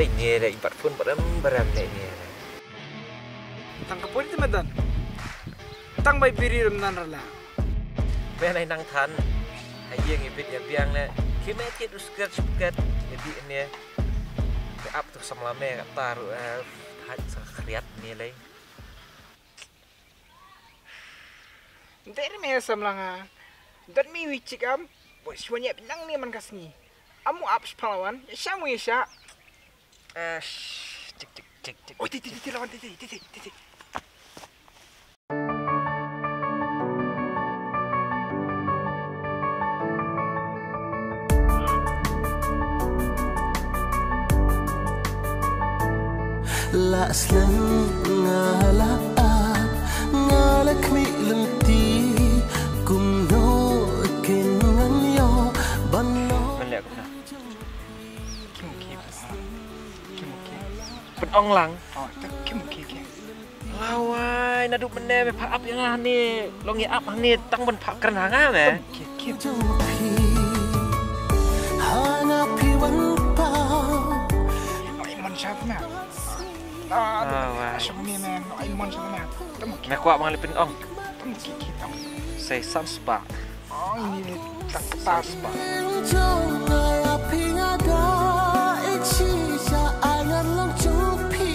ini ada ibat pun beram ini. Tangkap pun itu medan. Tang bay biri remnan rala. Menai nang tan, hayang ibit ya biang le. Kime tit uskat sukat jadi ini. Be up tuh sama lame taruh hat sakriat nilai. Dari me samlanga. Dan mi wicik am. Bos semuanya benang ni man kasni. Amu apps palawan. Ya syamu ya syak. Cik. Oh titik lawan titik. La aslan ngala ngalak mi lenti kumno kingan yo banno Balik aku dah. Penong lang. Oh, tak kim. Lawai nadu mene me pak up yang ni. Longi up ni tang ben pak kerenang me. Kim. pi hana pi wan pa Ai mon sat na. Lawai. Asam ni men. Ai mon sat na. Temu Me kuat mengalih penong. temu kita. Say sunspark. Oh ini tak pas pak. jong ngala pi ngada ichi sa angan long pi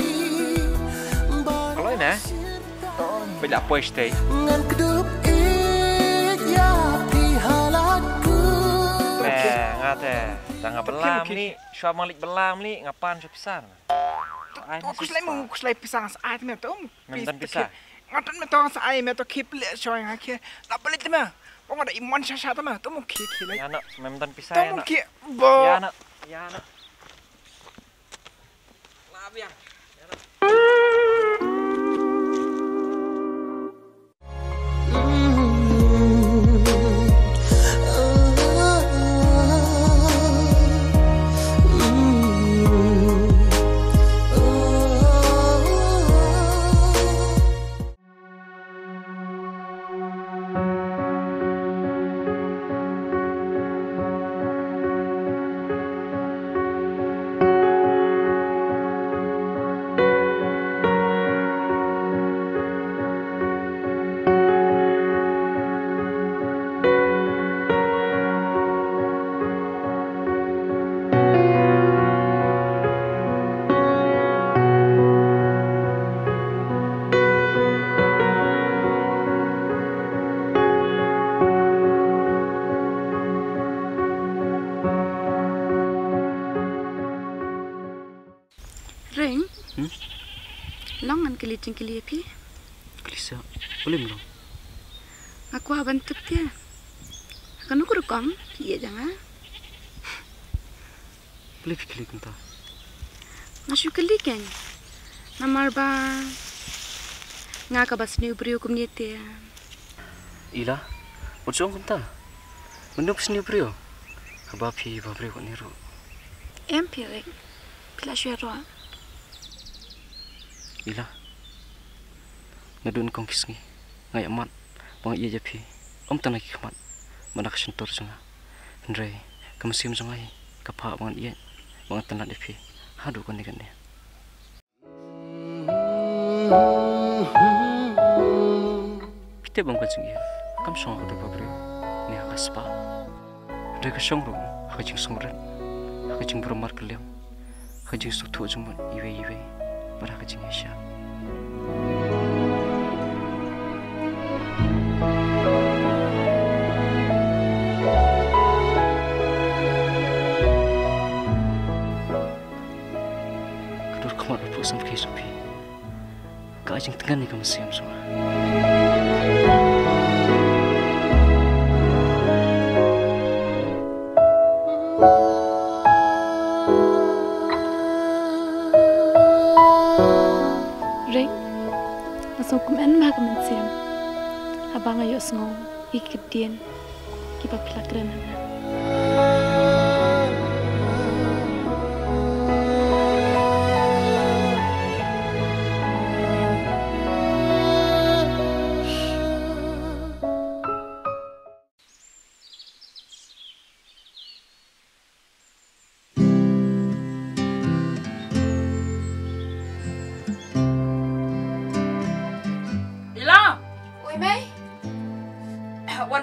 Kalau ini, bela apa stay? ngan kedup ya pi halaku Ngate, tangga belam ni, syua malik belam ni, ngapan syua pisan? Aku selai pisang sa ai me to. Memdan pisang. Ngatan me to sa ai me to kip le shoy ngake. Tak balik te me. Pong ada iman sya te me. To mu ki le. Ya nak, memdan pisang To ya mu nak. ki bo. Ya nak. Labiang. Ring? Longan keliting keli api? Kelisa, boleh belum? Aku bentuk dia. Kan aku rekam, iya jangan. Boleh fikir kita. Masuk keli kan? Namar ba? Ngaka bas ni ubri hukum niete. Ila, ucap kita. Mendup seni brio. Kabapi babri ko niru. Ring. Pila syara. Ila. Ngadun kong kisngi. Ngay amat. Bang iya japi. Om tanah kikmat. Manak sentur sunga. Hendrai. Kamasim sungai. Kapak bang iya. Bang tanah depi. Hadu kan dia. Kita bang kancing iya. Kam sunga kata babri. Ni hakaspa. Hendrai kasong rum. Hakajing sungren. Hakajing berumar keliam. Hakajing sutu jumut. Iwe. Para hakajing Asia. Kedua kamar berpuk sampai kesupi. Kajing tengah ni kamu siam semua. Ring? Masuk kumen mah kemen siam. Abang ayo ngong ikut dien. Kipa pila kerenangan.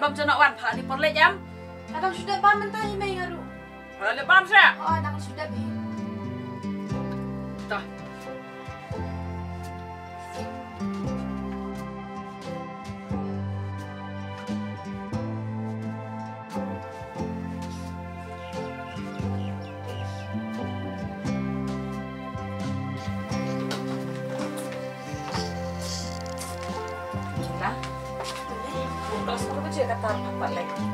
bam jenak wan phak ni porle jam. Adang sudah ban mentah ni mai ngaru. Phak le bam sia. Oh, adang sudah be. Tah. Kata apa lagi?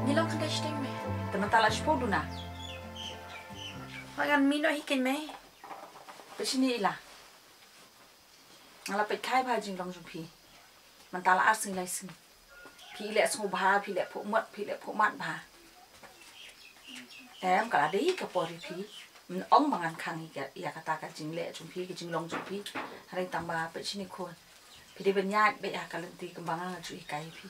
Nilang kan dah steng mai. Teman tala sepodu na. Hagan mino hikin mai. Besini ilah. Ngala pet kai ba jing long jumpi. Man tala asing lai sing. Pi le sung ba, pi le phu mat ba. Em kala dei ka pori pi. Min ong mangan khang ya kata ka jing le jumpi ki jing long jumpi. Hari tamba besini kon. Pi de benyak be ya kalenti kembangan ngaju ikai pi.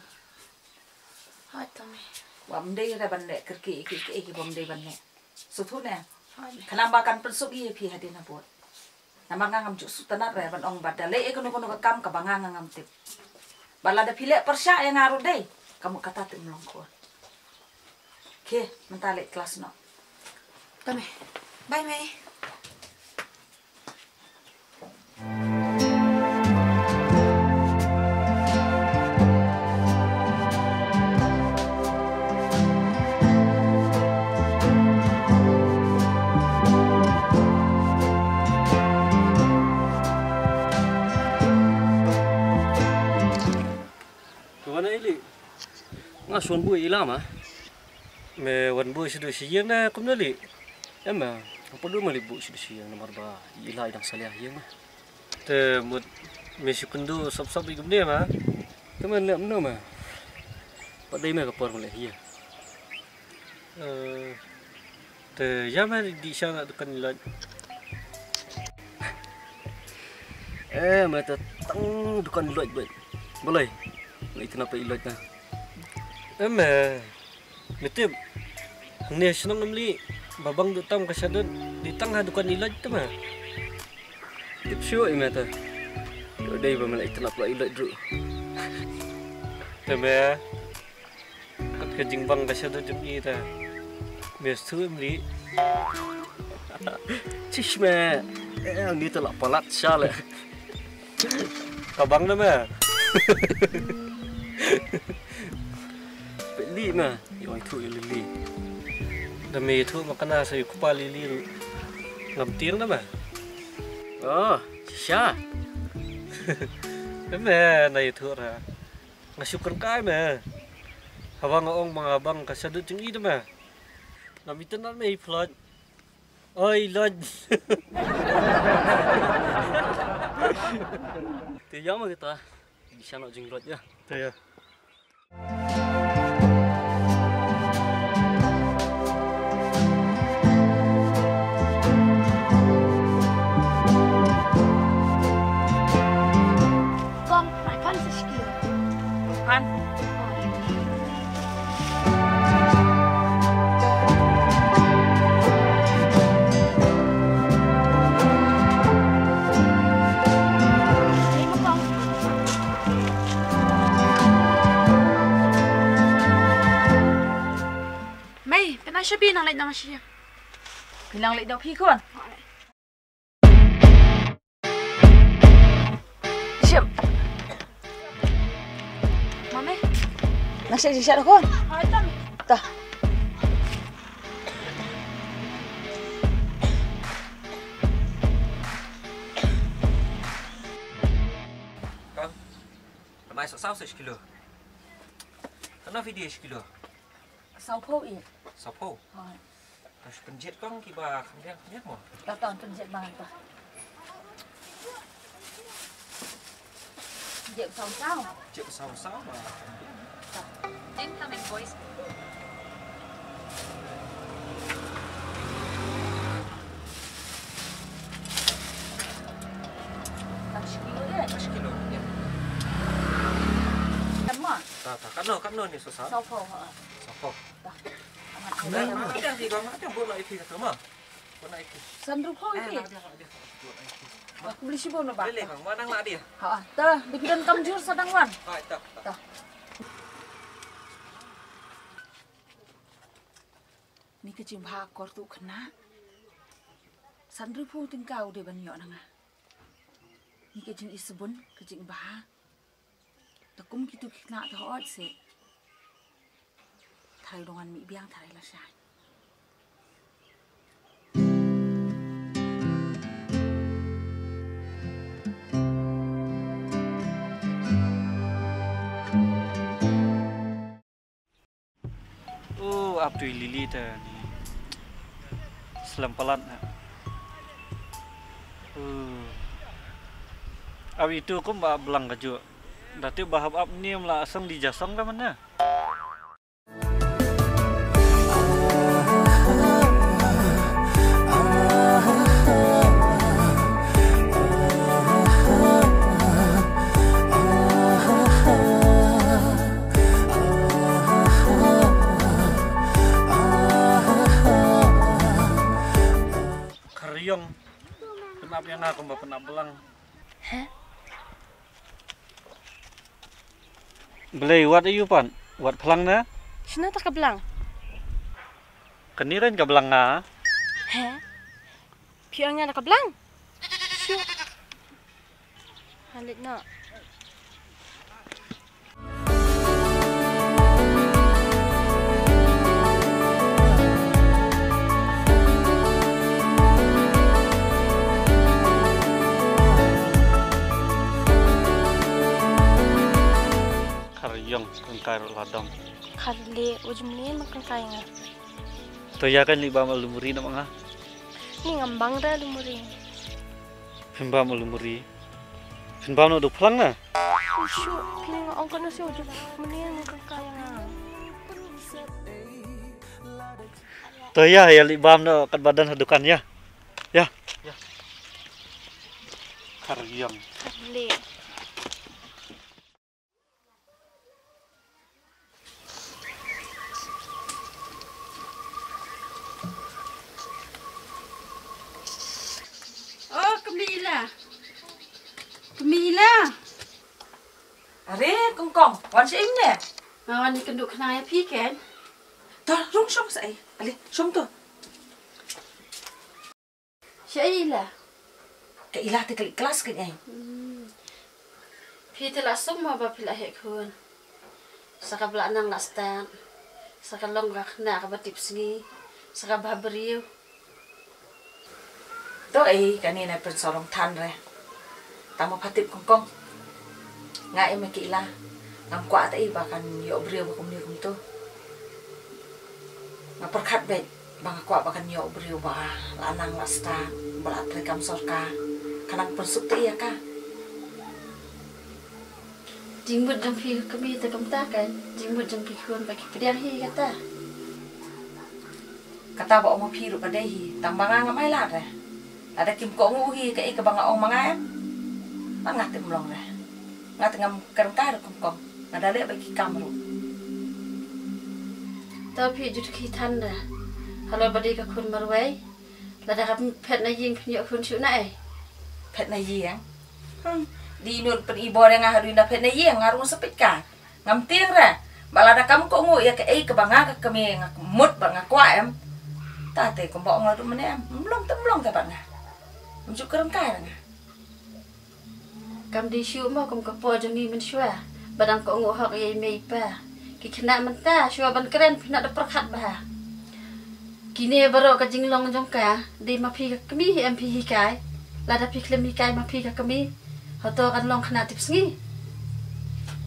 Hai Tommy. Wam dei ra ban le kerki iki bom dei ban le. Suthu ne. Kenapa kan pensuk iya pi hadin abot. Nama ngam juk sutanat ra ban ong badale e kono kam ka bangang ngam tip. Balada pile persya yang ngaru dei. Kamu kata tim longko. Ke, mentale kelas no. Tommy. Bye mai. Ngasuan bu ilam ah. Me wan bu sudah siang na kum nali. Emma, apa dulu malibu sudah siang nomor ba ilah idang salih yang mah. Te mut me sukundu sab igum dia mah. Teman le mno mah. Padai me kapor mulai hiya. Te jama di sana dukan ilat. Mata tang dukan ilat buat. Boleh. Itu kenapa ilat nah. Emma, mitip. Ni senang ngamli babang dutam kasadun di tengah dukan ilat tu mah. Tip sure mata. Doi ba malai tenap la ilat dulu. Tebe. Kat kejing bang kasadun jam ni ta. Bestu ngamli. Cish me. Ni telak palat syale. Kabang na mah. Li mah, yang itu li. Demi itu makana saya kupa lili ngamtir na mah. Oh, Syah. Emang na itu ra. Ngasukan kai mah. Habang ong mga bang kasadut jeng ida mah. Namitan na may flood. Oi, lod. Tiada mah kita. Bisa nak jenglot ya. Taya. Sabi nang light nang siya. Bilang lek dak pi kon. Siap. Mame. Nasi siap kon. Hai tam. Tah. Kang. Ramai sao 6 kilo. Kana video 1 kilo. Sao po i. Sapo. Hai. Tas penjet kong kiba kenyang mo. Tao tao penjet bang ta. Jep sao. Cek sao ba. Incoming voice. Tak sekilo ya. 1 kilo. Ya. Teman. Ta kano ni susah. Sao po ha. Sapo. Tah. Ada di bang, ada buat lagi kita mah. Buat lagi. Sandru po ini. Ada. Aku beli si bono ba. Boleh bang, mana nak dia? Ha, tah, dipidan kamjur sadang wan. Hai tak. Tah. ni ke jing bha kor tu khna san ru phu ting kau de ban yo na nga ni ke jing isbun ke jing bha ta kum ki tu khna ta ot se thai dongan mi biang thai la sai Abdul Lili ta ni selampalan ab itu ko ba belang kaju dati bahab ab ni mla asam di jasong ka mana Karyong kenapa yang aku mbak pernah belang Hah? Belai wat ayu pan wat pelang na Sina tak kebelang? keniran ka belang nga Hah? Piangnya nak kebelang? Syuk. Halit nak. Karyong kengkar ladang Karle ujumlin makan kaya. toya kan liba malumuri na mga Ni ngambang dah lumuring. pimba malumuri pimba no do pelang na Syuk. Kini ngak ongkon nasi ujum. Mendingan makan kaya. toya ya libam no kat badan hadukan ya Karyong Karle. Oh, Camila. Are kongkong wan se im ne Mawan ni kenduk kena ya pi kan? ta rung song sai ale song tu Syailah. ke ilah te kali kelas ke ai Pi telah semua bapil ahek kun. Saka belanang nak start. Saka long kena ka batip singi. Saka baberiu. to ai kanina pen sorong tan re tamo patip kongkong nga em ke ilah ngam kwa ta i bakan yo brio ba kum ni kum tu ngaperkat bet bang kwa bakan yo brio ba lanang lasta bala trekam sorka kanang persuk te ya ka Jingbut jang pi kami ta kamta kan. Jingbut jang pi kun bagi pediang hi kata. kata ba omo phiru ka dehi tambanga ngamai la re ada kim ko nguhi ke ke banga ong manga em ngat tim long re ngat ngam kerengkar kongkong ngadale bagi kamru Tapi jut ki tanda. Kalau badi ka kun marwai. Lada ka pet na ying pinyo kun chu na ai. pet na yeng di nur pen ibo yang ngaru na pet na yeng ngaru sepit ka ngam tiang re balada kam ko ngu ya ke banga ka kami mut banga kwa em ta te ko bo ngadu mene em mlong ta banga mju kerengkar nga Kam di shu mo kam ka po jang ni men shwa. Badang ko ngo hak ye mei pa. Ki kena menta shwa ban keren pina da perkhat ba. Kini baro ka jinglong jong ka di ma phi ka kami em phi hi kai. La da phi klemi kai ma phi ka kami. Hoto kan long khna tip sngi.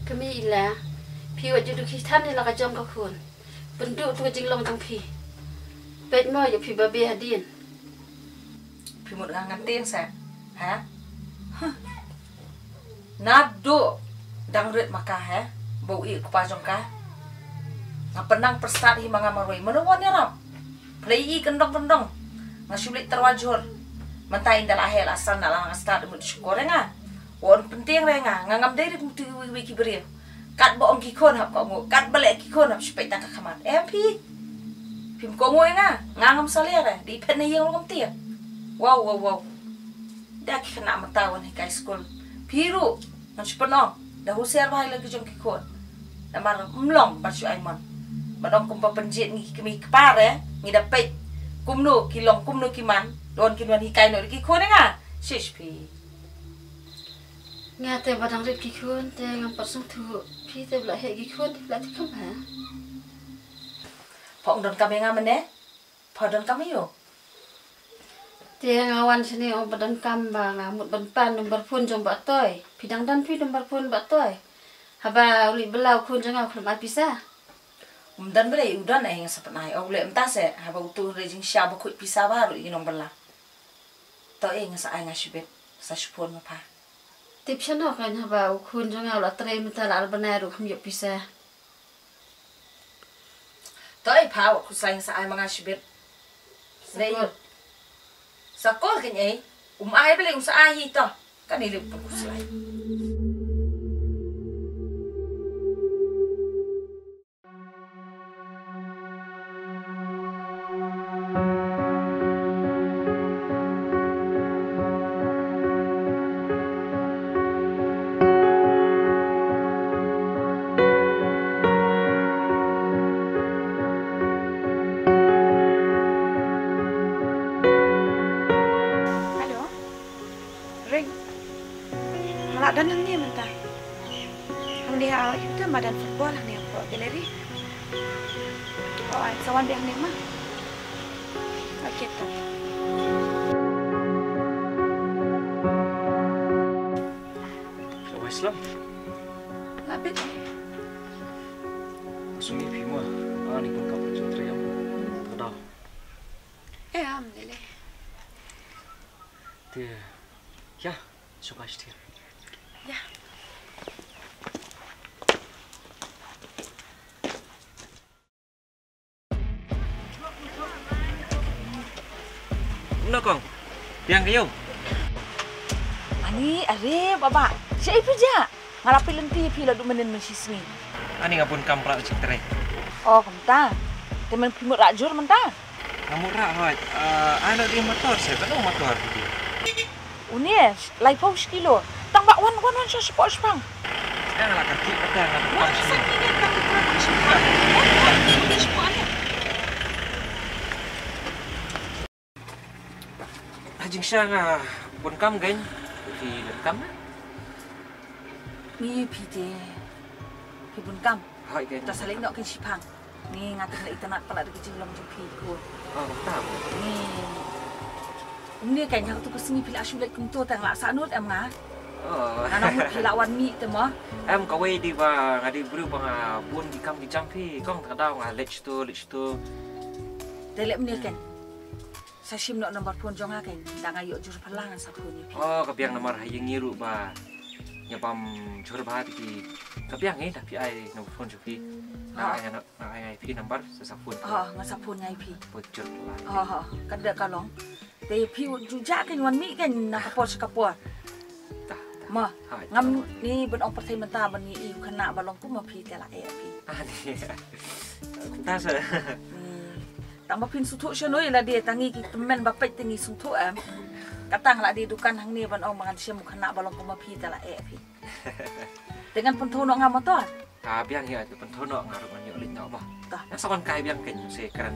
Kami ila phi wa judu ki than ni la ka jong ka khun. Bendu tu jinglong jong phi. Bet mo ya phi ba be hadin. pimut ngangan tiang sa ha nado dangret maka ha bau i kupa jong ka ngapenang persat hi manga marwai menuwan ya ram play kendong ngasulit terwajur mentain dal ahel asal nalang start mut syukorenga won penting renga ngangam dari mutu wiki beri kat boong kikon hap ko kat balik kikon hap supaya tak kaman MP pim ko nga ngangam salere di pen yang ngam tiang wow dak kena matawan hi kai school piru nang sipenong dah usiar bahai lagi jong kikon namar mlong basu aiman Badong kumpa penjit ni kami kepar ni dapat kumno kilong kumno kiman don kinwan hikai no ki khone nga shish pi Nga te badang rit ki khun te ngam pasung thu phi te bla he ki khun te bla ti kham ha Phong don kami nga mane pho don kami yo Te ngawan sini o badan kam ba nga mut ban pan nomor phun jong ba toy pidang dan phi nomor phun ba toy haba uli belau khun jang khun ma pisa dan bele udan yang sepenai au le mtase haba utu rejing sha ba khut pisa baru inong bela to nga sa nga shibet sa shpon ma pa tip shano kan haba khun jang la tre mta la bana ru khum yo pisa to pa ku sa ai mga shibet nei sakol kan ai ai bele sa ai to kan ni le ku slai Dan hang ni mentah. Hang dia awak kita madan football hang ni apa galeri. Oh, sawan dia hang ni mah. Okey tu. Sawai Islam. Labit. Sungi Bima. Ani pun kapal centriam. Tada. Alhamdulillah. Dia. Ya, suka istir. Ya. Ano kong? Piang kayo? Ani are baba. Siapa je? Ngarapi lenti pi la du menen mensisni. Ani ngapun kamprak citre. Oh, kamta. Temen pimut rajur menta. Kamu rak hoi. Anak dia motor, saya kan motor dia. Unie, lai pau kilo. Tang bak wan so sport spang. Lah kaki petang nak Hajing sang bun kam gain. Di kam. Ni pite. Pi bun kam. Hoi gain. Ta saling nok kin sipang. Ni ngatin la itanat pala de kecil lam pi ko. Oh, tak. Ni. Ni kan yang tu kesini pila asyulat kum tu tang la sanut em nga. Oh. Ana pila wan mi te mo. Em ka way di ba ngadi bru bang bun di kam di jampi kong kadang lech tu. Delek ni kan. Sa sim nok nomor pun jong kan. Dang ayo jur palangan sa pun ni. Oh, kabiang nomor hayang ngiru ba. Ya pam jur ba di kabiang ni tapi ai nomor pun jupi. Ai pi nomor sa pun. Oh, ngasa pun ngai pi. Bocor lah. Oh, kada kalong. Te pi jujak kan wan mi kan nak kapor. Ma, ngam ni ben ong pertai menta ben ni iu kena balong ku ma pi tela pi. Ani. Ta sa. Tang ba pin sutu shenoi la dia tangi ki temen ba pet tangi sutu am. Katang la di dukan hang ni ben ong mangan sim kena balong ku ma pi tela pi. Dengan pentono ngam motor. Biang ya tu pentono ngaruh nyo lin no ba. Nak sawan kai biang ken se kran.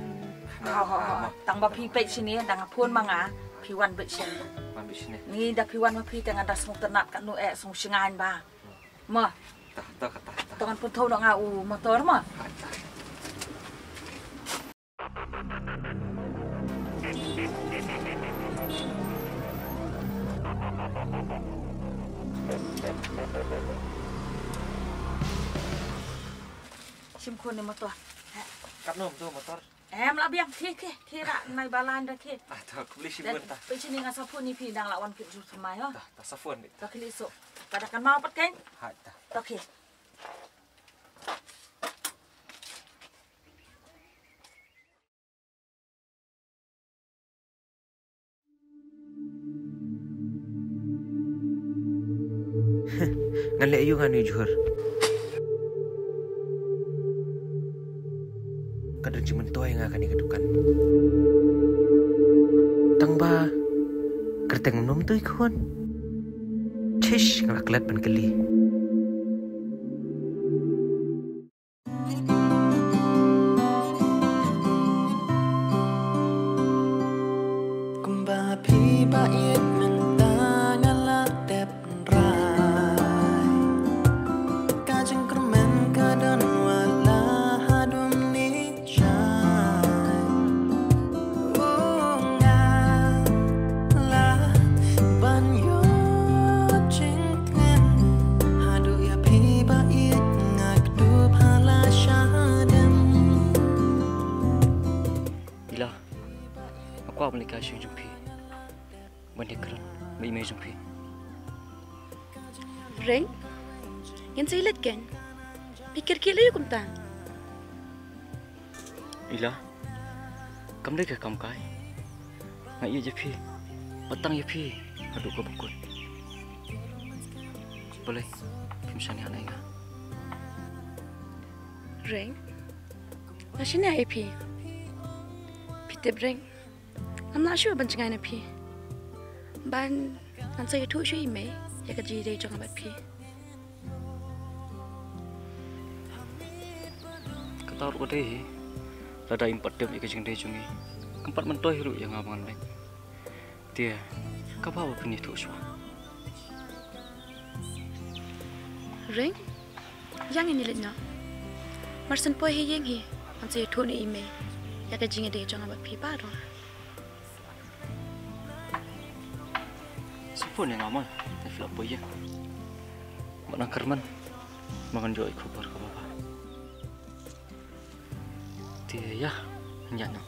Tang ba pi pet sini dang pun manga pi wan bet sini. Ni dah piwan ma pi tengah dah sung tenat kat nu sung singan ba. Ma. Tak. Tangan pun tahu nak ngau motor ma. Sim kon ni motor. Kap nom tu motor. Lah biang ke rak nai balan dah ke. Tak beli simun tak. Pe sini ngan sapun ni pi dang lawan ke jur semai ha. Tak sapun ni. Tak kili sok. Kadakan mau pat kan? Ha tak. Okey. Ngalek yu nganu juhur. Kadang cuma toy yang akan dikedukan. Tangba kerteng nom tu ikon. Cish ngelaklet penkeli. Malika Shung Jumpi. Bandikran, may may Jumpi. Ring? Yan sa ilat ken. Pikir kila yung kumtang. Ila, kam ka kam kai. Ngai Jepi, batang Jepi, aduh ko bukut. Boleh, kimsani anai nga. Ring? Masih ni IP. Pitip ring. I'm not sure about jangan IP. Ban, nanti saya tu sih email. Ya kerja dia jangan buat IP. Kata orang deh, rada impat dia ikat jeng dia jungi. Keempat mentoy hiru yang abangan lain. Dia, kabawa punya tu semua. Ring? Yang ini lihatnya. Marsan poi yang hi. Nanti saya tu ni email. Ya kerja dia jangan buat IP baru. Sepun yang amal, tapi filap poi ya. Mana kerman, makan joy kabar ke bapa. Dia ya, nyana.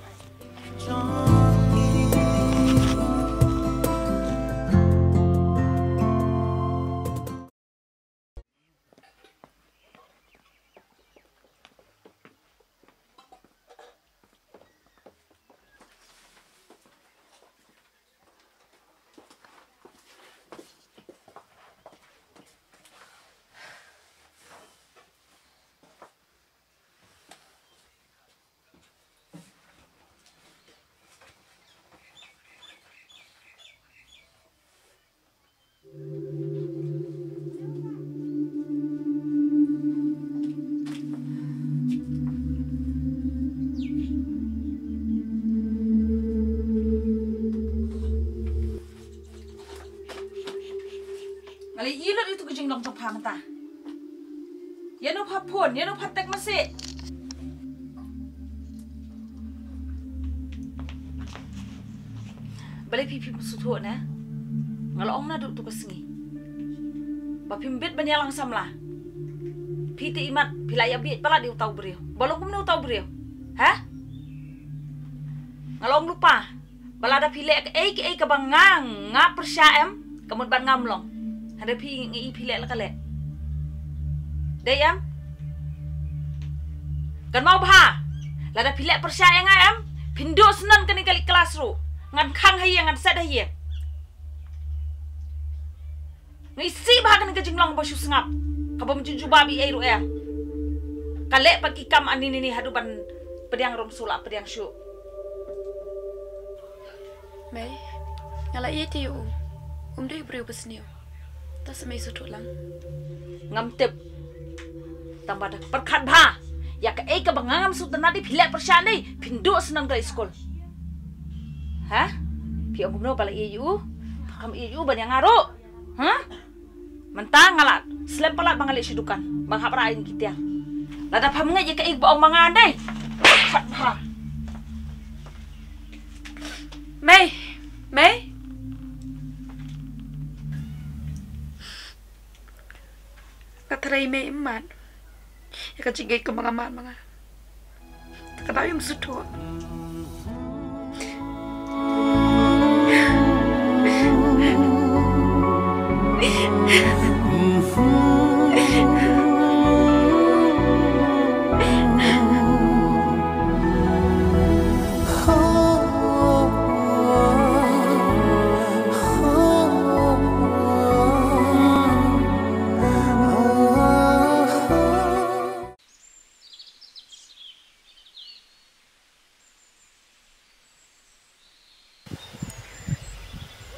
Ngali ilot itu kejeng long tong pamata. Ya no papun, ya no patek masih. Balik pipi musuh na. Ngalong na duk tu kesengi. Bapimbit banyalang samla. Piti imat pilaya biit pala diu tau beriu. Balong kum tau beriu. Hah? Ngalong lupa. Balada pilek ke bangang ngap persyaem kemun ban ngamlong. Ada pi ngi pilek la kale. Deyam. Kan mau bah. Lada pilek persyaem ngam pindo senan kani kali kelas ru. Ngan khang haye ngan set haye. Ngisi bahagan ke jinglong bosu sengap. Kabam juju babi airu ya. Kale pagi kam anini ni haduban pediang rom sula pediang syu. Mai, ngala iya tiyu. Deh beriu besniu. Tas mai sutu lang. Ngam tip. Tambah dak perkat bah. Ya ke ke bangangam sutana di pilek persyane pindu senang dari skol. Hah? Pi aku benar balik iu. Kam iu ban yang ngaru. Hah? Mentang ngalat. Selem palat bangalik sidukan. Bang hap rain kita. Lada pam ngai ke baong mangandai. Perkat bah. Mai. Kataray may iman. Ya kacigay ko mga mga. Takadaw yung suto.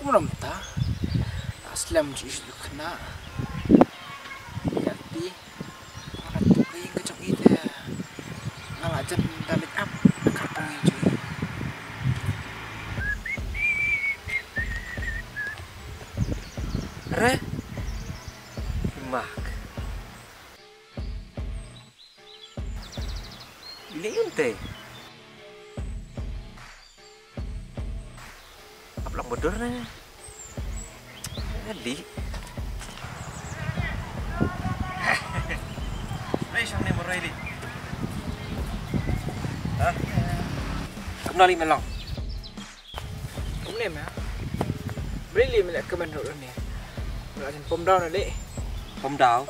Kumramta aslam jis lukna yati atu kay ngajak ite ngalajan dalit up karpong ijo Re mak Leon teh Aplang bodoh na Ali Ay, siyang ni Morelli Ha? Kumnali man lang nih mah. Beli melak ke mana ni? Melak jen pom down ni. Pom đào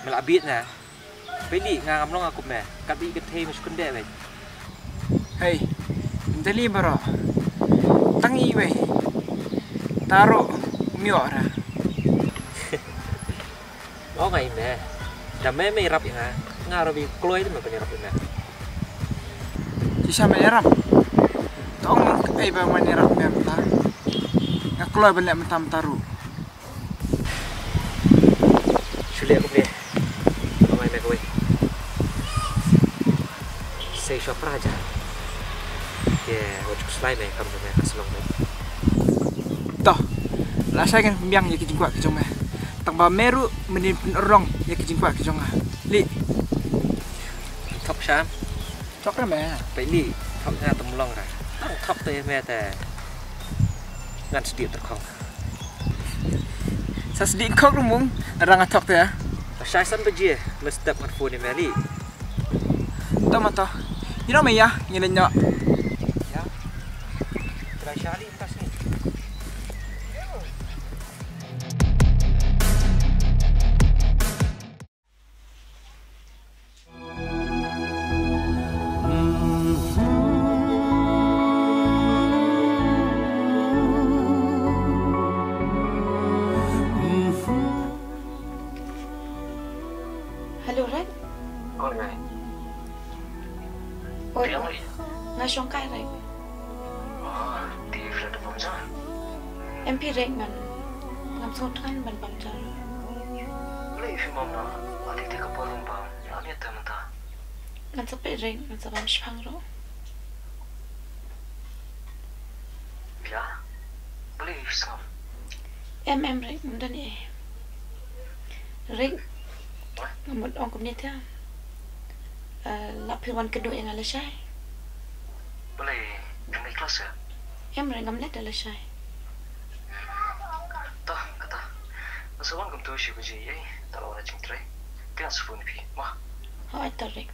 mày lại biết nè với đi ngang ngắm nó ngà cụm mẹ cắt đi cái thêm một chút đẹp vậy Hey, dali baro. Tangi we. Taro miora. đó ngày mẹ đã mẹ mày rap vậy hả ngà rồi bị clôi thì mày phải rap vậy mẹ Sisa menyerap. Tong ai ba menyerap memta. Ngakloy balik mentam taru. sulit aku punya apa mẹ kowe saya shop raja ya wajib selain nih kamu mẹ keselong mẹ Toh, lah saya kan pembiang ya kijingkwa kijong meh. Tang ba meru menin orong ya kijingkwa kijong ah. Li, thóc sam chok ra meh. vậy đi thóc ngà tầm long ra thóc tê mẹ tè ngàn sedikit terkong Sa sedih kok rumung rang atok tu ya. saya san beje mesti dapat phone mẹ li Toh mata. You know me ya, ngilin nyo. ya try shali tas ni Hello, Ren. Con này, Ôi, tiếng gì? nga xong cái Ren. Thì ra được không sao? Em pi Ren man. Ngam sốt kan ban bang jar. Lấy phim mong nào, ở đây thì có bao nhiêu bao, nó biết tầm ta. Ngan sa pe Ren, ngan sa bam shpang ro. Bila, boleh sama. Em Ren mundan ni. Ren. Ngamut ong kum ni ta. La pi wan kedua yang ala syai. Boleh, kami kelas ya. Em Ren ngam let ala syai. Toh, kata. Masa wan kamu tu sih kerja ye, tak orang cing try. Tiang sepuluh pi, mah. Ha ai ta Ren.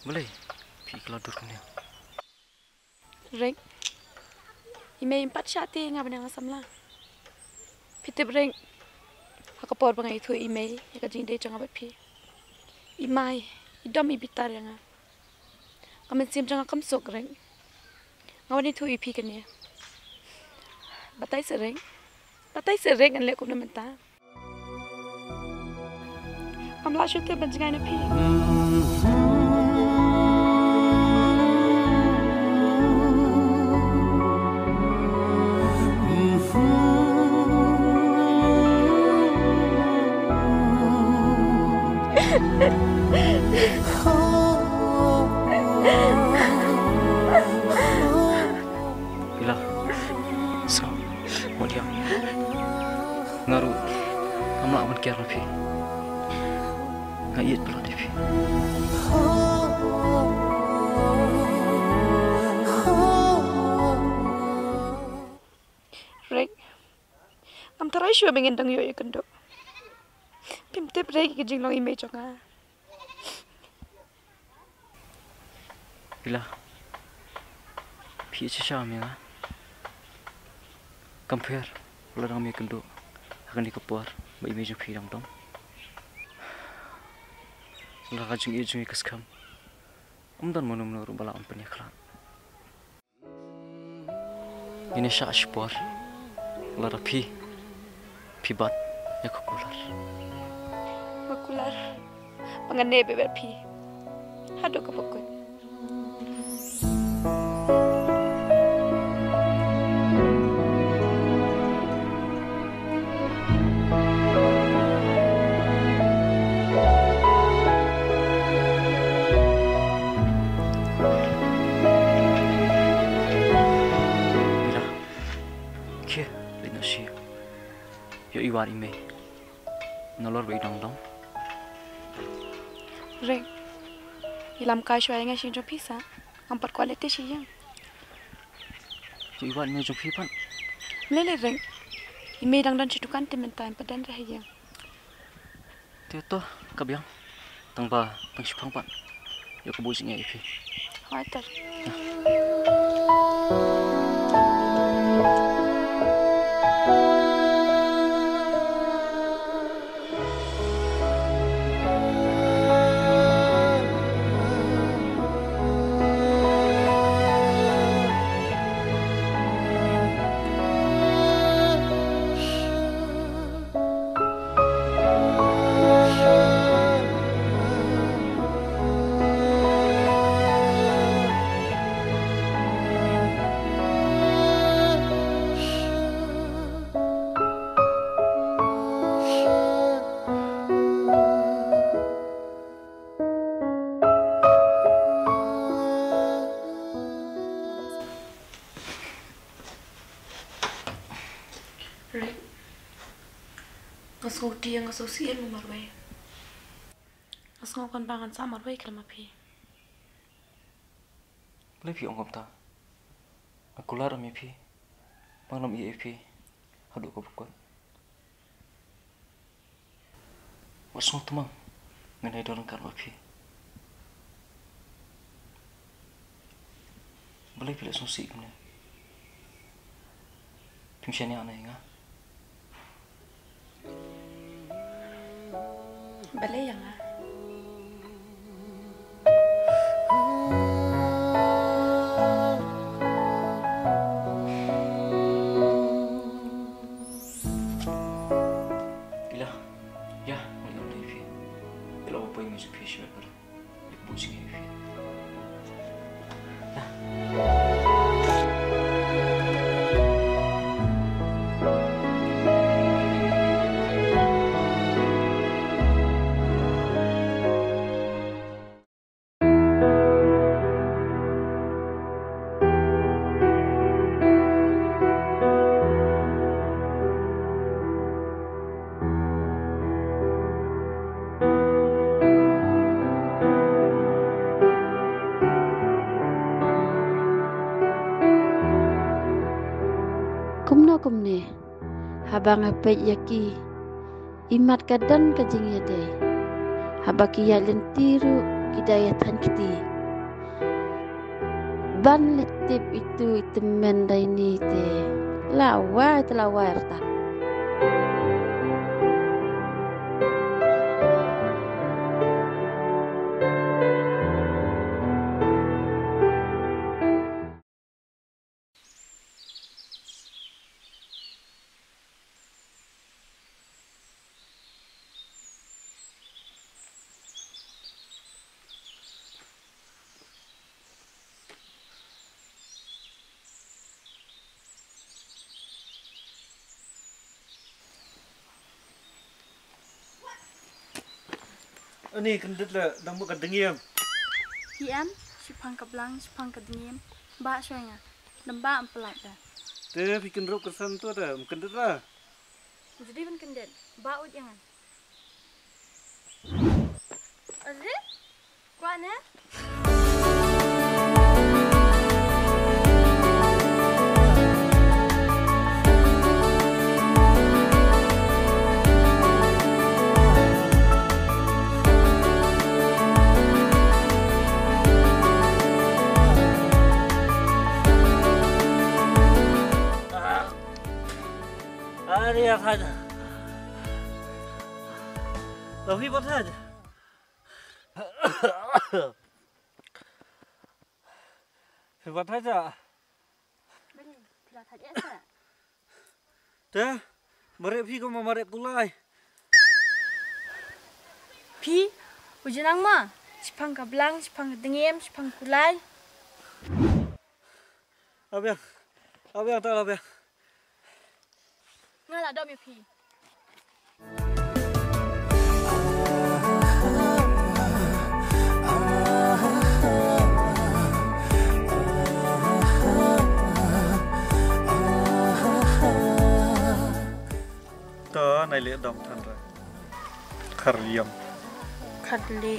Boleh, pi keluar ni. Ren. Ime empat syati nga benang samla. Pitip Ren. Hakapor bangai itu ime ya kajing de jang abat pi. Imai, idam ibitar yang. Kami sim jang kam sok Ren. Ngawan itu ipi kan ya. Batai sering. Batai sering kan lekum namenta. Amla syute banjangai na pi. Bila, so, mau diam. Ngaru, kamu nak berkiar lebih. Ngayat belum lebih. Rek, am tarai syua bengin dang yo kendo. Pim tep rek kijing long ime jonga. Bila, pi cisha mina. Compare, kalau kami kendo akan dikepuar, image pi dang dong. Kalau kajung ijung ikeskam, dan menurut bala ampun yaklan. Ini syak spor, lara pi bat ya kukular. Makular, pangane bebe pi. Hado kapokut. yo iwar ime nolor be dong dong Reng, ilam kai shwa nga shin jo pisa, ampat quality shi yang. yo iwar ime jong pi pan Mlele reng, ime dang dan chitukan timen time padan rah yang. te to kabyang tang ba tang shipang pan yo ko buji ngai pi Hoitar. Reng, ngasong dia ngasong sian marway. Ngasong kan bangan sama marway kelama pi. boleh pi ongkom ta aku lar ame pi manam ie pi hadu ko bukot wasong tumang nganai dorong kar ma pi boleh pi la song si kene pimshani anai nga Balay yang ah. Ila, ya, mulai mulai fi. Ila apa yang masuk fi sih ber, buci fi. Kumne habang apet yaki imat kadan kajing yade habaki ya lentiru kidayat hankiti ban letip itu temen daini te lawa erta Ini kendut lah, dang bukan dengiem. Hiam, sipang kablang, sipang kadengim, ba shwenga, lembak empelak dah. Teh bikin rok kesan tu ada, kendut lah. Jadi kan kendet, ba ut jangan. Azri, kuana? Lihat saja. Lebih buat saja. Buat saja. Benih, pilih saja sah. Dah, mereka pi kau mereka kulai. Pi, ujian mah, sipang kablang, sipang kadengim, sipang kulai. Abang tak abang. Ngalah dom ya pi. Tak, ai le dom than ra khariam khadli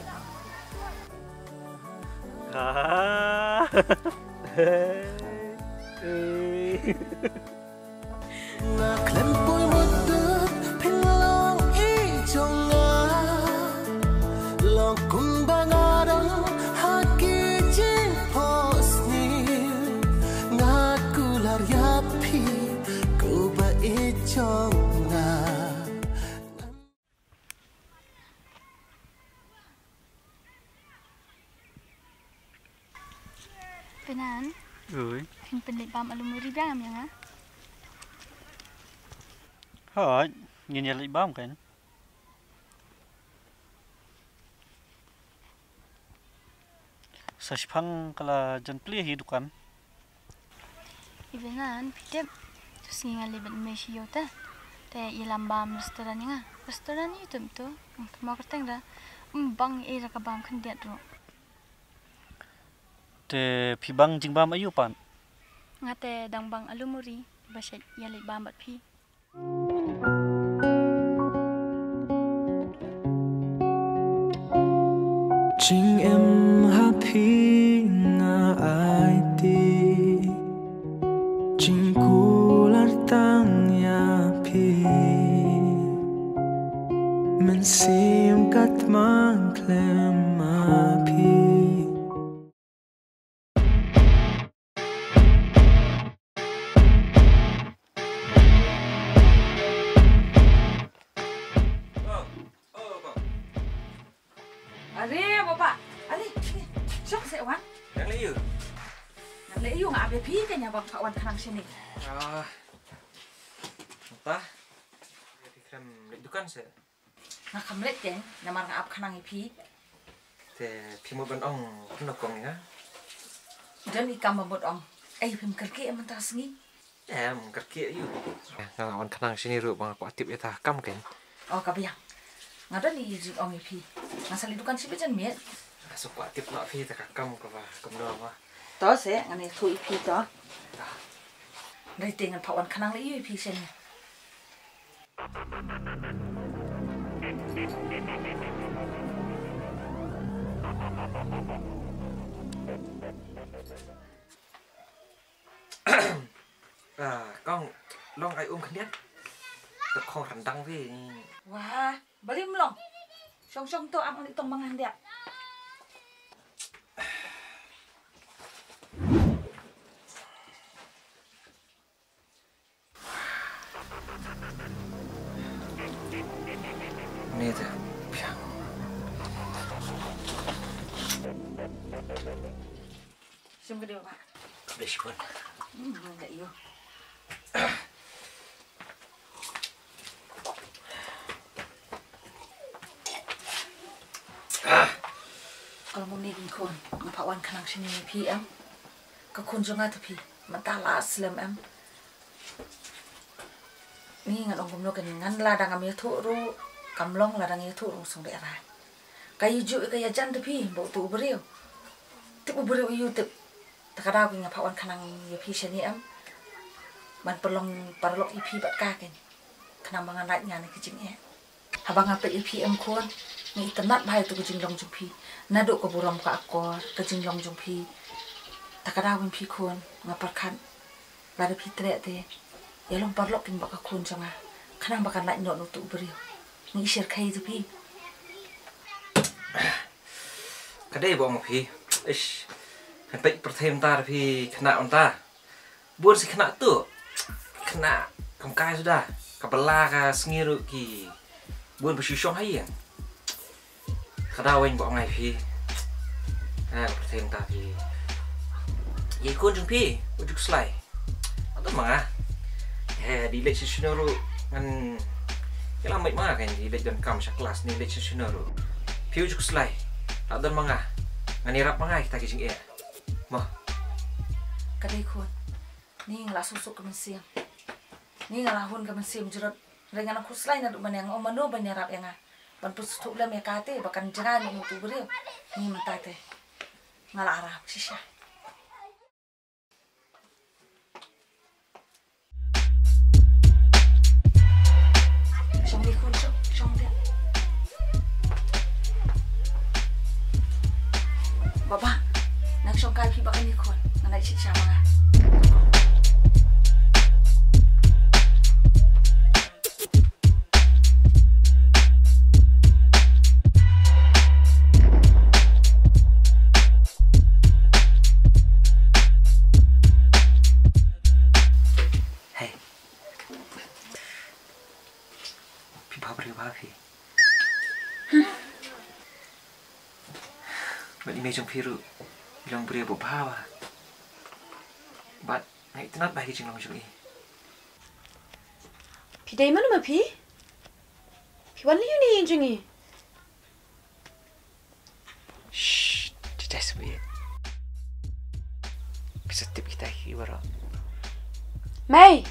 Klempoi mutu pinglong ijonga Lokung bangarang haki jing posni Ngakular yapi kuba ijonga Penan ơi Pin penlit bam alumuri bang am yang hỏi nhìn nhận lại bom cái sashpang kala jan pli hi dukan Ibenan pitep terus ngingal libat mesio ta te ilam bam restoran nga restoran itu tu mau kerteng dah bang era ka bam kan dia ro te phibang jingbam ayu pan ngate dang bang alumuri baset yali bam bat phi Jing em happy nga ai ti Jing kular tang ya pi Men sim kat mang klem ma pi Are bapak, are, syok saya wan. Yang liu. Yang leh yung abe pi kanya bapak wan kanang sini. Entah. Jadi krem dukan se. Nak kamlet kan, namar ngap kanang pi. Te pimu ban ong nokong ya. Dan ikam babot ong. Pim kerki mentah sengi. Kerki yu. Ngawan kanang sini ru bang aku atip ya tah kam kan. Oh kabiang. Ngada ni jing ong pi. Masal dukan si bejan miet. Masuk aku atip nak pi tak kam ka ba. Kam do ba. To se ngani thu pi to. Dari dengan pak wan kanang le pi sen. Con long ai khăn đét tập kho rắn đăng về Wah, beli melong. Song to am ni tong mangan dia. Ini tu. Sim gede pak. Besh pun. Enggak yo. Kalau mau nih kon, ngapa wan kanang sini pi am, ke kon jonga tapi, mentala aslam am. Ni ngan ong gomno kan ngan ladang am yatu ru, kamlong ladang yatu ru song daerah. Kayu ju kaya jan tapi, bau tu beriu. Tipu beriu yu tip. Takada aku ngapa wan kanang pi sini am. Man perlong parlok ipi bat kaken. Kanang mangan naik nyane kecing e. Habang apa ipi am kon. Ni tenat bahaya tu kecing long jumpi. Naduk ke buram ka akor kecing long jumpi. Takada aku pi kon ngapar kan. Lada pi trek te. Ya long parlok king baka kon janga. Kanang bakan naik nyok nutuk beriu. Ni isir kai tu pi. Kadai bawa pi. Ish. Sampai pertama tar pi kena onta. Buat si kena tu. Kena kamkai sudah. Kabelah ka sengiru ki. Buat bersyusyong hai yang. Kadawin bawa ngai pi. Pertama tar pi. Ye kun jung pi. Ujuk selai. Atau manga. Di lek sesunaru ngan. Kala mai manga kan di lek dan kam sa kelas ni lek sesunaru. Pi ujuk selai. Atau manga. Ngan irap manga kita kising e. Mah. Kadai kon. Ni ngala susuk ke mensiam. Ni ngala hun ke mensiam jerot. Dengan aku selain aduk manang omano banyarap yang ban pus tuk lam ya kate bakan jeran mu tu beriu. Ni mentate. Ngala arah sisya. Song di sama. Hey. Pi babri babi. But ni mejong piru bilang beri abu bawa. But ngai tenat bagi jing long jui. Pi dai mana ma pi? Pi wan liu ni jingi. Shh, tidak sebi. Bisa tip kita hi wara. Mei.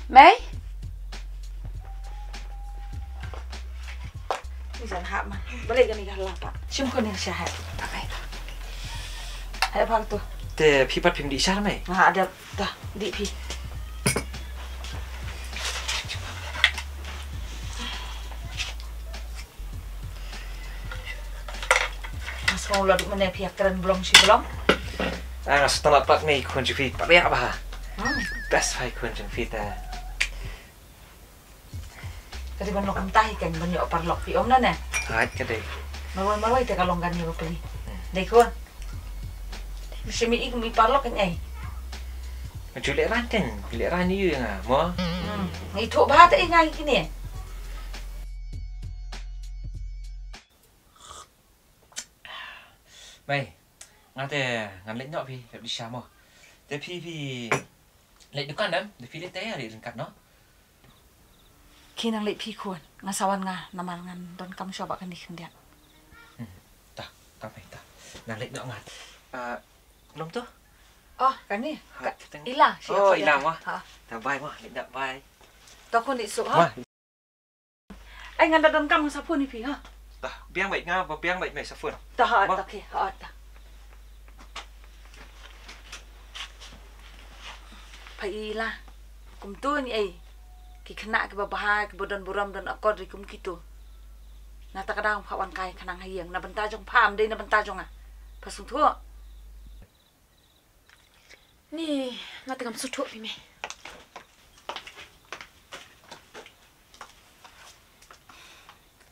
Ni san hap man. Balik kan ni dah lapar. Sim ko ni syahat. Apa itu? Ada apa tu? Te pi pat pim di isar mai. Nah, ada dah di pi. Mas mau lalu mana pihak keren belum sih belum? Ah, setelah pak mei kun jufi. Pak ya apa? Best fai kun jufi ta. Tadi ban lokam tahi kan banyak parlok pi om nana. Hai ke dei. Mawai te kalong kan ni ko peli. Dei kun. Mesti mi ik mi parlok kan ai. Julek ranten, julek ran you nga mo. Ngai thok ba te ngai kini. Mày, ngã thế ngắn lệnh nhọ phi, đẹp đi xa mà. Thế phi lệnh được con đâm, để phi lấy té để đừng cắt nó. Khi nang lệnh phi khuôn, ngã sawan ngã, namal ngan don kam coba kan dikhendiak. Ta, kamay ta. Ngắn lệnh nhọ ngặt. Nông tuh. Oh, kan ni. Ila, siapa? Oh, ilang wah. Ha. Ta vai mà, lệnh đậm vai. Ta kun isuk ha. Ai ngan don kam sa pun ni phi ha. Ta, biang bệnh nga, biang bệnh mày sa phun. Ta ha, ta ke, ha ta. Pai ila. Kum tu ni ai. Ki khana ke babaha ke bodan buram dan akod ri kum kitu. Na ta kadang phawan kai khanang hayang na banta jong pham dei na banta jong a. Pasung thu. Ni ngata kam sutuk pi me.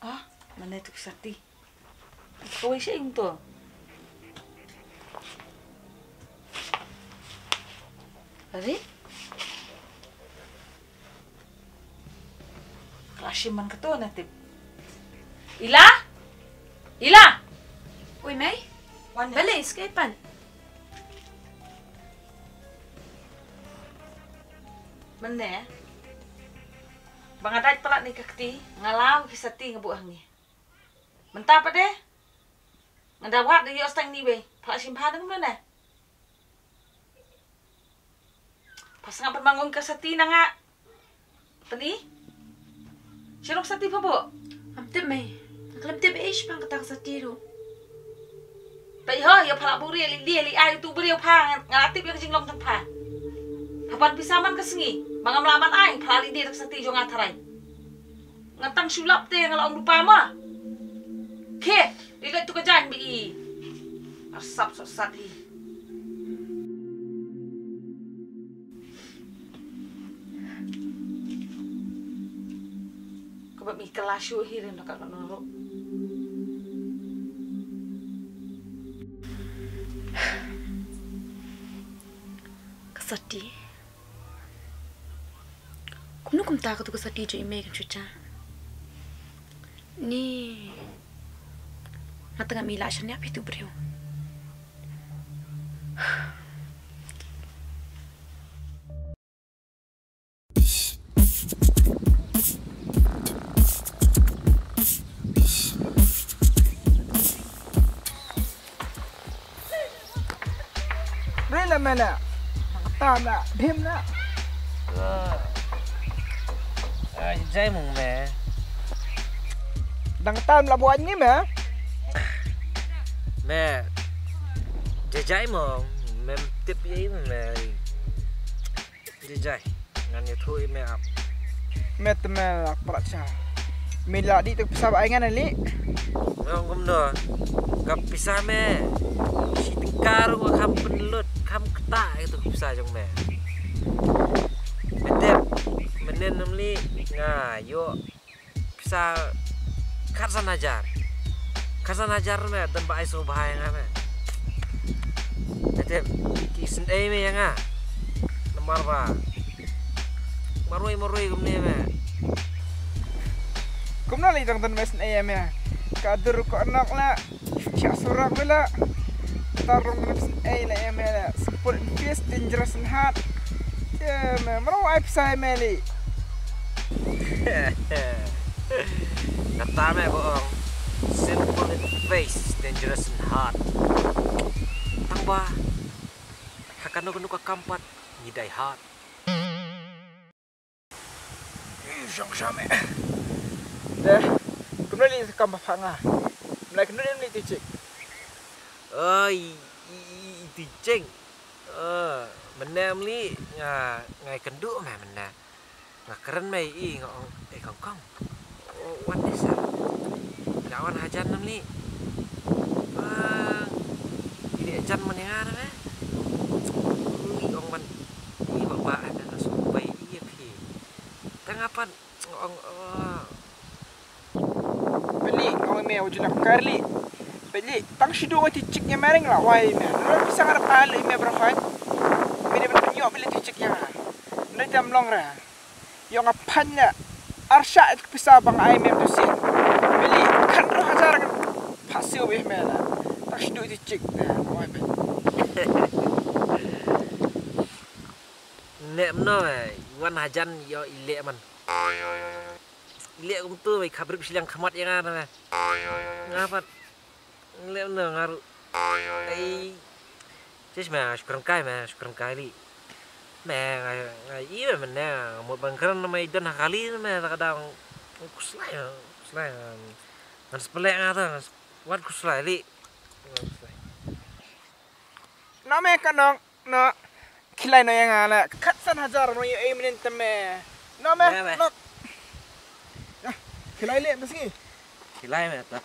Ah, mana tu Sakti? Kau isi tu. Tadi? Kelasiman ketua nanti. Ila? Oi Mei. Wan Balik escapean. Mana? Bang adat pelak ni kakti ngalau kisati ngebuah ni. Mentah apa deh? Ngedawat di osteng ni be. Pelak simpan dengan mana? Pas ngapan bangun kesati nanga. Tani? Sirok sati pa po? Amtip Mei. Kalau amtip ish pang katang sa tiro. Pai ho, ya pelak buri li ai tu beri apa ngalatip yang jinglong tempa. Kapan pisaman kesengi? Mangam laman ai pelak li dia sati jo ngatarai. Ngatang sulap te ngalang lupa mah. Ke, dilihat tu kerjaan bi. Asap sosat hi. Kau buat mi kelas syuh hirin dekat menurut. Kesati. Kumno kum ta tu kesati jo ime kan chucha. Ni ngata ngam ila shanya pitu breu. Rela mana? Tam nak, bim nak. Jai mong mẹ. Dang tam lah buat ni meh. Mẹ. Jai mong. Mẹ tiếp giấy mà mẹ. Jai. Ngan ya thôi mẹ ap. Meh temel lah perasa. Mila di tu pesawat aingan ni. Ngom no. Kap pisah mẹ. Si tengkar wa kham penlut. kam ketak itu bisa jong me. Bedep menen nemli ngayo bisa karsan ajar. Karsan ajar me dan ba iso bahaya ngame. Bedep kisen me yang a. Nomor ba. Marui gumne me. Kumna li dang tan mes ayam ya. Kadur ko anak la. Cia surak bela. Tarung mes ay la ayam ya. Sport fierce dangerous and hard. Ya me maro ay psai meli. Kata me boong. Simple in face, dangerous and hard. Tangba. Hakano kuno ka kampat ngidai hard. Jong shame. Dah, kumna li kam phanga. Mlai kumna li ticik. Oi, ticing. Menem li ngai kenduk me mena. Ngakeren me I ngong kongkong. What is that? Lawan hajan nem li. Ini ajan menengar me. Ong man I bapak ada supaya iya pi. Tengapan ong Beli ngau me ujulak karli. Beli tang shido ticik nya mereng la wai me. Ro bisa ngarap ali me berfan. Beli penyo beli ticik nya. Nanti amlong ra. Yo ngapannya arsha itu bisa bang ai me tusin. Beli kan ro hajar kan pasio be me la. Tang shido ticik dah wai be. Nek mno wan hajan yo ile man. Ile kum tu mai khabrib silang khamat yang ana. Ngapat. Ile mno ngaru. Ai cis ma syukran kai li. Me ngai iya men na mo bangkran mai dan kali me kadang kuslai. Ngan sepelek ngata. Wat kuslai li. Nama kanong no kilai no yang ala katsan hajar no yung aimin teme. Nama no. Kilai le meski. Kilai me ta.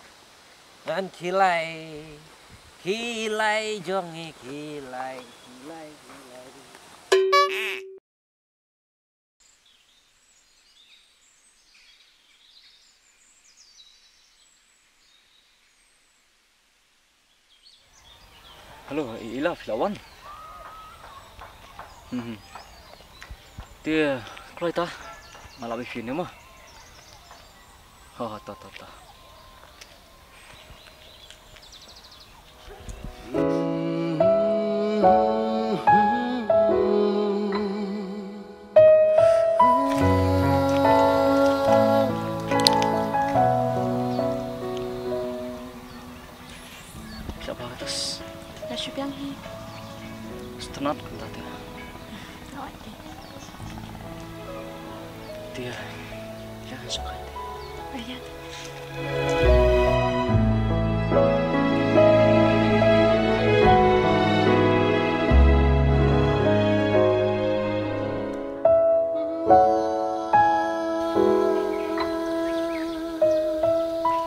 Ngan kilai jongi kilai. Halo, ilah Filawan. Dia, kalau itu malam ini mah. Oh, ta. Siapa atas? La syubiang hi. Setenat kata dia. Awak deh. Dia jangan suka dia. Ayat.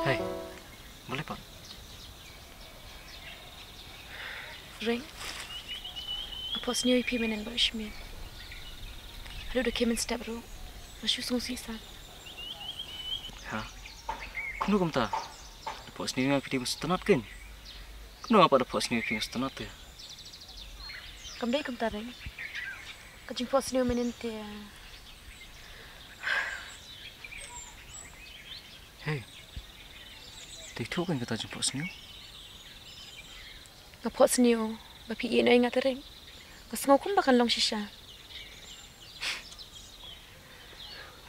Hei, boleh Pak? Ring. Apa sendiri pi menen bershmin. Lalu dah kemen step ro. Masih sungsi san. Ha? Kenu kamu tak? Dapat sendiri yang pilih setenat kan? Kenu apa dapat sendiri pilih setenat ya? Kamu dah kamu taring. Kajing pos sendiri menen dia. Hei, itu kan kita jumpa sendiri. Ngapot sendiri. Bapi iyan ay nga taring. Kasangau kong bakan long sisya.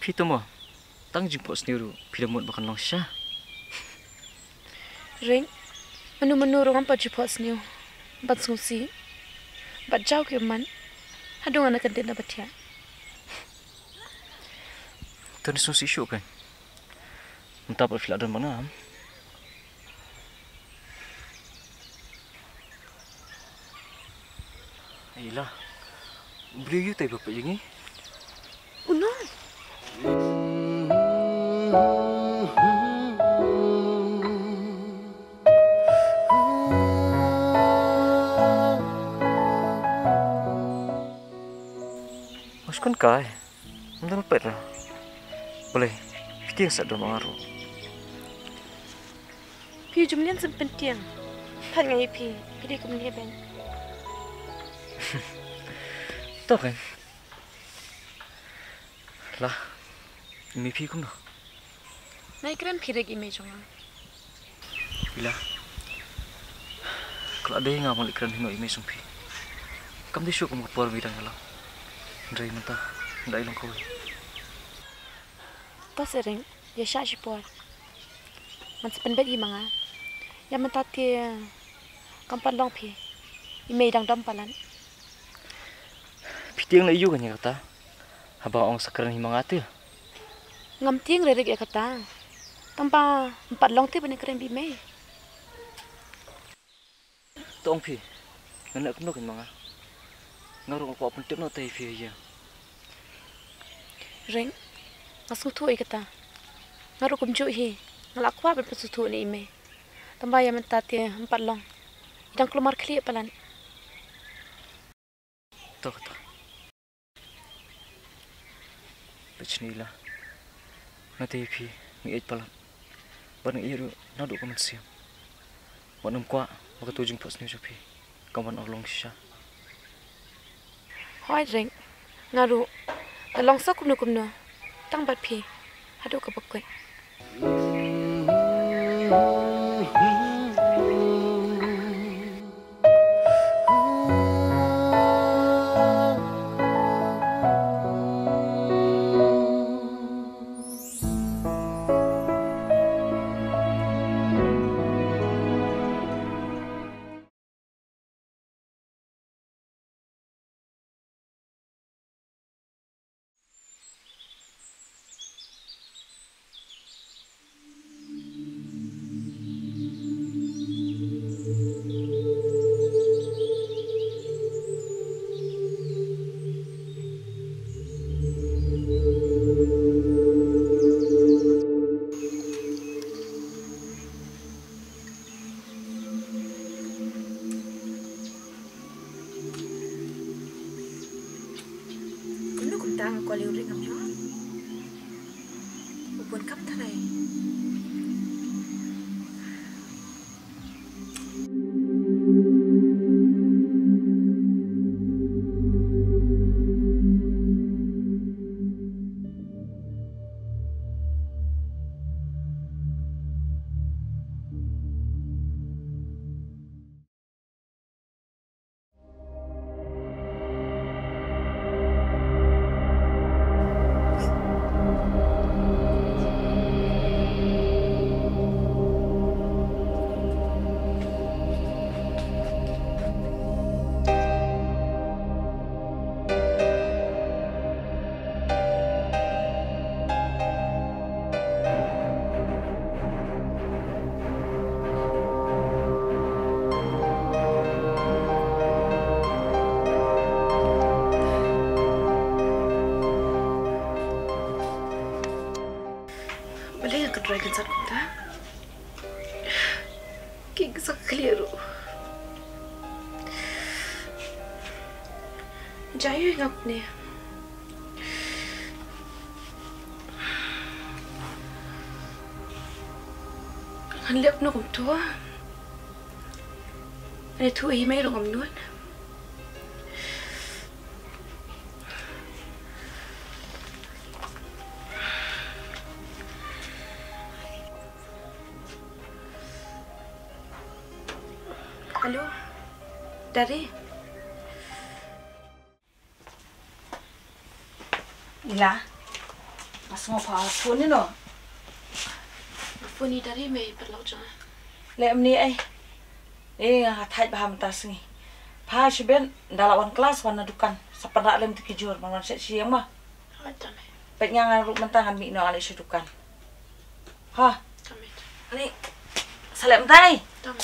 Pito mo, tang jumpa sendiri. Pila mo bakan lang siya. Ring. Manu-manu ang pajupot sendiri. Bat sungsi. Bat jauh ke man. Hadung anak kantin na batya. Ito na sung sisyo kan? Entah apa pila dan mana. Ayolah, beli you tayo bapak yang ni. Uno. Mas kan kai. Mending pera. Boleh. Piti yang sadar mengaruh. Pi jumlian sepenting. Tan ngai pi. Pi dia kemudian ben. Tahu kan? Lah. Ini pi kum dah. Naik keren pi reg image jangan. Bila. Kalau ada yang ngambil keren hino image sumpi. Kamu disyuk kamu keluar bidang lah. Dari mentah. Ndak ilang kau. Tas sering. Ya syak sipor. Man sepenbet imanga. Ya mentati kampan long pi. Image dang dampalan. Piti yang nak iu kan yang kata. Abang orang sekarang himang atil. Ngam tiang reg ya kata. Tanpa 4 long ti bani keren bi me. Tong pi. Nak kena kan manga. Ngaruh aku apa tip nak tahu pi aja. Ring. Ngasuh tu kata. Ngaruh kumju hi. Ngalak kuat berpesu tu ni me. Tanpa ya mentati 4 long. Idang keluar kli palan. Tahu kata. Becinilah. Nanti pi ngiit palan. Barang iru naduk kaman siam. Wanam kuat maka tujung pas ni jopi. Kaman orang sisa. Hoi ring. Ngaruh. Long sok kumno. Tang bat pi. Hadu ke pokok. Tang ko liu ring am yo. Ubon kap thanai. Boleh yang kedua kan saat kita, kita keliru. Jaya ngap ni. Kan lihat nu kum tua. Ani tua himai lu kum nuan. Halo, dari? Ila, mas mau phone ni no? Phone ni dari me perlu jangan. Lem ni hatai baham tas ni. Pha siben dalawan kelas warna dukan. Sependak lem tikijur mangan siang mah. Ada me. Penyangan ruk mentahan mi no ale dukan. Ha, Kami. ni salem tai. Kami.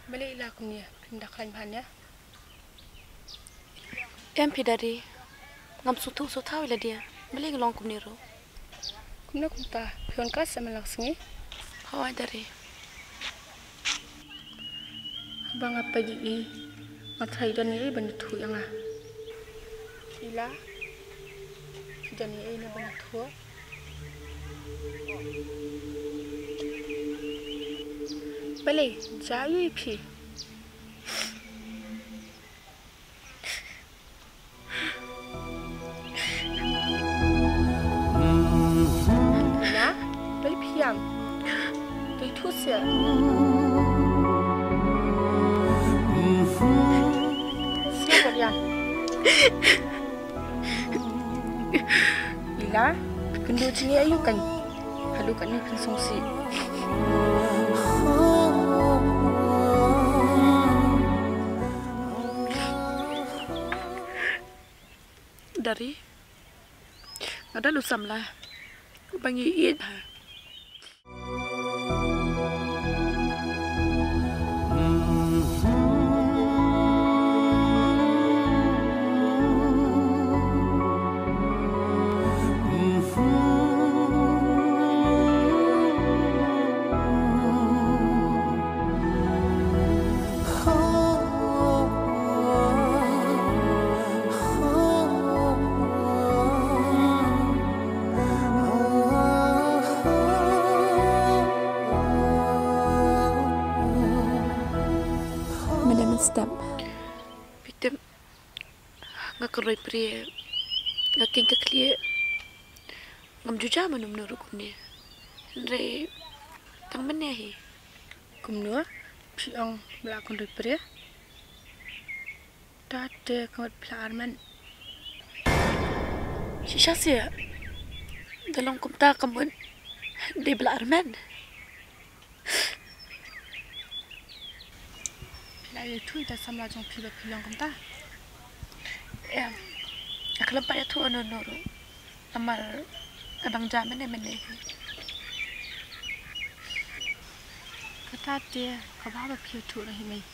Balik lah aku ni, pindah kain bahan ya. Em pi dari, ngam sutu sutau ila dia, balik ngelong kum ni ro. Kumna kumta pion ka sama laksmi. Hawa dari. Bang apa ji mathai dan ni ban thu yang ah. Ila. Dan ni na ban thu. Bale, jayu phi. Siya. Siapa dia? Ila, kendo sini ayu kan. Halu kan ni konsumsi. Dari ada lusam lah. Bangi iit. Step. Pitem ngakaroi pria ngaking kaklie ngam juja manum nuru kumne re tang mene hi Kumnua piong belakon roi pria tate kamat pelarman shisha sia dalam kumta kamun di belarman Lai tu ita samla jong pila pilang kumta. Ya, kalau pak tu anu nuru, amal abang jam mana. Kata dia kababa pila tu lah himai.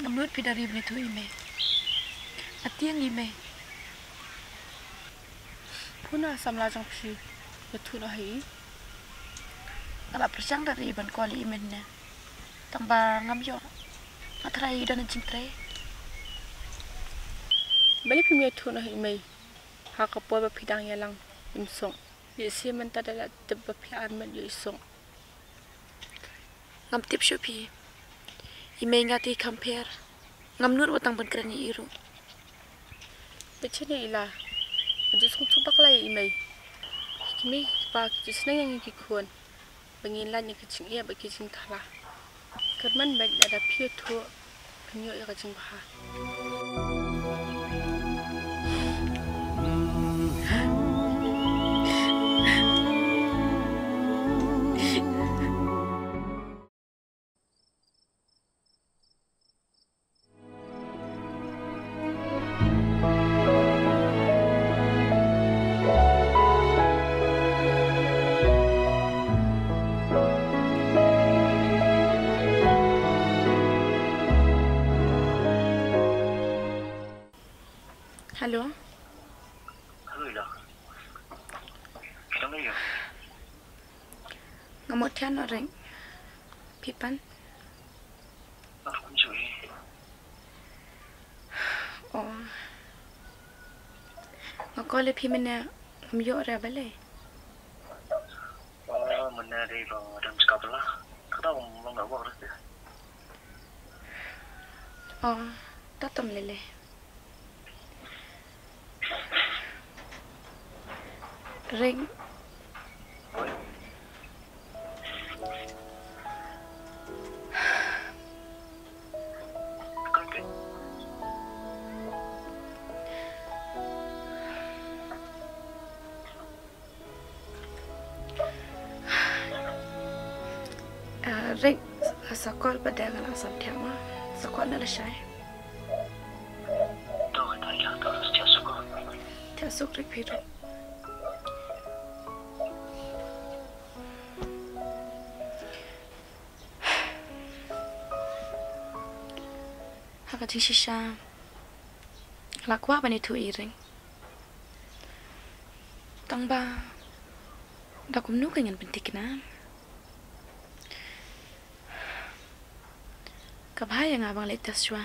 Namlut pidari bini tu ime, atiang ime. Puna samla jong pila tu lah hi. Kalau persang dari ban kuali imennya. Tambah ngamyo atrai dan cintre Bali pimia tu nah imai hakapo ba pidang yalang imsong yesi menta dala tebba pian men yisong ngam tip shopi imai ngati compare ngam nur watang ban krani iru bechene ila jisung tubak lai imai kimi pa jisnang yang kikuan bangin lan ni kicing ia bagi cing thala Kerman baik ada pia tu penyu yang kacang bahar. Halo. Halo Ila. Kenapa ya? Ngamot tian orang. Pipan. Aku cuy. Oh. Ngakole pi mana ngamyo ora bale. Oh, mana dari bang ada sekolah lah. Kata mau nggak buat terus. Oh, tatom lele. Ring. Ring sekolah pada dengan asam tiama. Sekolah nak lesai. Tahu tak ya? Tahu sejak sekolah. Tiasuk ring piru. Haka shisha lakwa bani tu iring Tang ba. Dak kumnu kanyan pentik na. Kabhaya nga bang letas shwa.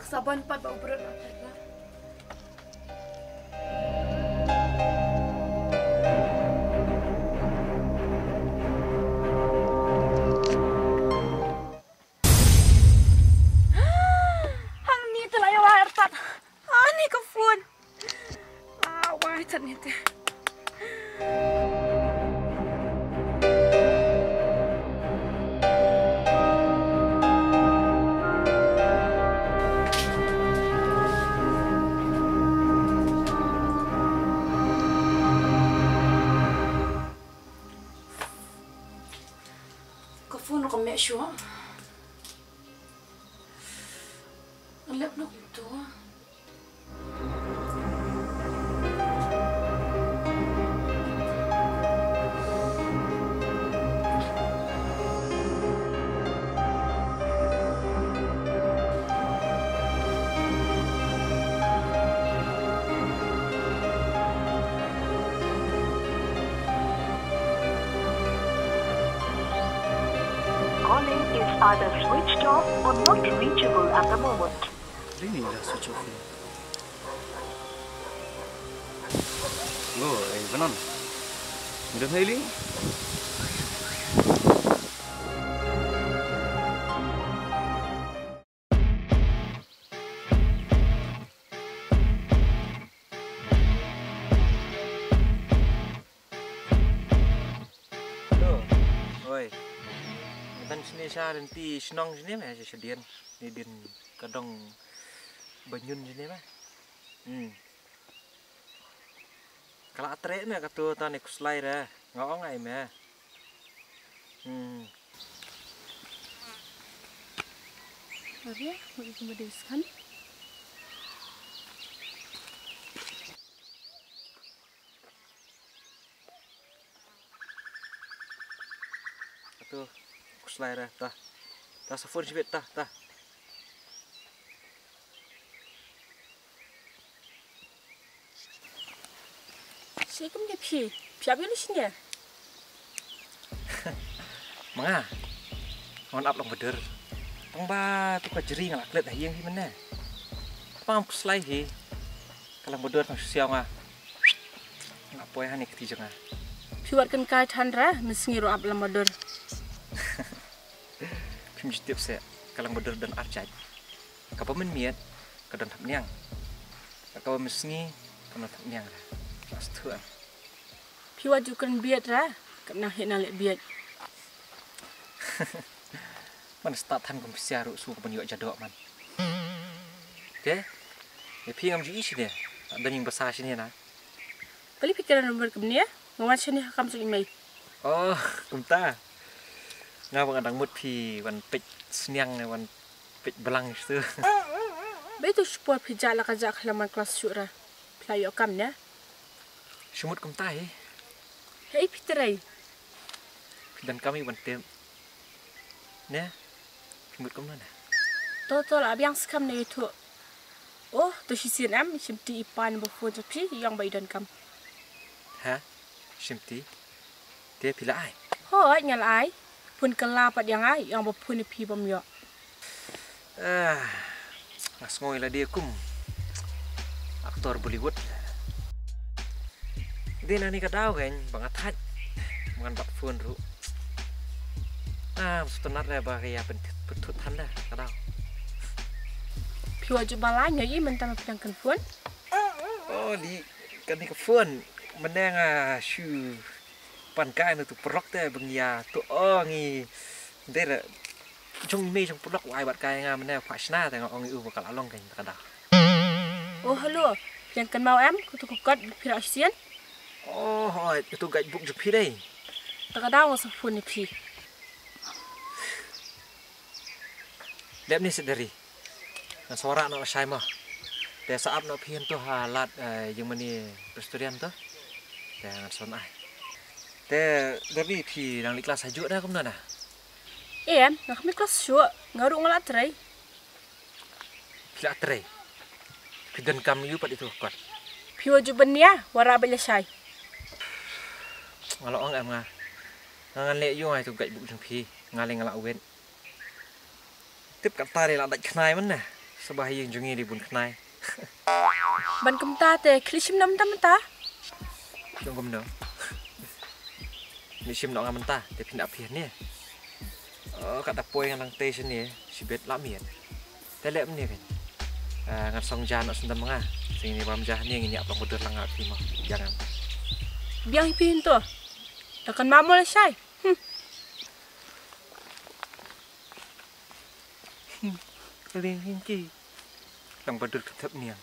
Saban pat ba ubrot na pala. Hang ni talaga wire tat. Ani ka phone. Wire tat nito. Phone ko mek sure. Alap nak tu. Calling is either switched off or not reachable at the moment. Ini dah switch off. Oh, benar. Udah Hailey? Oi. Tan sini sa dan pi senong sini mah sedian. Ni din kadang banyun sini mah. Kalau atre mah katu tan ik slide dah. Ngau ngai mah. Arya, mau ikut mediskan? Tuh, slide tah. Tah safun sibet tah. Siapa dia pi? Siapa yang sini? Manga. Ngon up long beder. Tong ba tu ka jeri ngalak let hayang hi mana. Pam slide hi. Kalang beder tang siang ah. Ngapoy hani ketijang ah. Piwat kan kai thandra mesngiru up lam beder. Pim jitip se kalang beder dan arjaj. Kapamen miat kadan thap niang. Kawa mesngi kana thap niang. Mas tuan. Piwat jukan biat ra, kena hina lek biat. Man start tan kom siaru su ko banyu jadok man. Ke? Ya pi ngam ji sini. Ada yang besar sini na. Kali pikiran nomor kemni ya? Ngawan sini hakam su imai. Oh, kumta. Ngawang adang mut pi wan pek sniang wan pek belang tu. Betul sport pijala kajak halaman kelas syura. Playo kam ya. Sumut kumta he. Hei piterai. Dan kami wan tem. Ne? Sumut kum na. Total abiang skam na itu. tôi chỉ xin em chim ti ipan bo phone cho pi yang bai dan kam hả chim tí thế phi lại hoi nyal ai phun kala pat yang bo phun pi bom yo ngồi là dia kum aktor Bollywood dia nani kadau kan bangat hat mangan bat phone ru setenar le ba ya betut han dah kadau pi wajib balanya i mentam pedang kan phone oh di kan ni ka phone meneng shu pan kai nu tu prok te bengya tu ngi dia trong mê trong blog ai bạn cái nga mình phải sna thì ông yêu vào cả long cảnh cả đó oh hello yang kan mau em ku tu kot pira sian hỏi tu gạch bụng chụp phi đây ta ka daw sa phone phi đẹp ni sedari na suara no sai mah để saat no phiên tu halat yang mani restoran tu jangan son ai để dari phi đang kelas haju dah kumna nah em nak mi kelas syu ngaru ngala trai pila trai pidan kam yu pad itu kot pi wajib benia wara bela sai ngalo ang em nga ngan le yu ai tu gạch bụng thằng phi ngale ngala wen tiếp cận ta đây là đạch knai vấn nè sao bà hiền chung nghe đi buồn knai ban công ta te klishim nam tam ta chung kom no ni sim no ngam ta te pin ap hiền nè kata poin ngang teh sini si bet lamian telem ni kan ngan song jan nak sendam nga sini bam jah ni ngini apa mudur lang api mah jangan biang pin tu takkan mamol sai Lên hình chi lòng bật được thấp miệng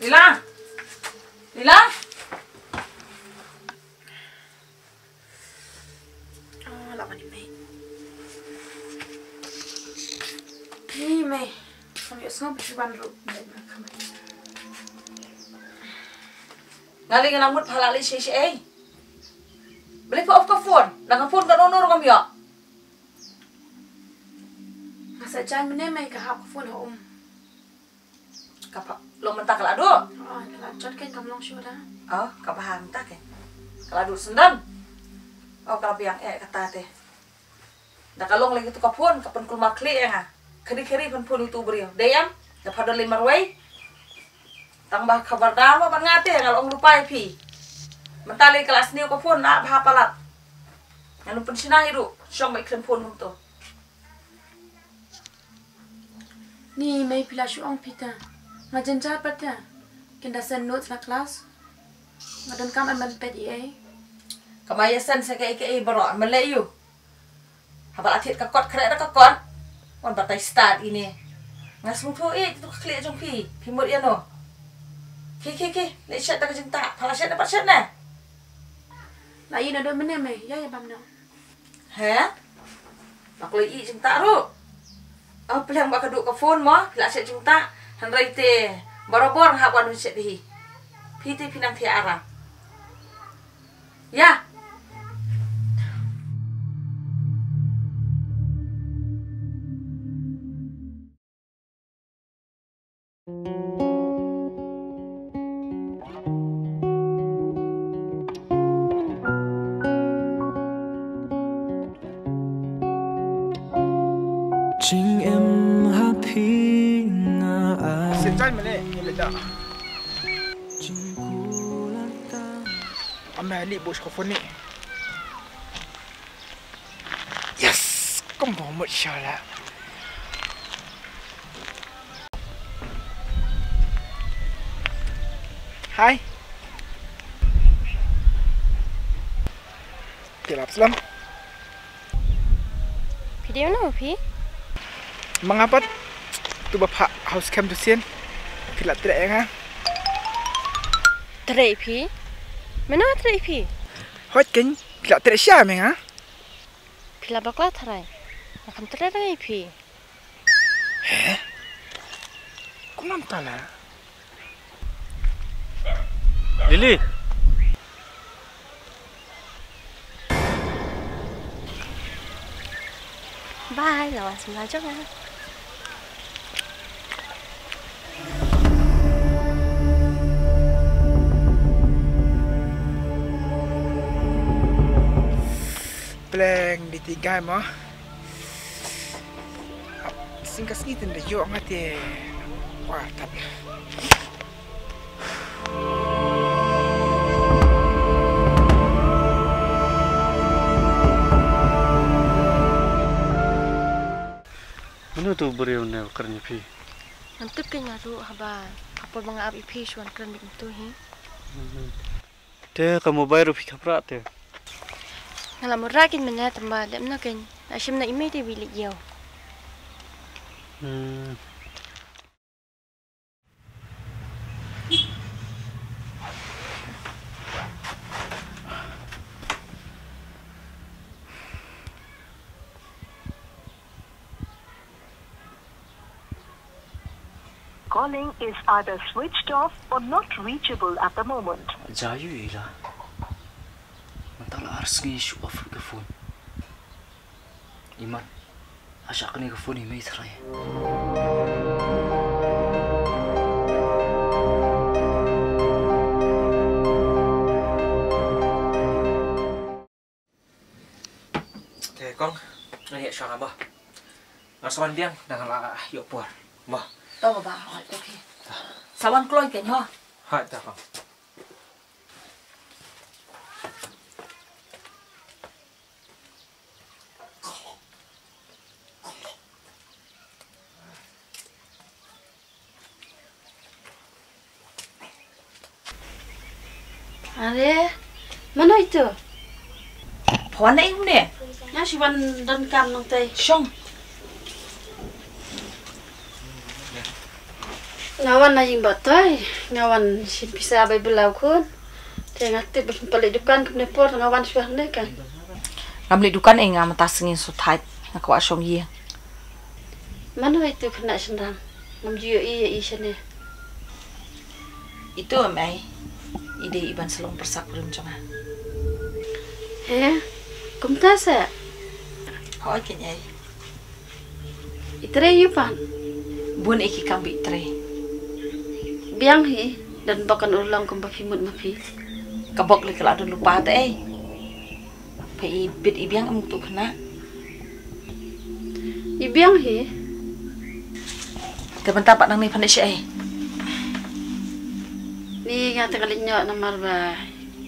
Lila lạ mà đi mày đi mày không hiểu sao bị ban rụt ngali ngang mut halali si beli off ka phone nang phone ka nonor kam yo masa jangan mana mày cả học phone home kapa lo mentak la do là chốt cái cầm long show đó kapa han tak ke kala du sendan kala biang kata teh da kalong lagi tu ka phone kapan kulma kli keri pen phone itu beri deyam da pada limar way tambah kabar dama ban ngate kalau lupa pi mentali kelas ni ko phone na bha palat nganu pen sina hiru song mai kren phone to ni mày pila shu ong pita ngajen jar patya kenda sen notes na class ngadan kam aman pet ie kamaya sen se ke baro malayu habal athit ka kot khre ka kon on batai start ini ngasmu tho tu khle jong pi mut ya no ki le chat ta ka jinta phala chat dapat chat na la ina do mene mày ya bam no ha bak le i jinta ru pelang bak duk ka phone mo la chat jinta han rai te barabor ha wan chat hi pi te pinang thi ara ya chính em happy nga ai Senjal mana ni leda amali bos ko phone ni yes kom bo mo shala hai Kelap selam video no pi mengapat tu bapak house cam tu sian pila tidak yang trai pi mana trai pi hot kan pila tidak siapa yang pila bakla trai akan trai pi kau nampak lah Lily. Bye, lawan sebelah juga. Pleng di tiga mah. Singkat sedikit dah jauh ngati. Wah tapi. Mana tu beriau ni kerana pi? Nanti kena tu haba. Apa bang abi pi shuan keren itu hi? Teh kamu bayar pi kaprat teh. Ngalam rakin mana tambah lem nak kan. Asyam nak email dia bilik jauh. Calling is either switched off or not reachable at the moment. Jayu ila. Mentala harus ngishu off ke phone. Iman, asyik ni ke phone ini terai. Kong, ni siapa bah? Nasuan biang dengan lah yuk puar, bah. Tahu bah, okey. Sawan keluar kan ya? Hai dah kong. Are, mana itu? Puan ni ni. Ya, si Wan dan Kam nong teh. Song. Ngawan na yung batay. Ngawan sin bisa abay belaw kun. Tengah tip balik dukan ke nepor ngawan sudah ni kan. Ngambil dukan ngam tasingin sutai nak awak song ye. Mana itu kena sendang. Ngam juyo iya sini. Itu amai. Ide iban selong persak belum cuma. Kumta sa. Hoi kenyai. Itre yupan. Bun iki kambi itre. Biang hi dan bakan ulang kumpa pimut mapi. Kabok le kalau ada lupa teh. Pai bit ibiang amuk tu kena. Ibiang hi. Kebentar pak nang ni pandai syai. Ni ngata kalinya namar ba.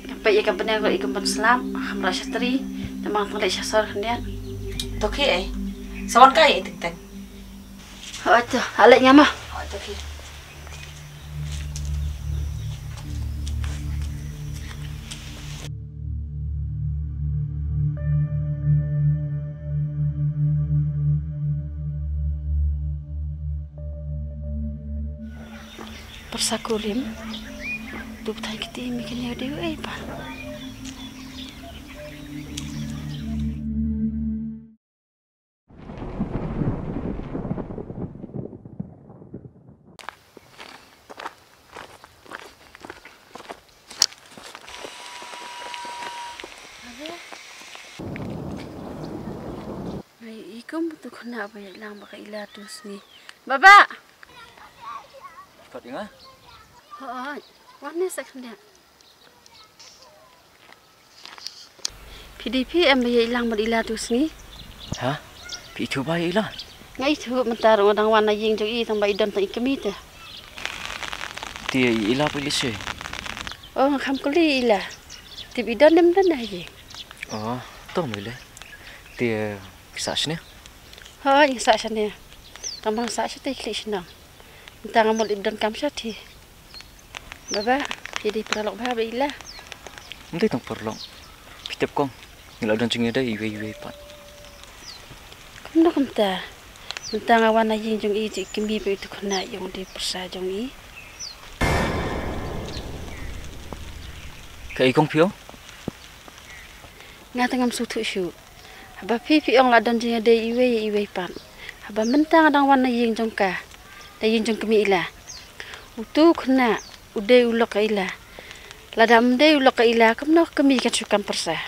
Apa ia kan benar kalau ikut Islam, hamra syatri, namang tengah syasar hendian. Toki sawan kai ting-ting. Oh tu, alaknya mah. Oh toki. Persakurim. Tu betul kita mikir dia dewa apa? Ikom tu kena apa yang lang baka ila terus ni. Baba. Cepat ingat. Oh, warna sekalian. PDP ambil ilang ila terus ni. Hah? Itu baik ilang. Ngai tu mentar orang warna yang jauh i tambah idan tak ikami tu. Dia ilang pilih sih. Oh, kamu kali ilah. Tip idan dem dan aje. Oh, tahu boleh. Dia kisah sini. Ha, kisah sini. Tambah kisah sini klik senang. Entah kamu idan kamu sati. Baba, jadi peralok bah ilah. Nanti tang perlong. Pitep kong. Nila dan cingnya dah iwe pat. Kamu nak entah. Entah ngawan aja jong i cik kimi itu kena yang di persa jong i. Kayak ikong pio? Ngata ngam sutu syu. Haba pipi ong ladan jingnya dah iwe pat. Haba mentang adang wana yang jong ka. Dah yang jong kimi ilah. Utu kena. Udah ulok ilah. Ladam deh ulok ilah. Kamu nak kami kan sukan persa.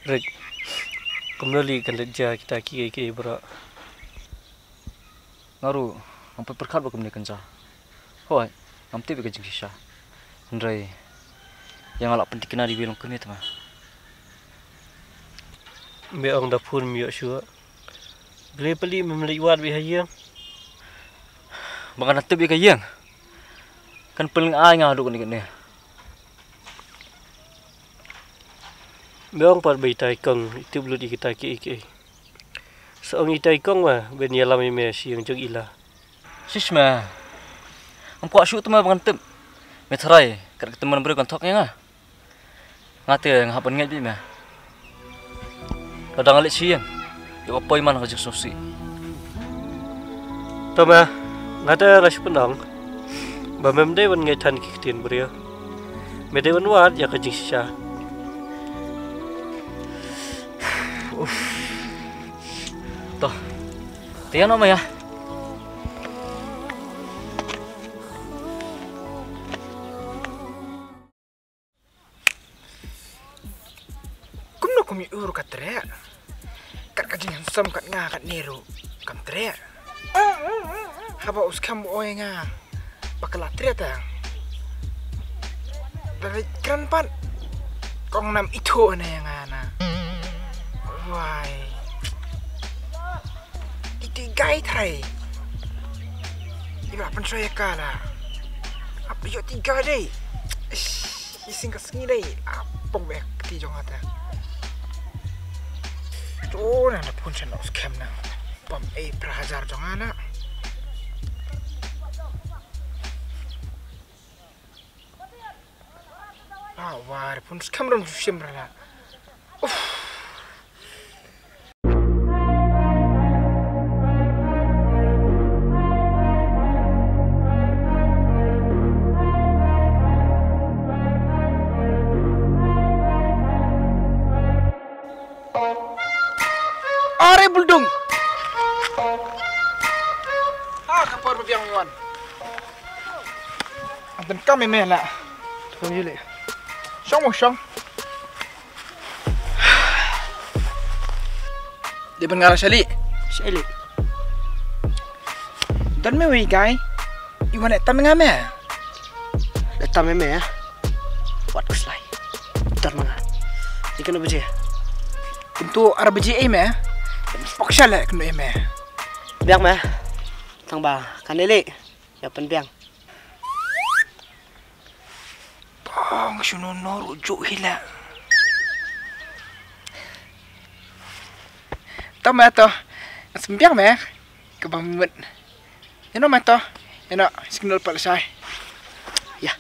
Rek, kembali kan leja kita kiki bro. Ngaru, sampai perkat ba kemne kanca. Hoi, ngamti ba kajing sisa. Ndrai. Yang alak penting kena dibilang kene tama. Me ong da phun mi sure. Beli peli memeliwat bi hayang. Baka natib ka yang. Kan paling ay nga adu kene. Me ong par bai tai kong itu bulu di kita ki. Seong itai kong ma ben yalam me siang jog ila. Sisma. Ampo asyuk tu ma bangantip. Me try, kat teman beri kontak nga. Ngate ngapan ngai bi ma. Kadang alik siang. Yo apa iman kajik sosi. Tama, ngata ras pendang. Ba mem dei wan ngai tan kitin beri. Me dei wan wat ya kajik sisa. Toh. Tiyan nama ya. Kumno kumi uru katre. Kat kajing hansam kat nga kat neru. Kam tre. Haba uskam oe nga. Bakal tre ta. Dari kran pan. Kong nam itu na yang ana. Wai. Gai thai. Iba pan saya kala. Apa yo tiga deh. Ising kesini deh. Apong bek ti jong ata. Tuh nana pun sen scam na. Pam prahajar jong ana. War pun scam rom sim rala. Buldung. Kapor berbiang wan. Anten kami mela. Tuh jule. Song. Dia bengar Sally. Dan me wi guy. Iwan tak mengame. Letak meme ya. Wat keslai. Dan menga. Ikan apa je? Untuk Arab je me. Pakshala kena eme. Biang mah. Tang ba kanele. Ya pen biang. Bang suno no rujuk hila. Tomato. Sembiang mah. Kebamut. Eno mato. Eno signal palasai. Ya.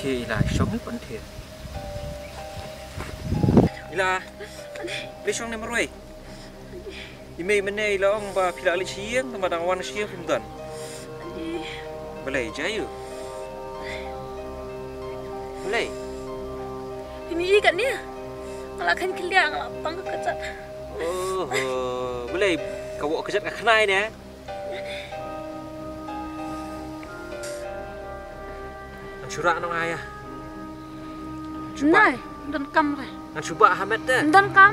Ila syong ni pun dia. Ila, besok ni meruai. Ime mana ila orang ba pila alik siang tempat awan siang pun. Boleh jaya. Boleh. Ini kat ni. Kalau kan kelia ngelapang kejat. Oh, boleh. Kau kejat kat kenai ni. Curah nong ayah. Nai, dan kam re. Nang cuba Ahmed dah. Dan kam.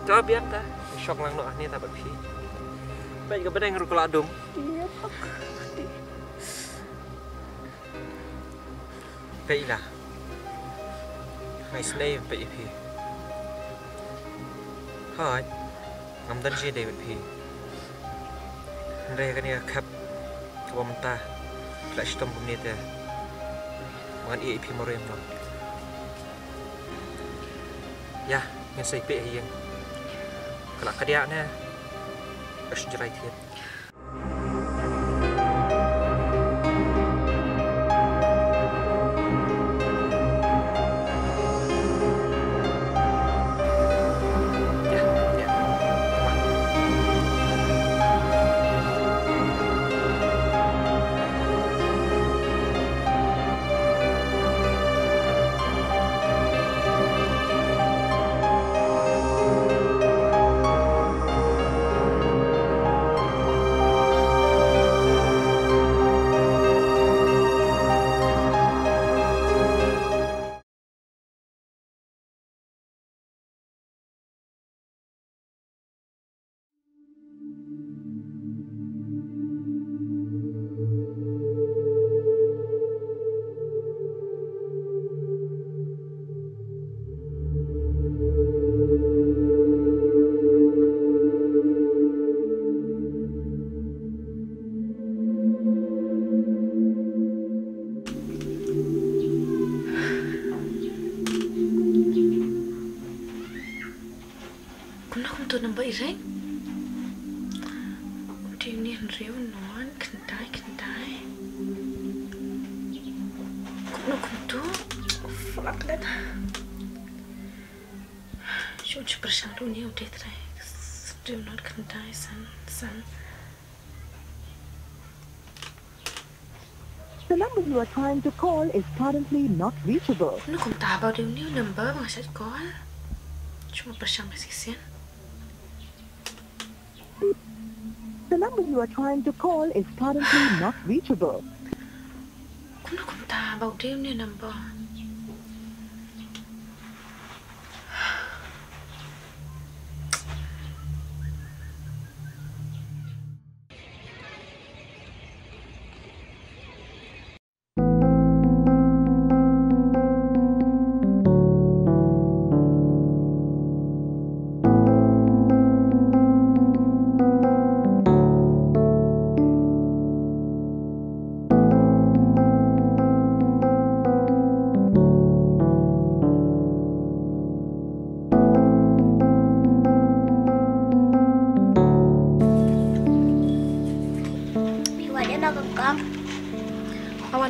Coba biar dah. Syok lang noh ni tak berpi. Baik ke bedeng ru keladung. Iya pak. vậy là ngày nay vậy thì hỏi ngắm tân gì để vậy thì đây cái này khắp của mình ta lại stom của mình thế mangan iya ipi moro yang mau ya yang saya ipi yang kalau kadiaknya harus jerai tiap tôi nằm bậy rách thì niên réo nó khẩn đái cũng nó cũng tốt lắc lên chúng chỉ phải sáng luôn nhiều để thấy réo nó khẩn đái san The number you are trying to call is currently not reachable. Nó cũng tả bao điều new number mà sẽ có chúng phải sáng là gì The number you are trying to call is currently not reachable. Nó cũng tả bao điều new number.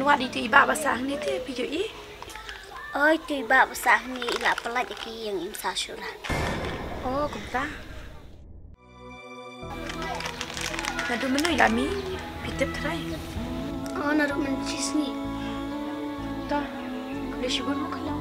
Awan di tu iba basah ni tu pi jui. Oi tu iba basah ni ila pelaj ki yang imsa syura. Oh, kumta. Nadu menu ilami pitep trai. Oh, nadu mencis ni. Ta. Kule syukur mu kalau.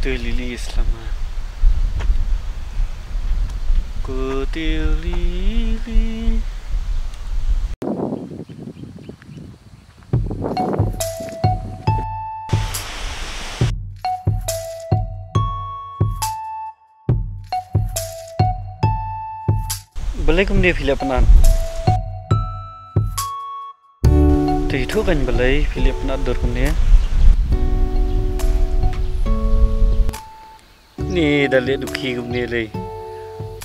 Lili Islama Kutil lili Balai kumde Filipinan Thì thuốc anh balai Filipinan dur kumde Ni dah lihat duki kumni leh,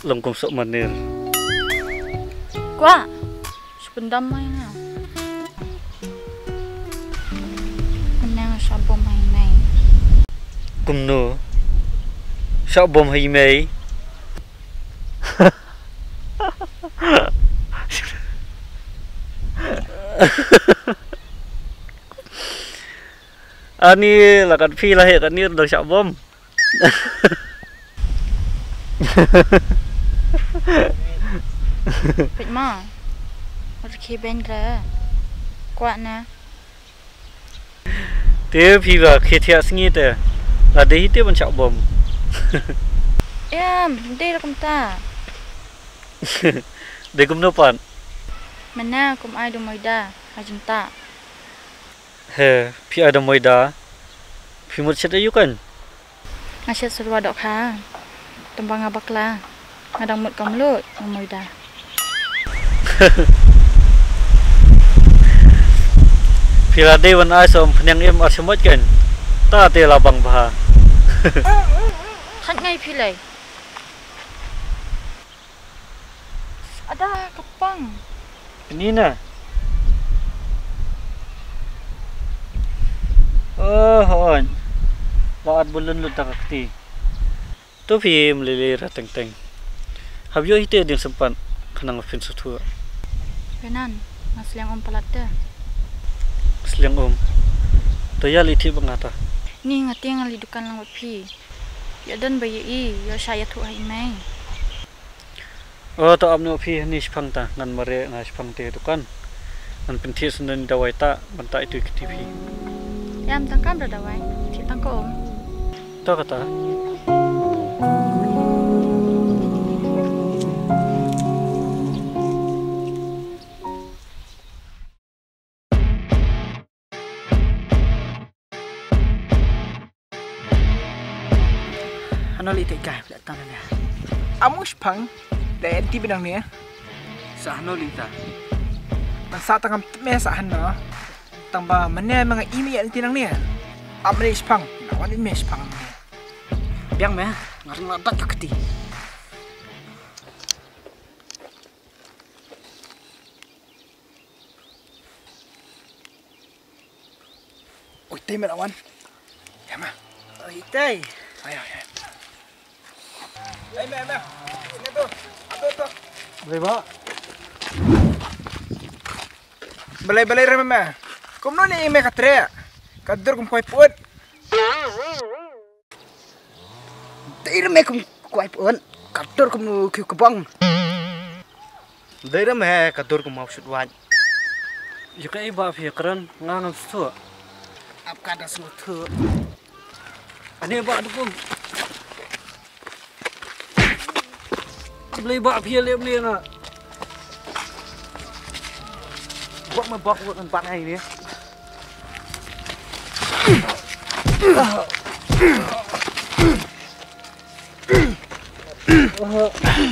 longkong sok manir. Kuah, sebentar main lah. Menang sabom main main. Kumno, sabom hai mai. Ani lakat pi lah kan ni dah sabom. Fit ma. Khi bên ra quạ nè Thế vì là khi thiệt sinh nhật là đấy tiếp bên chậu bom. Em, đây là công ta. Để cũng đâu bạn. Mana kum ai dong moida hajin ta. He, pi ada moida. Pi mut chat ayu kan. Asyat serwa dok ha. Tembang abakla. Ngadang mut kamlut moida. Pi la day wan ai som phnyang em arsemot kan. Ta te la bang ba. Khat ngai pi lai. Ada kepang. Ini na. Oh, hon. Laat bulun lu takakti. Tu pi melili rateng-teng. Habyo hite ding sempat kanang fin sutu. Penan, masliang palat dah. Seliang Toya liti bangata. Ni ngati ngali dukan lang pi. Ya dan bayi I, ya saya tu hai mai. Oh, to amno pi ni spang ta ngan mare ngai spang te dukan. Ngan penthi sunan dawai ta banta itu ke TV. Yam tangkam dah dawai. Ti tangko To kata. Hanoli te kai pula tangan dia. Amus pang dan ti benang ni. Sa hanoli ta. Masa tangam me sa hanno. Tamba mana mga email ti nang ni. Amris pang, nawan ni mes pang ni. Biang me, ngarang labat kakti. Oi, te me lawan. Ya ma. Oi, te. Ayo. Hey, mẹ. Sini tu. Apa tu? Boleh, Pak. Balai mẹ. Kum no ni me katre. Kadur kum koi pun. Tira me kum koi pun. Kadur kum kiu kebang. Dira me kadur kum maksud wan. Jika iba fi keren ngangan tu. Apka dah semua tu. Ani ba dukung. Beli bak pia lep ni na. Bak me bak buat tempat ai ni.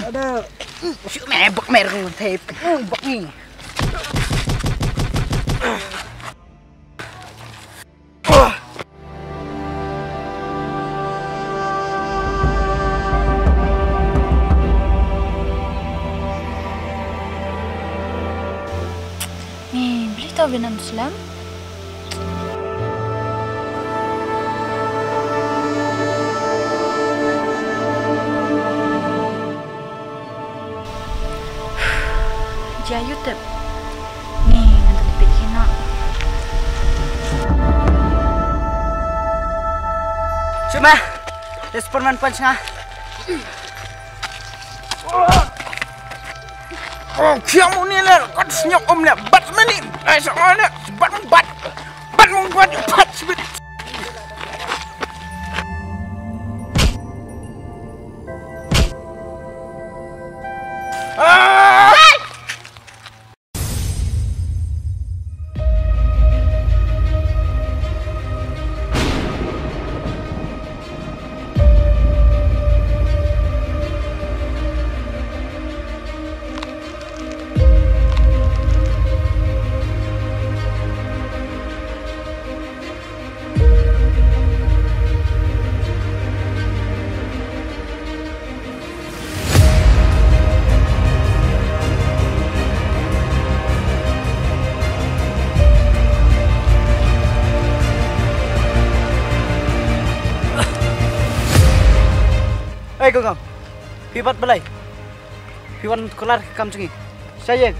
Ada. Syuk me bak me dengan tape. Bak ni. Tahu Vietnam Islam? Jia YouTube. Ni nanti lebih kena. Cuma, respon punch nga. Oh, kiamu ni lah, kau senyap lah, bat mana ni? Soalnya, bat membat sebut. Hey kau, pibat balai, piwan kelar kam cengi, saya.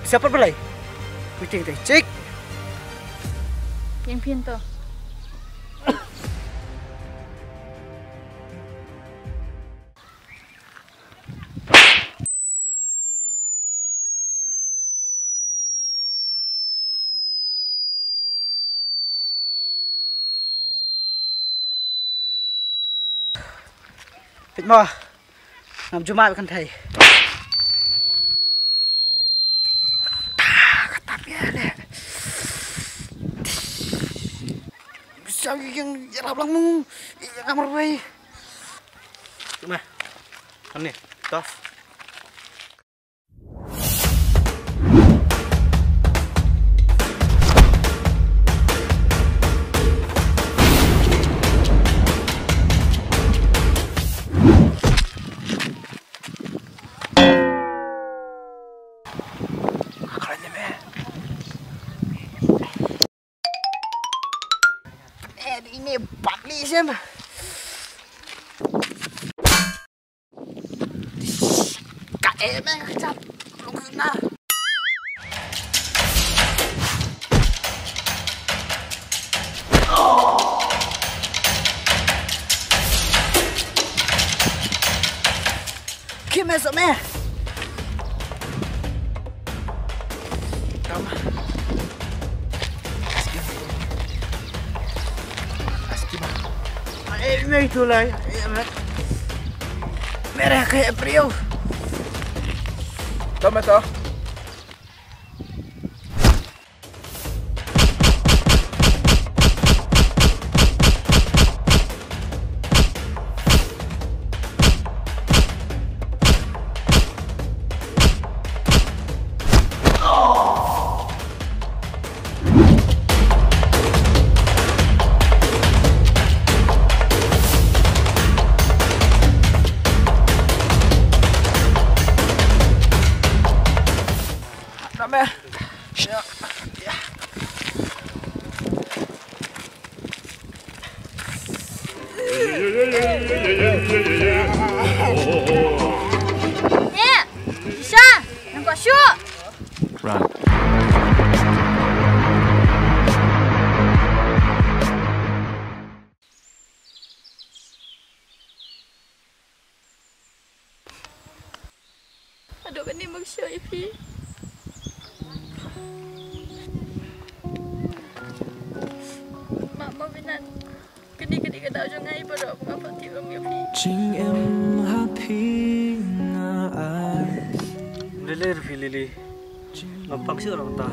Siapa balai? Kucing teh, cek. Yang pintu. Pit mo. Ngam Jumat kan thầy. Tapi ada. Sao yang làm lắm mong yang amar bay. Cuma. Ini, toh. Ini Bartley siapa? KM yang kecap, lu kena. Kim esok meh? Kamu. Ini itulah, merah kayak priu. Toma toh. Aduh, kan ni maksud Ipi. Mak Vinan, kini kena jangan ibu dah mengapa tiba Ipi. Chính em hát thi ai. Lili. Gampang sih orang ta.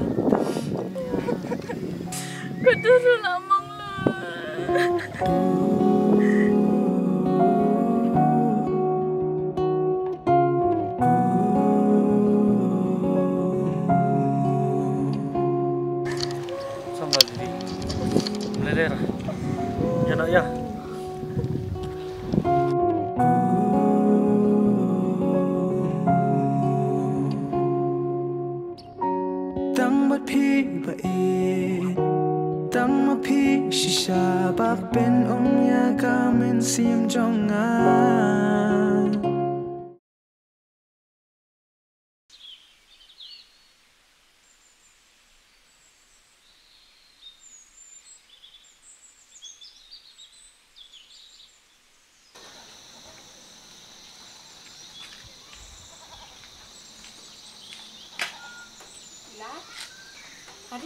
Kedua lamang lah. Ya nak ya. Tang bat phi ba e tang ma phi shisha ba pen ong ya ka men sim jong a.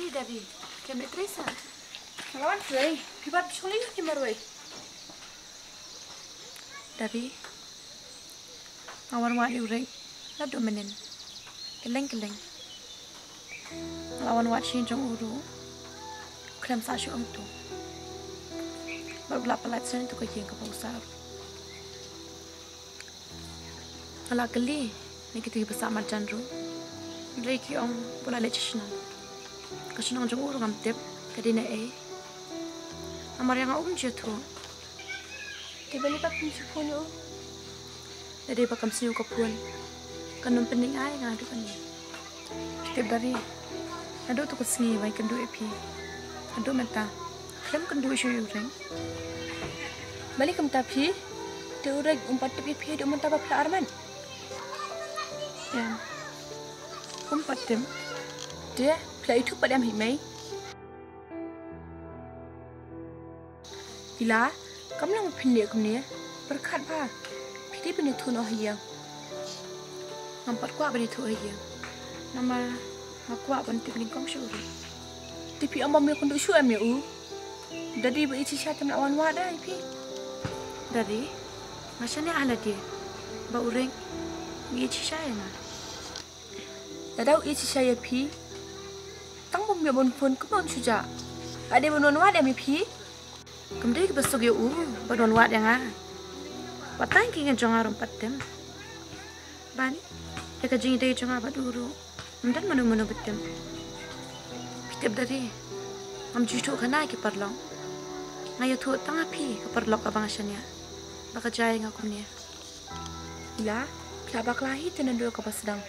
Dari kami Teresa. Lawan Frey, kibat sekali di Marway. Dari awan wadi ureng, la domenen. Keleng. Lawan wat shin jong uru. Krem sa shu tu. Berbelap pelat sen tu kejeng ke pausar. Ala keli, ni kita bersama Chandru. Reiki ong bola lechisna. Kesenang jong urang amtep kadina amar yang om jatuh tiba ni tak mesti punya jadi bakam siu kapuan kanum pening ai ngadu kan tip dari ado tu kesini baik kendu epi ado mata krem kendu isu urang balik kem tapi te urang umpat tepi do menta bapa arman ya umpat tem dia play itu pada himai. Bila kamu nak pindah ke ni, berkat apa? Pilih pindah tu noh yang. Nampak kuat pindah tu yang. Nama kuat pindah pindah kamu syurga. Tapi am bami kundu syurga me u. Dari beri cicat nak wan wada ipi. Dari Macam ni ala dia. Ba ureng. Gi saya na. Dadau isi saya pi. Tang bom ya bon pun kemon suja. Ada bonon wat ya mi pi. Kemudian ke besok ya bonon wat yang ah. Watang ki ngejong arum patem. Bani. Ya kajing ide jong apa dulu. Mendan manu betem. Pitep dari. Am jitu kana ki parlong. Ngayo tu tang api ke parlok abang asyanya. Baka jaya ngaku ni. Ila, kelabak lahi tenan dua kapas sedang.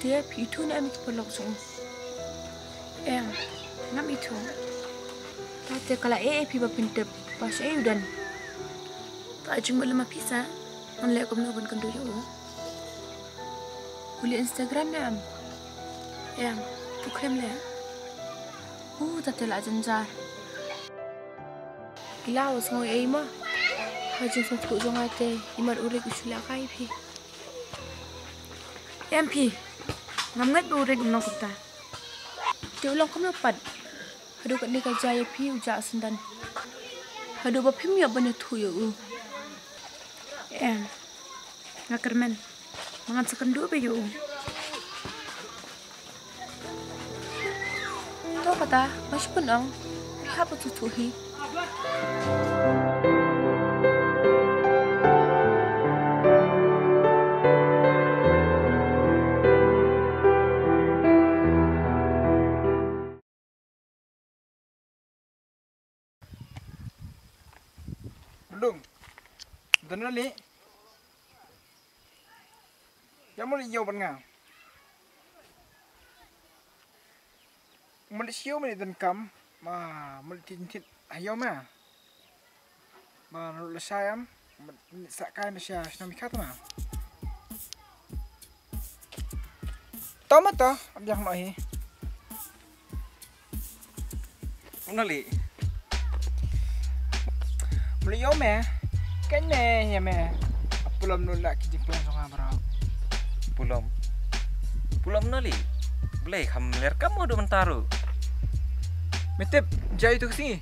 Dia pi itu nak ambil parlok song. Ngam itu. Tadi kalau pi bapintep pas udan. Tak jumpa lama pisa. Anlek aku menubun kendu yo. Boleh Instagram ni am. Bukan le. Tak telah jenjar. Ila was ngoi mah. Hajung satu jong ate. Imar urik usulah kai pi. MP. Ngamngat urik menokta. Dia ulang kamu lepat. Hadu kat ni kajaya pi ujak sendan. Hadu bapim ya banyak tu ya Ngakermen. Mangan sekendu be yo. Tahu kata, masih penang. Lihat betul tuhi. Belum. Benar ni. Yang mau jauh bengah. Malaysia mana dan kam, Malaysia ayo mah. Menurut saya, sakai Malaysia senang ikat mah. Tahu mah tahu, abang nak hi. Nali. Malaysia mah, kan ya mah. Pulau nolak kijing pulau sungai berapa. Pulau nali. Boleh kamu kamu udah mentaru. Metep, jauh itu ke sini.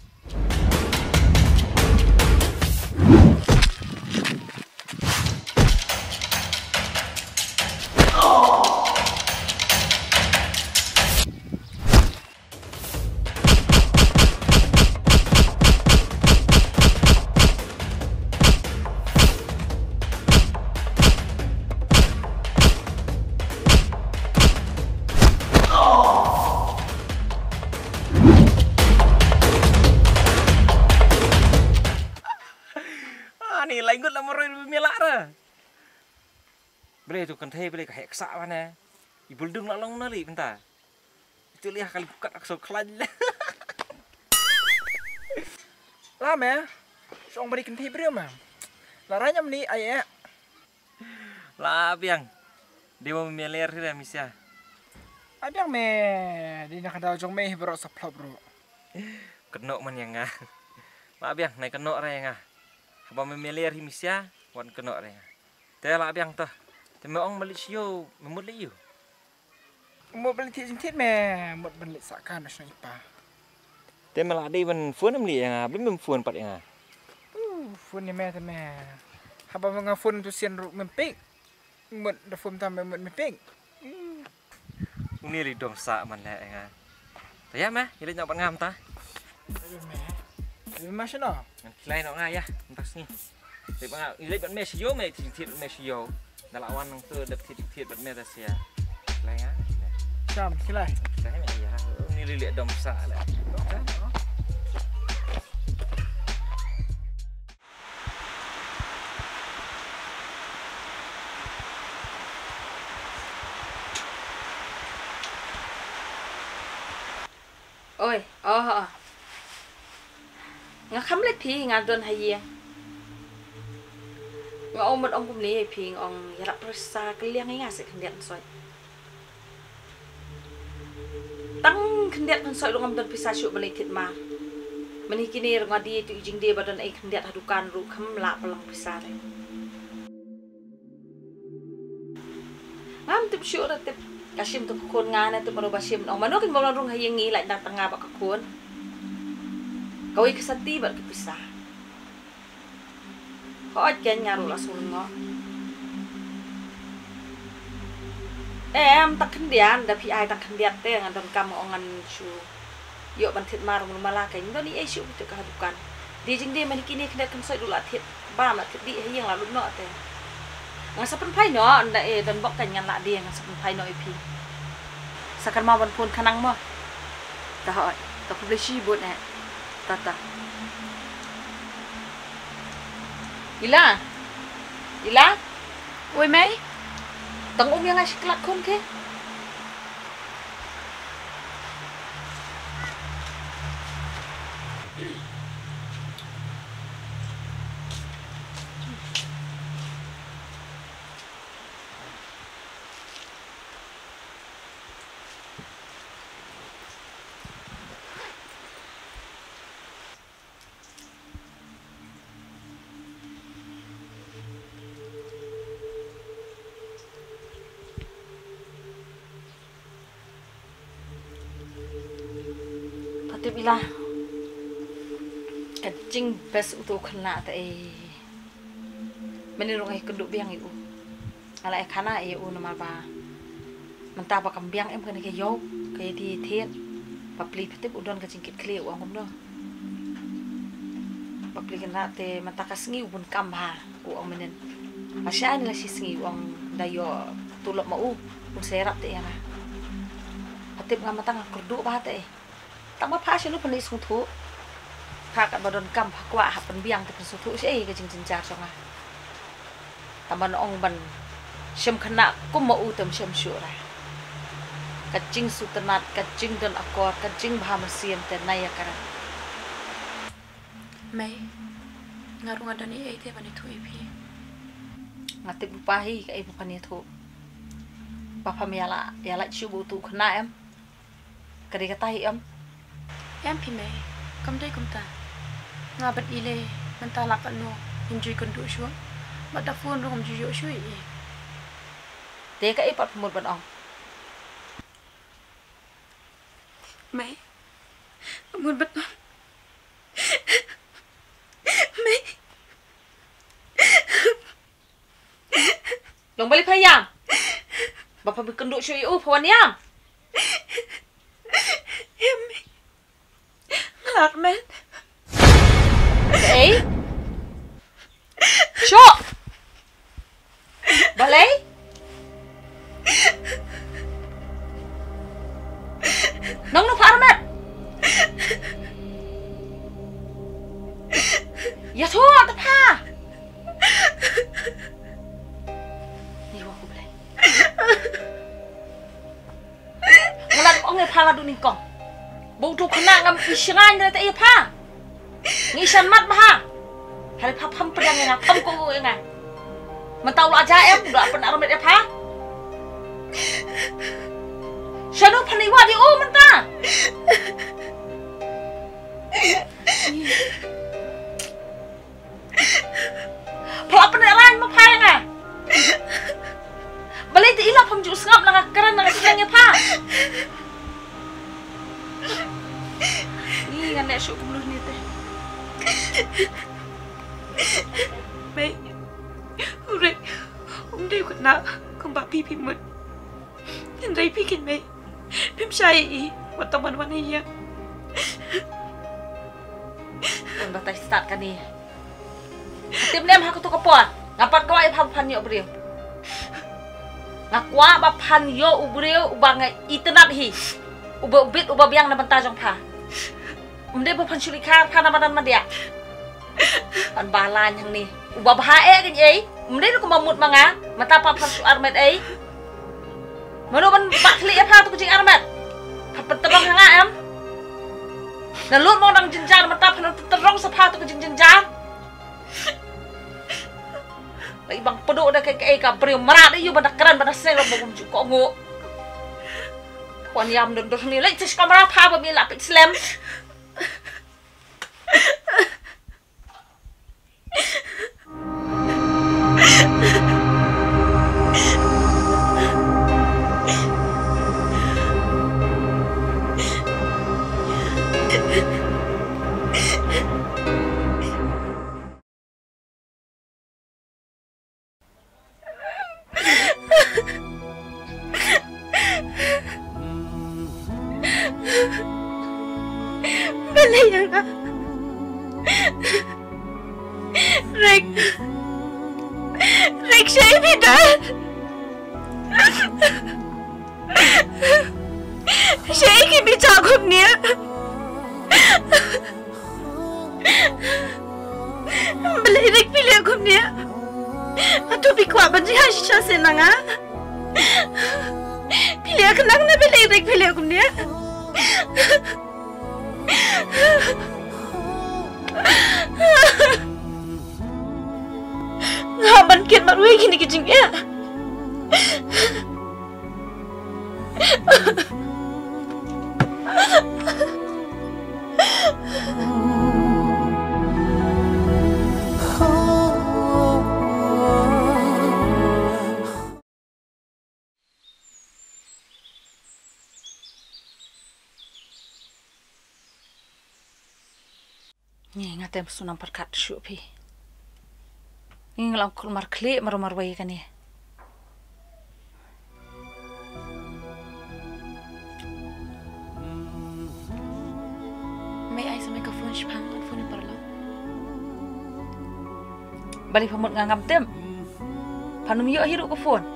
Lain lah meroi melak dah. Boleh tu kan teh boleh kahek sak mana. Ibu dung nak long nali bentar. Itu lihat kali buka aksor kelan lah. Lah meh. Song beri kan teh beri mah. Laranya meni ayah. Lah biang. Dia mau meler dah misya. Abiang meh. Dia nak ada jong meh bro saplop bro. Kenok man yang ah. Lah biang naik kenok raya yang ah. Apa memelir himisya, wan kenok raya. Telah biang tu. Temu orang Malaysia memut liu. Memut beli tintit meh, memut beli sakan macam ipa. Temu lah ada even phone meli yang belum phone pat yang. Phone ni meh tu meh. Apa menga phone tu sian ruk mempik. Memut dah phone tam memut mempik. Ini ridom sak man lah yang. Taya meh, ini nyok ngam ta. Lebih macam mana? Lain nak ngah ya, entas ni. Tapi bang, ini buat mesio, tintit mesio. Dalam awan nang tu dah tintit buat mesia sia. Lain ah. Jam, kilai. Saya ni ya, ni lihat dom sak lah. Oi, ngah kham let pi ngah don haye. Ngah ông cũng lấy pi ông ya presa keliang ngah se kendian soi. Tang kendian soi dong don pisa syuk balik tit ma. Meni kini ngah dia tu jing dia badan ai kendian hadukan ru kham la pelang pisa le. Ngam tip syuk ratip kasim tu kun ngah na tu baru basim ông manokin baru rung haye ngi lại dak tengah bak kun. Kau ikut sati buat kepisah. Hoi kenya ru la sul ngo. Em tak kendian da pi ai tak kendiat te ngan don kam ongan su. Yo ban thit mar mun mala kai ndo ni ai su te ka dukan. Di jing di man kini kendiat kan soi dula thit ba ma thit di hiang la lu no te. Ngan sapen pai no nda e don bok kan ngan la di ngan sapen pai no pi. Sakan ma ban pun kanang mo. Ta hoi ta publishi bot ne. Ta. Ila. Oi Mei. Tang yang ngasih kelak kon ke? Tip ila kacing bes untuk kena te menirung keduk biang itu ala khana eu nama ba mentah ba kambiang em kena ke yo ke di thiet papli tip udon kacing kit kli uang do papli kena te mentah kasngi ubun kamba uang menen asya ni la singi uang dayo tulok mau serap te yana tip ngamatang keduk ba te tak ma phá lu pani sung thu phá ka badon kam phá kwa ha pan biang te pan sung thu sei ka jing jar songa taman ong ban shem khana kum ma u tam shem shura ka jing sutanat ka jing don akor ka jing bha masien te naya kara Mei ngarung adani ai te bani thu ipi ngati bupahi ka ibu kan itu papa mi yala chubu tu khana em kari ka tahi em Em pi Mei kam dai kum ta nga bat ile menta la kan no enjoy kan du shu ba da phone rom ju yo shu i te ka ipat mut ban ong Mei mut bat Mei long balik payam bapa bikin du shu i u phone yam Ngak men. Eh? Syok! Balai? Nong nu farmat. Ya thu ta pha. Ni wa ku balai. Ngalan ong ne pha la du ning kong. Bau tu kena ngam isangan dari tak apa. Ngisan mat bah. Hari pam pedang yang pam ko yang. Mentau lu aja em dak pernah romet apa. Shanu paniwa di menta. Pala peneran ma pha yang. Balai ti ila pam ju ngap lang karan lang silang apa. Ngan nek syuk kumuluh ni teh. Mei. Ure. Dei kut na kong ba pi mut. Nhân dai pi kin Mei. Pim sai i wat taman wan iya. On batai start kan ni. Tim nem ha ku tu kapon. Ngapat ko ai pan yo brio. Ngakwa ba pan yo ubrio ubangai itenat hi. Uba ubit uba biang na banta jong pha. Umde ba pan sulika pha na badan ma dia. Pan balan yang ni. Uba bahae kan ei. Umde ko mamut manga, mata pa pan su armet ei. Mano ban bak kli pha tu kucing armet. Pha terong hanga em. Na lut mo nang jenjar mata pan terong sa pha tu kucing jenjar. Lai bang peduk dah kai ka brio marat yu ban keren ban seng lo bom ju ko ngo. Kwan yam don ni lai tis kamera pha ba mi la pik slam. Rick saya tidak. Saya ingin bicara kumnya. Beli Rick pilih kumnya. Atau bikuat banjir sisa senanga. Pilih kenang na beli Rick pilih kumnya. Haban kian marui gini kecing ya. Ni ngatem sunam perkat syupi. Ni ngelang kulmar klik marumar wai kan ya. May I sampai ke phone shipang on phone parlo. Balik pamut ngangam tem. Panum yo hiru ke phone.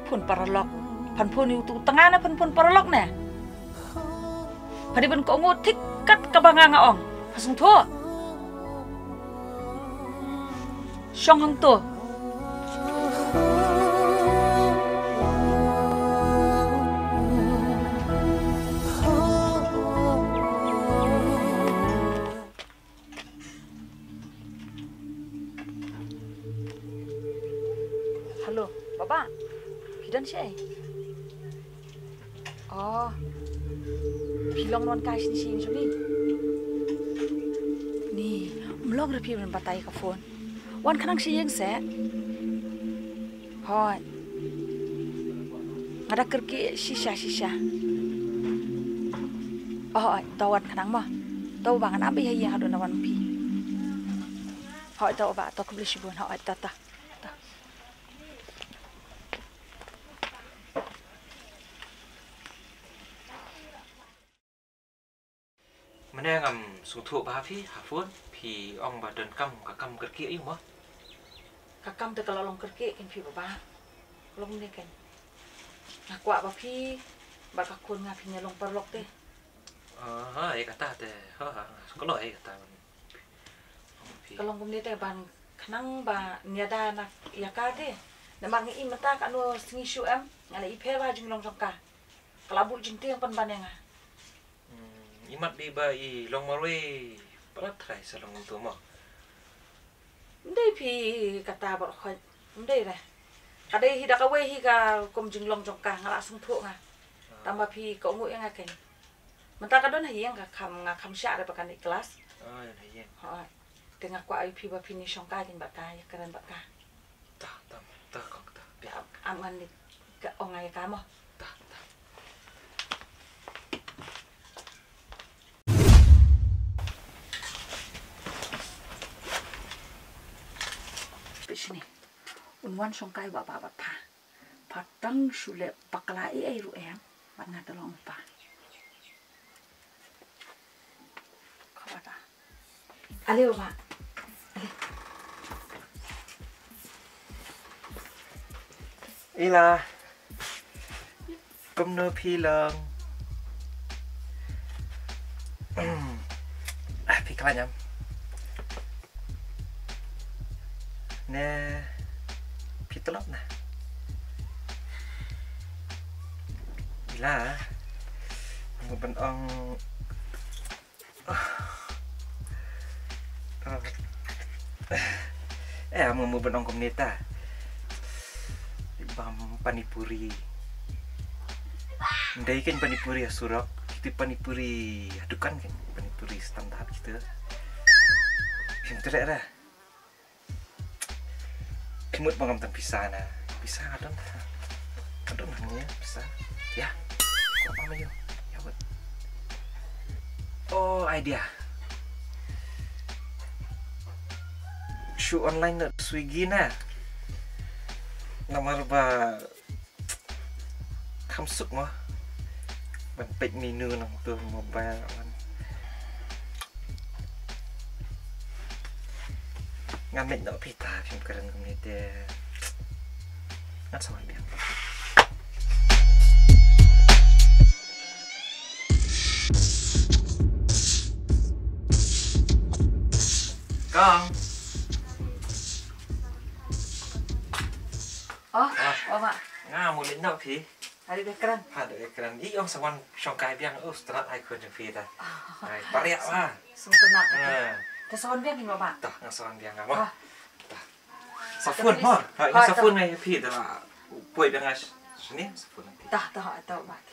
Phone paralog. Pan phone itu tengah na phone paralog na. Padi ben ko ngotik kat kabanga ong. Pasung to. Syong hang to. Halo, Baba. Hidan siya. Oh. Bilang non kai sini sini ni melong repi men batai ka phone wan kanang siyeng se hoi ngada kerki sisa oh tawat kanang mah taw bangan abi ya hado nawan pi hoi taw ba to kubli sibun hoi tata Mana ngam sung thuk ba phi hafun phi ong ba den kam ka kam kerki iu mo. Kakam te kalau long kerki kin phi ba. Long ni kan. Ngakwa ba phi ba ka kun nga phi nyalong parlok te. Ha ai kata te ha kalau ai kata. Kalau kum ni te ban kanang ba niada nak ya ka te. Namang i mata ka no singi shu am ngala i phe ba jing long ka. Kalabu jing te pan ban nga. Imat di ba i long marwe parat trai salong tu mo. Ndai pi kata ba khoi. Ndai ra. Kadai hi da ka we hi ka kum jing long ka ngala sung thu nga. Tamba pi ko ngu yang aken. Menta ka don hi yang ka kham sya da pakan kelas. Oh ya hi. Ha. Tengah kwa ai pi ba pi ni song ka jing ba ka ya karan ba ka. Ta kok ta. Ya aman ni ka ongai ka mo. Sini unwan songkai ba pa patang sule pakla ai ru em bana tolong pa kawata ale ba ale ila kom no phi lang phi kala nyam nè pitolop na bila một bên ong một bên ong komneta bam panipuri ndai kan panipuri asurok itu panipuri adukan kan panipuri standar gitu pinter dah Kimut bangam tang pisah na. Pisah adon namanya pisah. Ya. Apa namanya? Ya buat. Oh, idea. Shoe online na Swiggy na. Nomor ba kamsuk mo. Ban page menu nang tu mobile man. ngamit nak pita film keren kami dia ngat sama biang Kang Mak mau lên đâu thì hari ekran ada ekran i ông sawan song kai biang tenat hai kun jeng pita hai pariak lah sung tenat ta sawan biang ni Mak tah ngang sawan biang ngah Safun ha, ini safun ni pi dah puai dengan sini safun. Dah tahu Mak.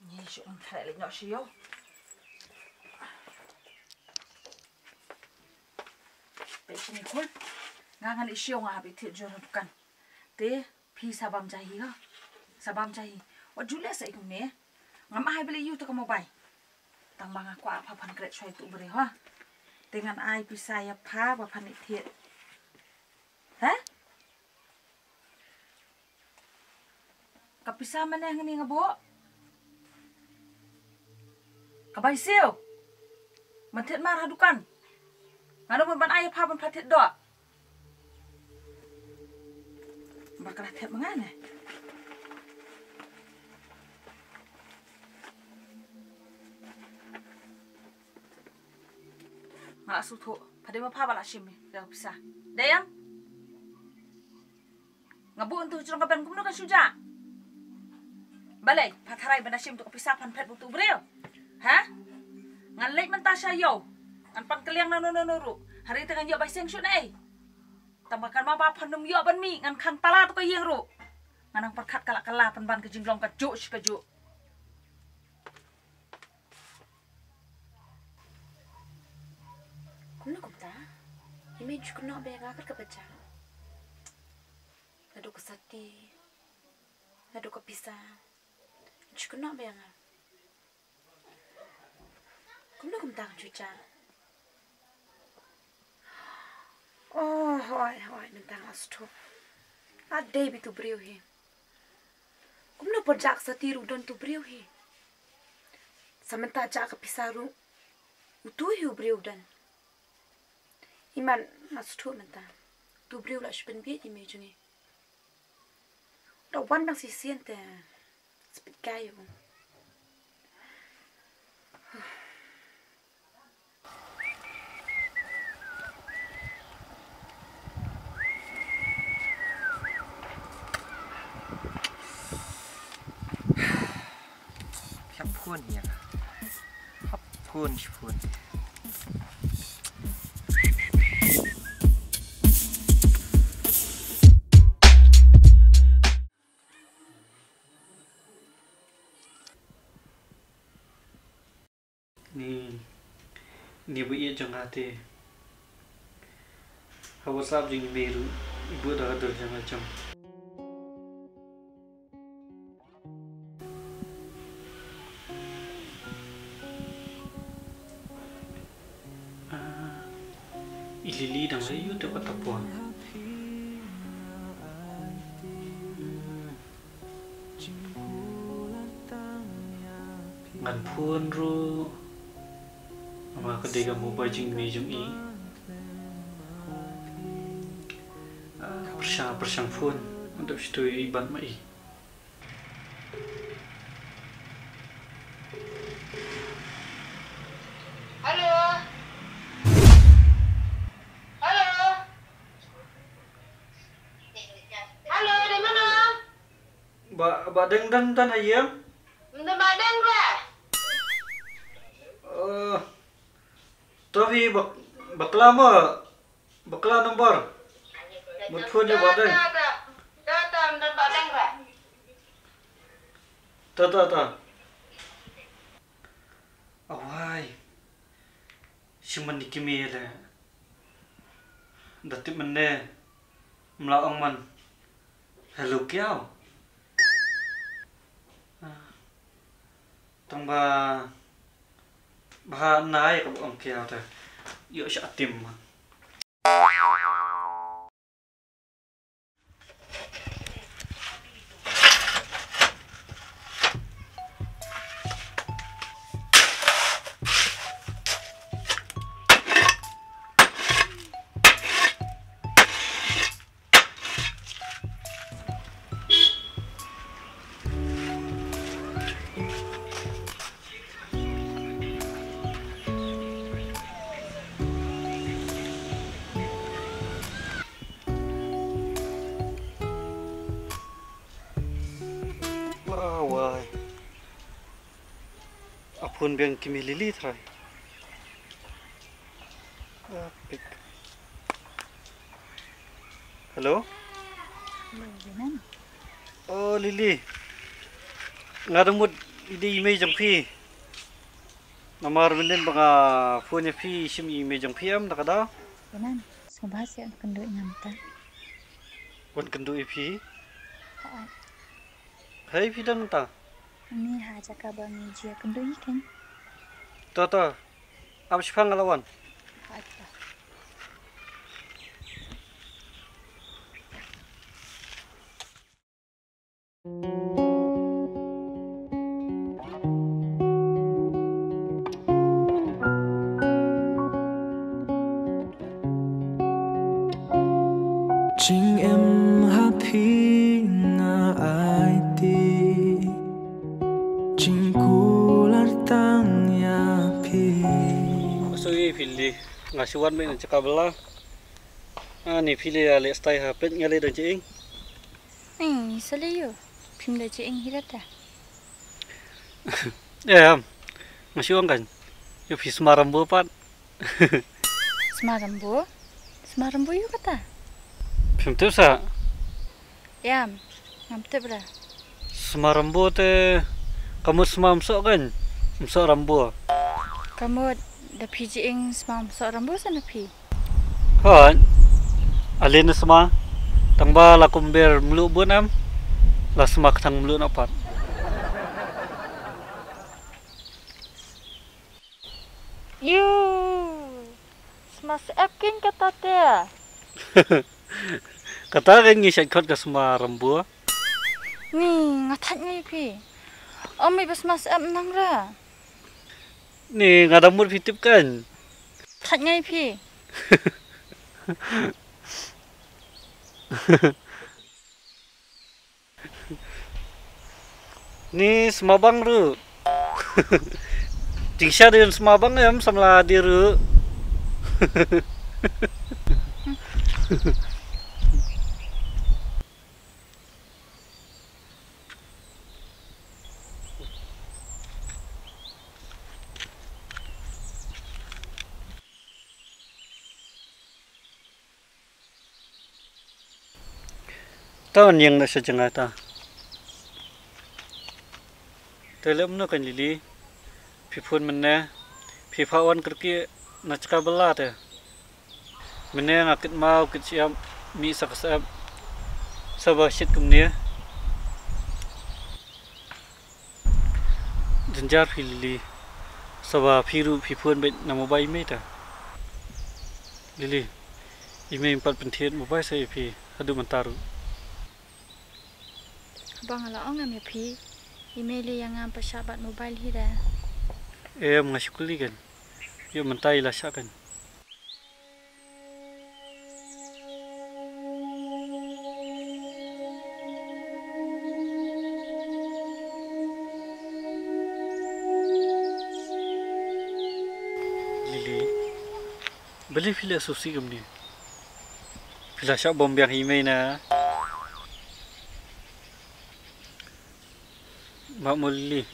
Ni syuk nak le nyok siyo. Pe sini kul. Ngangan siyo ngah bi ti jor bukan. Te pi sabam jahi ha. Sabam jahi. Wa jule sa ikung ni. Ngam ai beli you tu ka mobile. Tang bang aku apa pan kret choi tu beri ha dengan ai bisa ya pa apa pan itu ha kapisa mana yang ni ngabo kabai siu mentet marah dukan ngano pun ban ai pa pan patet do bakal tet mangane Mak sutu, pada apa balak shimi dah pisah. Dayang, ngabu untuk curang kapan kumno kan suja. Balai, patarai benda shim untuk pisah pan pet butuh beriu. Ha? Ngan lek mentasya yo, ngan pan keliang nanu. Hari tengah yo baiseng syut nai. Tambahkan mama panum yo ban mi ngan kang tala tu kayeng ru. Ngan ang perkat kalak pan ban kejinglong kejuk. Kumno kumta, ini juga nak bayar akar kebaca. Nado kesati, nado kepisah, juga nak bayar. Kumno kumta cuca. Oh, hoi, mentang astu. Ada bitu beriu he. Kumno perjak sati rudon tu beriu he. Sementara jak kepisah ru, utuh hu beriu dan. Iman astu mentang. Tu beriu lah sepen biat ime jungi. Dah wan bang sisian te sepet kayu. Pun ya, pun. Ni bu iya jang hati. Hawa sab jing biru, ibu dah ada jang macam. Ilili dang ayu dapat tapuan. Ngan pun ru ama kedega mo bajing mejung i persang pun untuk situ iban mai. Ba deng tan ayam? Nda madeng ra. Tapi bakla nomor. Mutfun dia badeng. Ta nda badeng ra. Ta. Awai. Siman dikimi le. Datik mende melaong man. Hello kiau. Tong ba naik ke ông kia thôi, yuk sẽ tìm mà. phun biang kimi lili try. Hello? Oh Lili. Ngadamut ide email jang phi. Namar menen banga phone phi sim email jang phi am nakada. Benan, subhas ya kendu nyamta. Wan kendu phi. Hai phi dan ta. Ini haja ka bang jia kendu ikan. Ta. Am sifang lawan. Chính em happy nga ai ti Chính ku lartang ya pi So ye pili ngasuan me cakabela. Ani pili ale stai hapet ngale dan cing. Saliyo. Pim da cing hirata. Ngasuan kan. Yo phi smarambo pat. Smarambo? Smarambo yo kata. Pim tu sa. Yam, ngamte bra. Smarambo te kamu semam sok kan? Sok rambo. Kamu da piji ing semam sok rambo sana pi. Han. Alin semua. Tangba lakumber melu bunam. La semak tang melu napat. Yo. Smas apkin kata te. Kata kan ngisat kot ke semua rambu. Ni ngatatnya pi. Omi bas mas ap nang ra. Ni ngadamur fitip kan. Tatnya pi. Ni semabang ru. Tingsa dengan semabang em samla diru. Tahun yang nak sejengah ta. Dalam no kan Lili. Pipun mana. Pipawan kerki nak cakap belah te. Mana ngakit mau kit siam mi sakasab. Sabah shit kumnia. Janjar Lili. Sabah piru pipun bet nama bayi me ta. Lili. Ime empat pentit mobile saya pi. Aduh mentaru. Abang ala ongam ya pi. Email yang ngam pasabat mobile hira. Mengasyukuli kan. Yuk mentai lah syak kan. Lili. Beli fila susi kem ni. Fila syak bom biang email na. Mak Lili.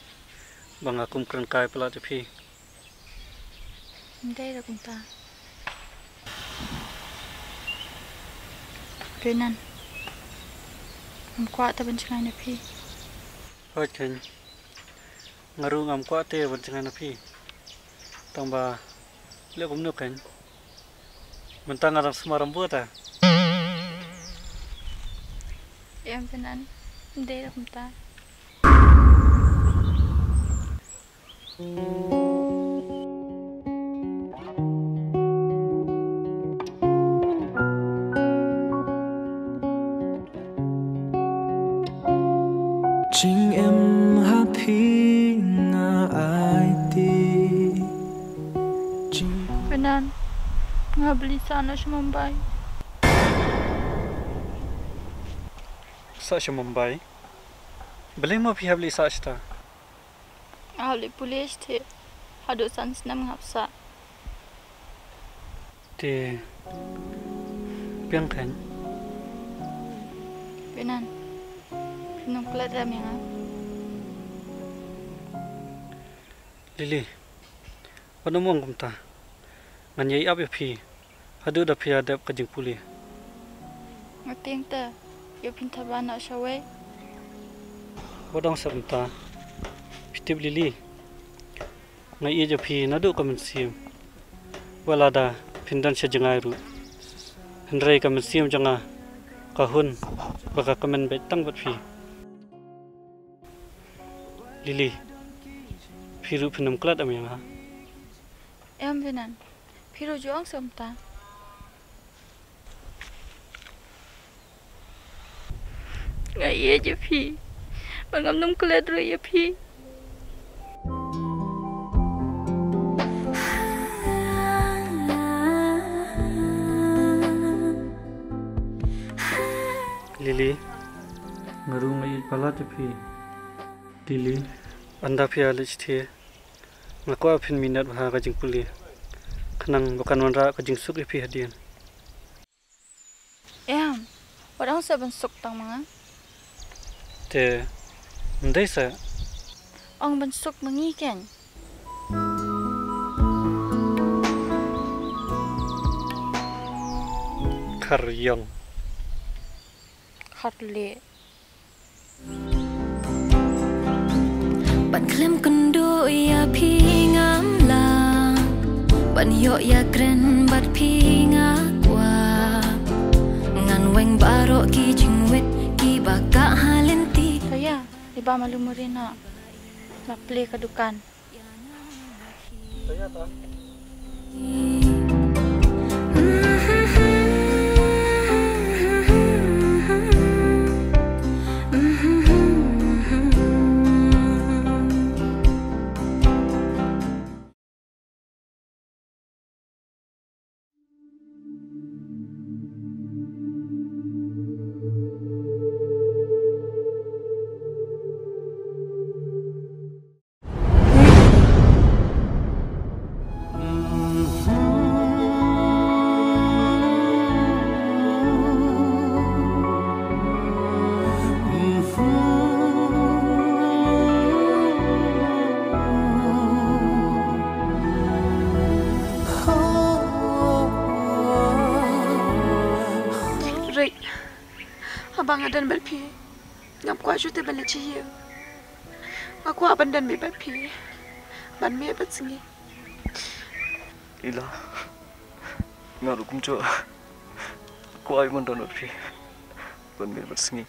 Bang akum kerengkai pula tapi. Ndai ra kunta. Benan. Kuat ta bencengai na pi. Hoi kan. Ngaru ngam kuat te bencengai na pi. Tamba le kum nu kan. Mentang arang semaram buat ta. Yang benan. Ndai ra kunta. Chính em happy nga ai ti Benan. Nga beli sana sa Mumbai. Sa Mumbai. Beli mo pihak beli sa ta. Ahli polis the. Hadu sans nam ngapsa. Te piang kan. Benan. Nung pelat ram yang Lili, pada muang kumta, nganyai apa pi, hadu dah pi adab kajing puli. Ngating ta, yo pinta bana syawai. Wadang sebentar, pitip Lili, ngai je pi nadu kamen walada pindan sejengai ru, hendrai kamen janga kahun baka kamen betang bat pi. Lili, piru pinam kelat am yang ha. Em benan, piru juang semta. Ngai je pi, bangam num kelat ru ya pi. Lili, ngarung ngai pala tepi. Lili, anda pia listhe. Ngaku apin minat baha kajing puli. Kenang bukan wanra kajing suk ipi hadian. Em, wadang saban suk tang manga. Te, ndai sa. Ong ban suk mangi ken. Karyong. Harle. Ban klem kundo ya pingam la, ban yo ya kren bat pinga kwa, ngan weng barok ki jingwit ki baka halenti. Saya, iba malu murina, maple kadukan. Saya tak. Abang adan berpi, ngam kuat jute belajar. Aku aban dan berpi, ban me bersengi. Ila, ngaru kumco, aku ay mon don berpi, ban me bersengi.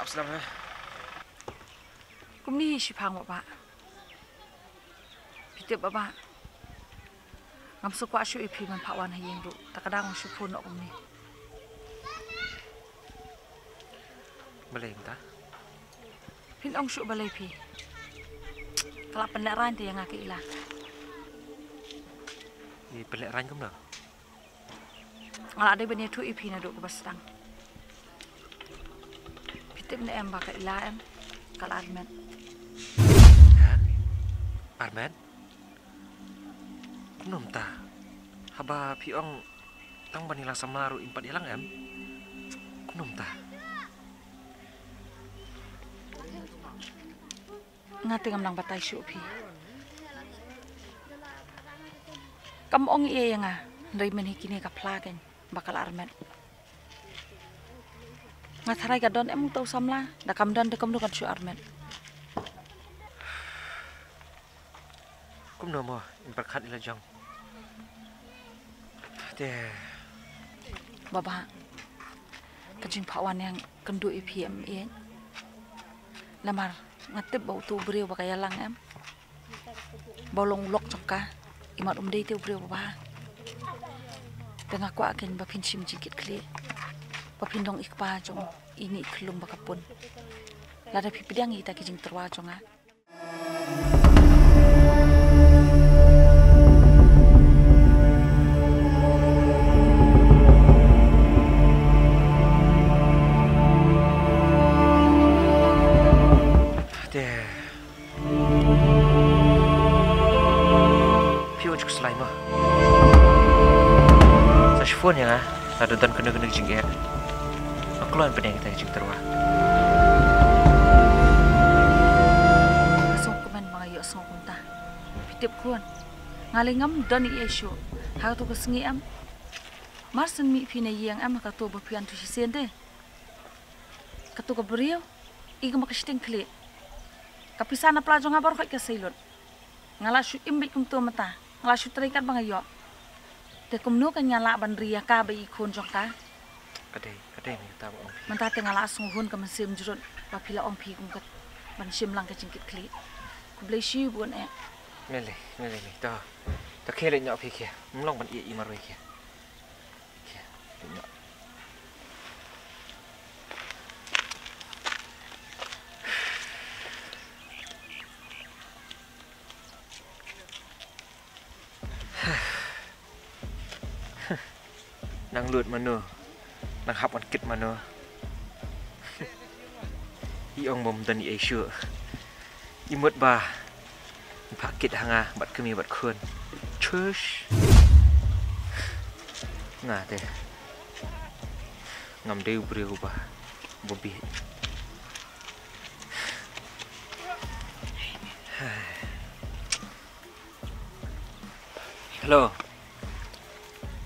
Sedang lah. Kum ni sipang bapa. Pitip bapa. Ngam sukwa syu ipi man pakwan hayeng ru. Takadang syu pun ok kum ni. Balai entah. Pin ong syu balai pi. Kelap pendaran dia yang ngaki ilah. Di pelek ran kum dah. Ngalak ada benda tu ipi na duk ke basdang. Pitip na em baka ilah em. Kal Armen. Armen? Kunum ta. Haba piong tang banila samaru impat ilang em. Kunum ta. Ngati ngam lang batay syu pi. Kam ong iye nga. Ndai men hikini ka plagen bakal Armen. Ngatharai ka don em tau samla. Da kam don de kam dukan syu Armen. Kum no mo imperkat ila jang. Deh. Baba. kajing pawan yang kendu IPM ini. Lamar ngatip bau tu beri bakaya lang em. Bolong lok congka imat dei tu beri bah. Tengah ku akan bapin sim jikit kli. Bapin dong ikpa jong ini kelum bakapun. Lada pipidang kita kajing terwa jonga. Phone ya, ada dan kena jingger. Aku lain penting kita jing terwa. Song kemen mga yo song kunta. Pitip kuan. Ngalingam dan iesyo. Hau tu kesengi am. Marsen mi pina yang am ka tu bapian tu sisende. Katu ka beriau. Iga makasting kli. Kapisana pelajo ngabar kok ke silon. Ngalasyu imbik kum tu mata. Ngalasyu terikat mga yo. Te kumno kan nyala ban ria ka ba ikon jongka. Kadai mi ta ong. Manta te ngala sunghun ka masim jurut ba pila ong pi kum kat ban sim lang ka jingkit kli. Ku blai shi buan e. Mele mi ta. Ta khele nyok pi kia. Mlong ban i maroi kia. Kia. Nyok. Nang lut mano, nang hap on kit mano. Iong bom dan i Asia. Imut ba. Pakit hanga bat kemi bat khun. Chush. Nga te. Ngam deu breu ba. Bobi. Hello.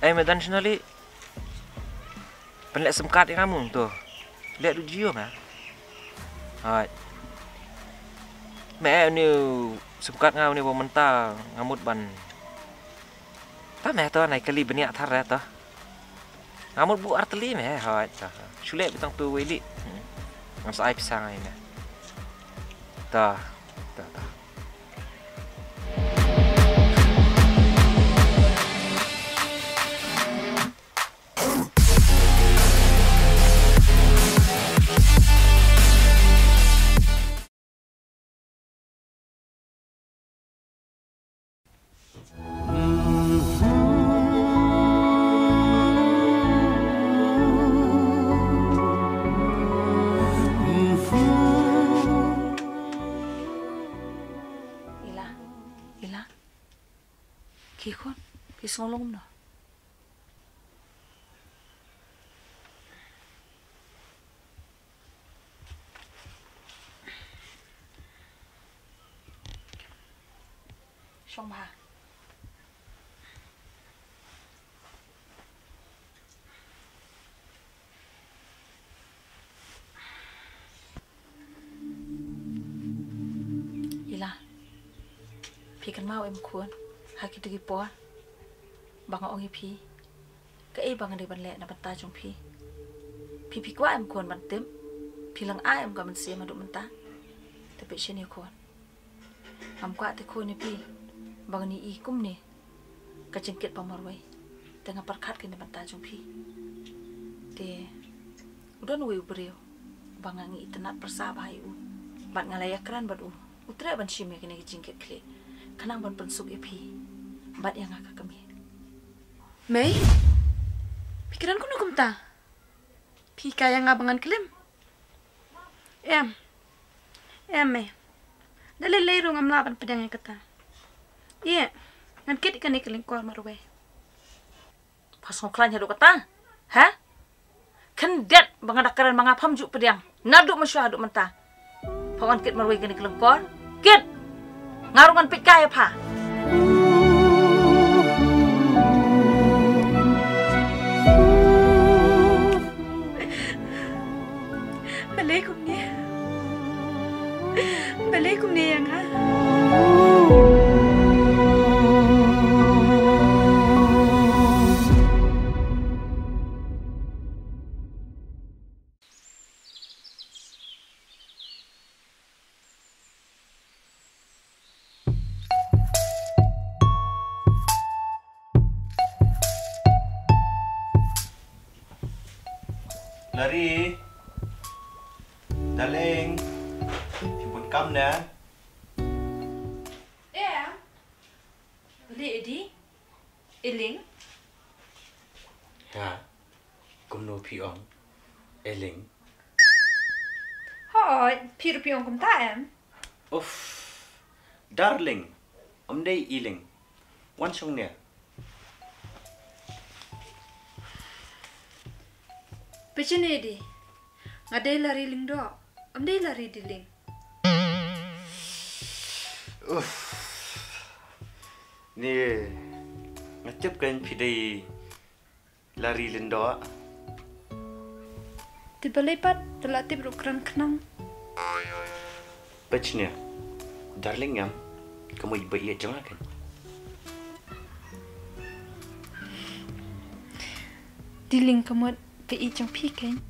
Medan senali. Penlek semkat yang kamu tu. Lihat du jio mah. Hai. Mẹ ni semkat ngau ni mentang ngamut ban. Ta mẹ to này kali benia thar ra to. Ngamut bu arteli mẹ hai. Chule betang tu weli. Ngam sai pisang ai mẹ. Ta. Kikon, kisolong no. Song ba. Ila. Pikan mau em kuan. Haki tu kipo, bang ong ipi, ke bang ada banlek na banta jong pi kwa em kuan bantem, pilang a em kaman siya maduk menta, tapi sini kuan, am kwa te kuan ipi, bang ni ikum ni, kacengkit pamarway, tengah perkat kini banta jong pi, te, udah nuwe beriu, bang ngi itenat persabah u, bat ngalayak keran bat utre ban shime kini kacengkit kli, kanang ban pensuk ipi. Bat yang agak kami. Mei, pikiranku nukum ta. Pika yang ngabangan kelim. Mei. Dalil leiru ngam laban pedang yang kata. Iya, ngan kit ikan ikeling kor marwe. Pas ngoklan hadu kata, ha? Kendet bangadakaran mangapam juk pedang. Naduk masyaduk mentah. Pawan kit marwe ikan ikeling kor. Kit, ngarungan pika ya pa. Balik kum ni yang ha. Lari. Darling. Jemput kam dah. Boleh Edi? Eling? Ya. Kumno piong. Eling. Hoi, piong kum taem. Uff. Darling. Day iling. Wan song nia. Pecen Edi? Ngadai lari ling do. Day lari di ling. Uff. Ni ngacap kan pidai lari lendo. Tiba lepat telah tiba keran kenang. Pecnya, darling yang kamu ibu ia jangan kan? Diling kamu pi jang pi kan?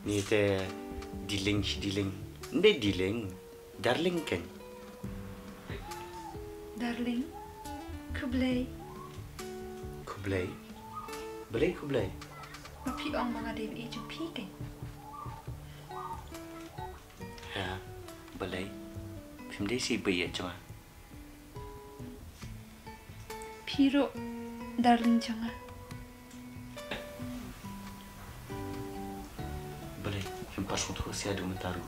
Ni te diling. Ndai diling, darling kan? Darling, kublai. Kublai. Mapi ong mga dewi jang pi kan? Ya, balai. Pimdai si ibu ia jangan. Piro, darling jangan. Balai, hempas untuk si adu mentaru.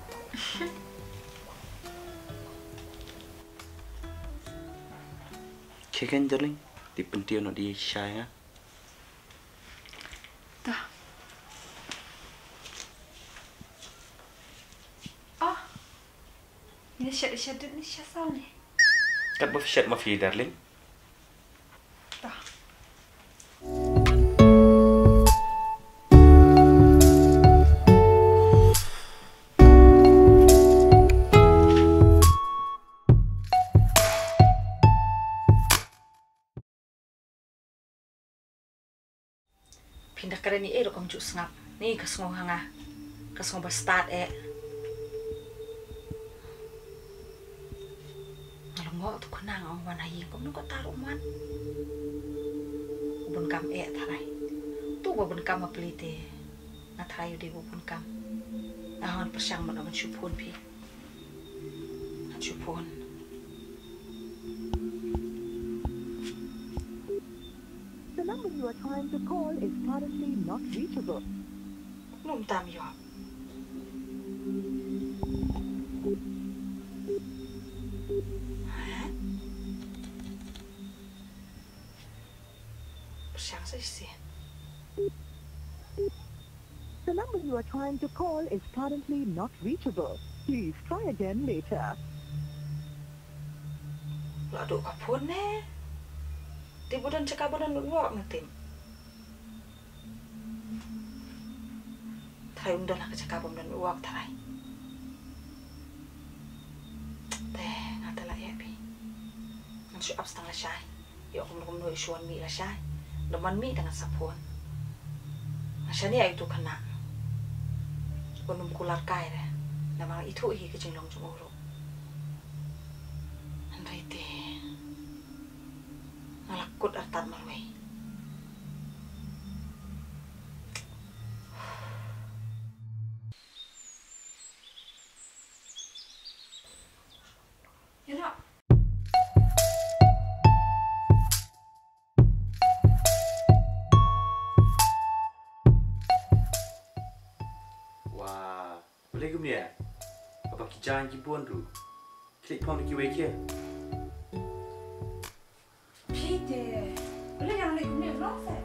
Chicken darling, di pentiu no di shy ah. Dah. Ah. Ini syad ni syasau ni. Kat buff syad mafi darling. Dah. Pindah keren ni ero kamu sengap. Ni kesengau hanga. Kesengau berstart Kalau ngok tu kenang ang wan hayi kamu nunggu taruh man. Ubun kam tarai. Tu ubun kam apelite. Natarai di ubun kam. Nahan persiang man aman syupun pi. Syupun. The number you are trying to call is currently not reachable. Nung tam yo. Persiang sih. The number you are trying to call is currently not reachable. Please try again later. Lado kapun ne. Tiba dan cakap dan luak ngetim. Tarai undan lah kecakap dan luak tarai. Teh ngata lah ya pi. Nang up setengah syai. Ya kum noi suan mi lah syai. Deman mi dengan sapun. Masya ni itu kena. Bonum kular kai deh. Nama itu iki kecilong cemuru. Andai teh. Ngalakut artat marway. You know. Wah, boleh ke dia? Apa kijang kibuan tu? Klik pon ki wei kia. Peter, boleh yang lagi ni belum set?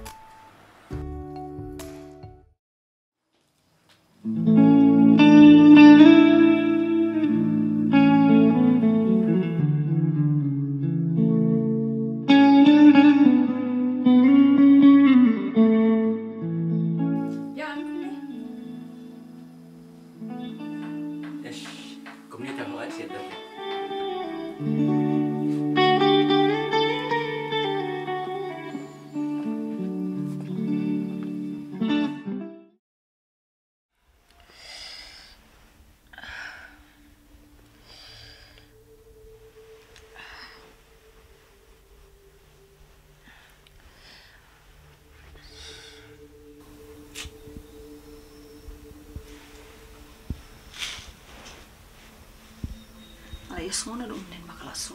Raya semua dong nen bakal asu.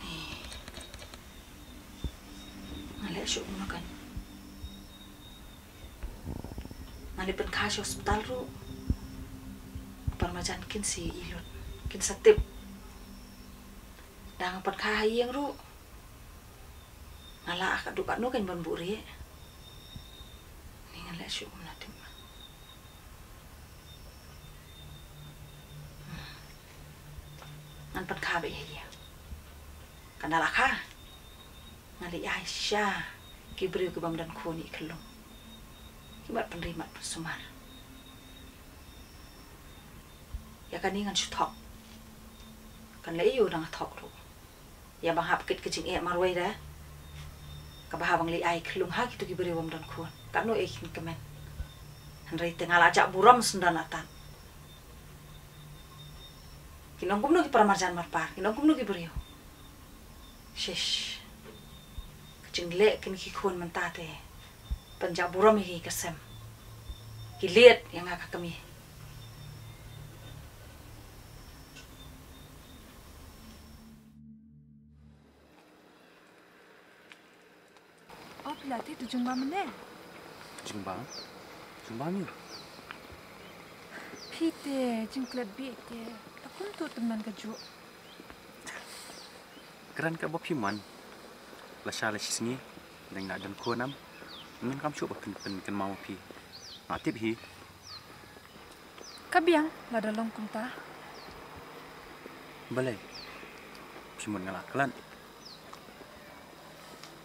Nih. Ngalek syuk makan. Ngalek pen kasih hospital ru. Parmajan kin si ilun, kin setip. Dang pen kahai yang ru. Nala akak duka nu kan ban buri. Nih ngalek syuk natim. Ngan pen kabe ya. Kanala ka. Ngali Aisyah kibri ke bamdan koni kelong. Kibat penerimat persumar. Ya kan ingan sutok. Kan leyo nang tok ru. Ya bang hap kit kecing marwai dah. Kabah bang li ai kelung ha gitu kibri bamdan kon. Kan no ekin kemen. Henry tengah ajak buram sendanatan. Kinong kumno ki paramarjan marpar, kinong kumno ki beriyo. Shish. Kecing lek kin ki kun mentate. Penjak buram ki kesem. Ki liat yang ngakak kami. Oh, pelatih tu jumpa mana? Jumpa ni. Pite, jengklet bete. Aku tu teman kejuk. Keran ka bopi man. Lasha sini deng nak dan ko nam. Ngan kam chu bakin pen mau pi. Ngatip hi. Kabiang la dalong kumta. Balai. Pimun ngalak kelan.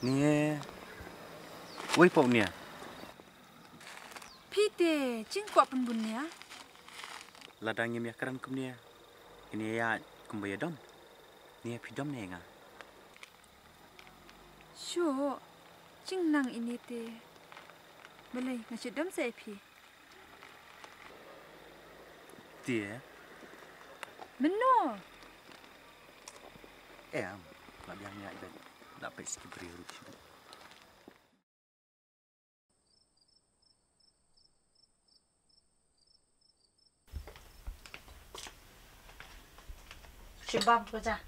Ni woi pau ni. Pite, jingkwa penbunya. Ladang yang keran kum ni. Ini ya kumbaya dom. Ni pidom ni nga. Sure, jing nang ini te. Balai ngasih dom saya pi. Dia. Meno. Am, labiangnya iban dapat sikit beri urus. Shibam kerja.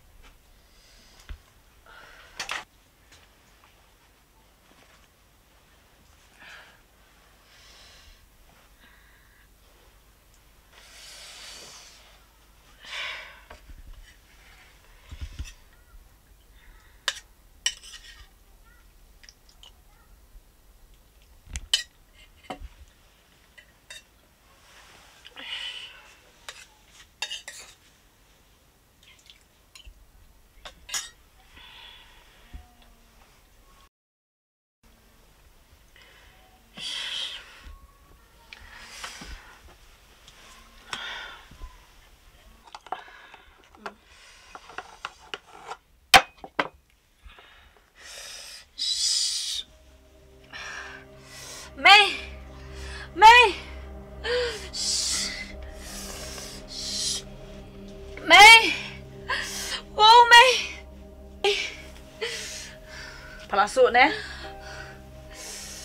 Palasuk ne.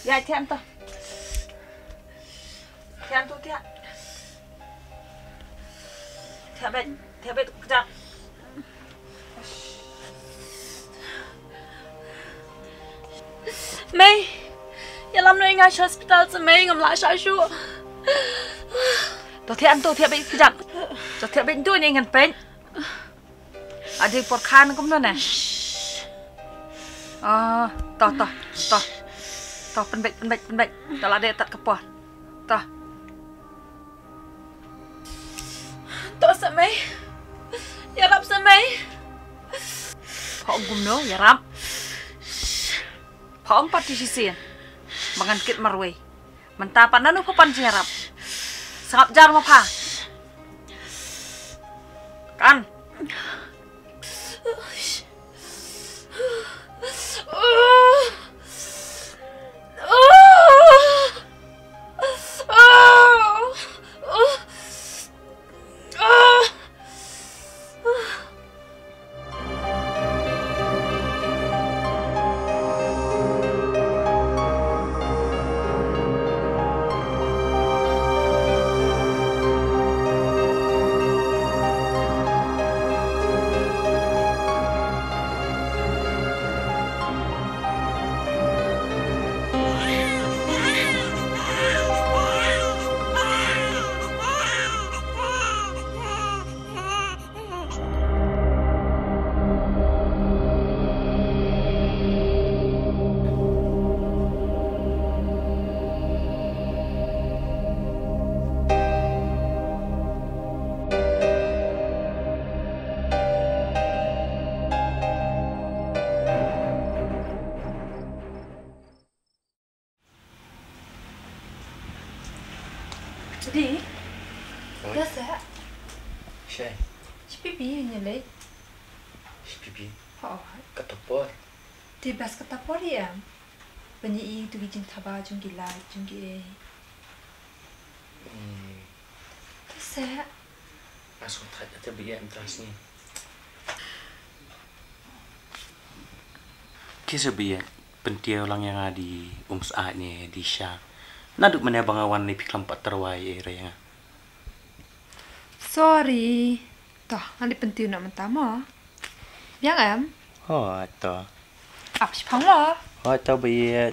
Ya tian tu. Tian tu tian. Tian bet kejap. Mei, ya lam no ingat hospital se Mei ngam la sha shu. Tu tian bet kejap. Tu tian bet tu ni ngan pen. Ada por khan kum no ne. Toh, penbek. Tak ada tak kepor. Toh. Toh samai. Ya rap samai. Phóng gum no, ya rap. Phóng partisisian. Mangan kit marway. Mentapan nanu papan jarap. Sangap jar mapa. Kan? Jadi, biasa. Syai. Pipi nya le. Pipi. Oh. Ketopor. Tibas ketopor ya. Banyi itu gijin taba jung gila jung gi. Biasa. Masuk tak ada biaya terasnya. Kisah biaya pentia ulang yang ada di saatnya di Syah. Naduk mana bangawan ni piklam pat terwai raya. Sorry. Toh, nanti penting nak mentama. Yang em? Oh, toh. Apa sih panglah? Oh, toh biaya.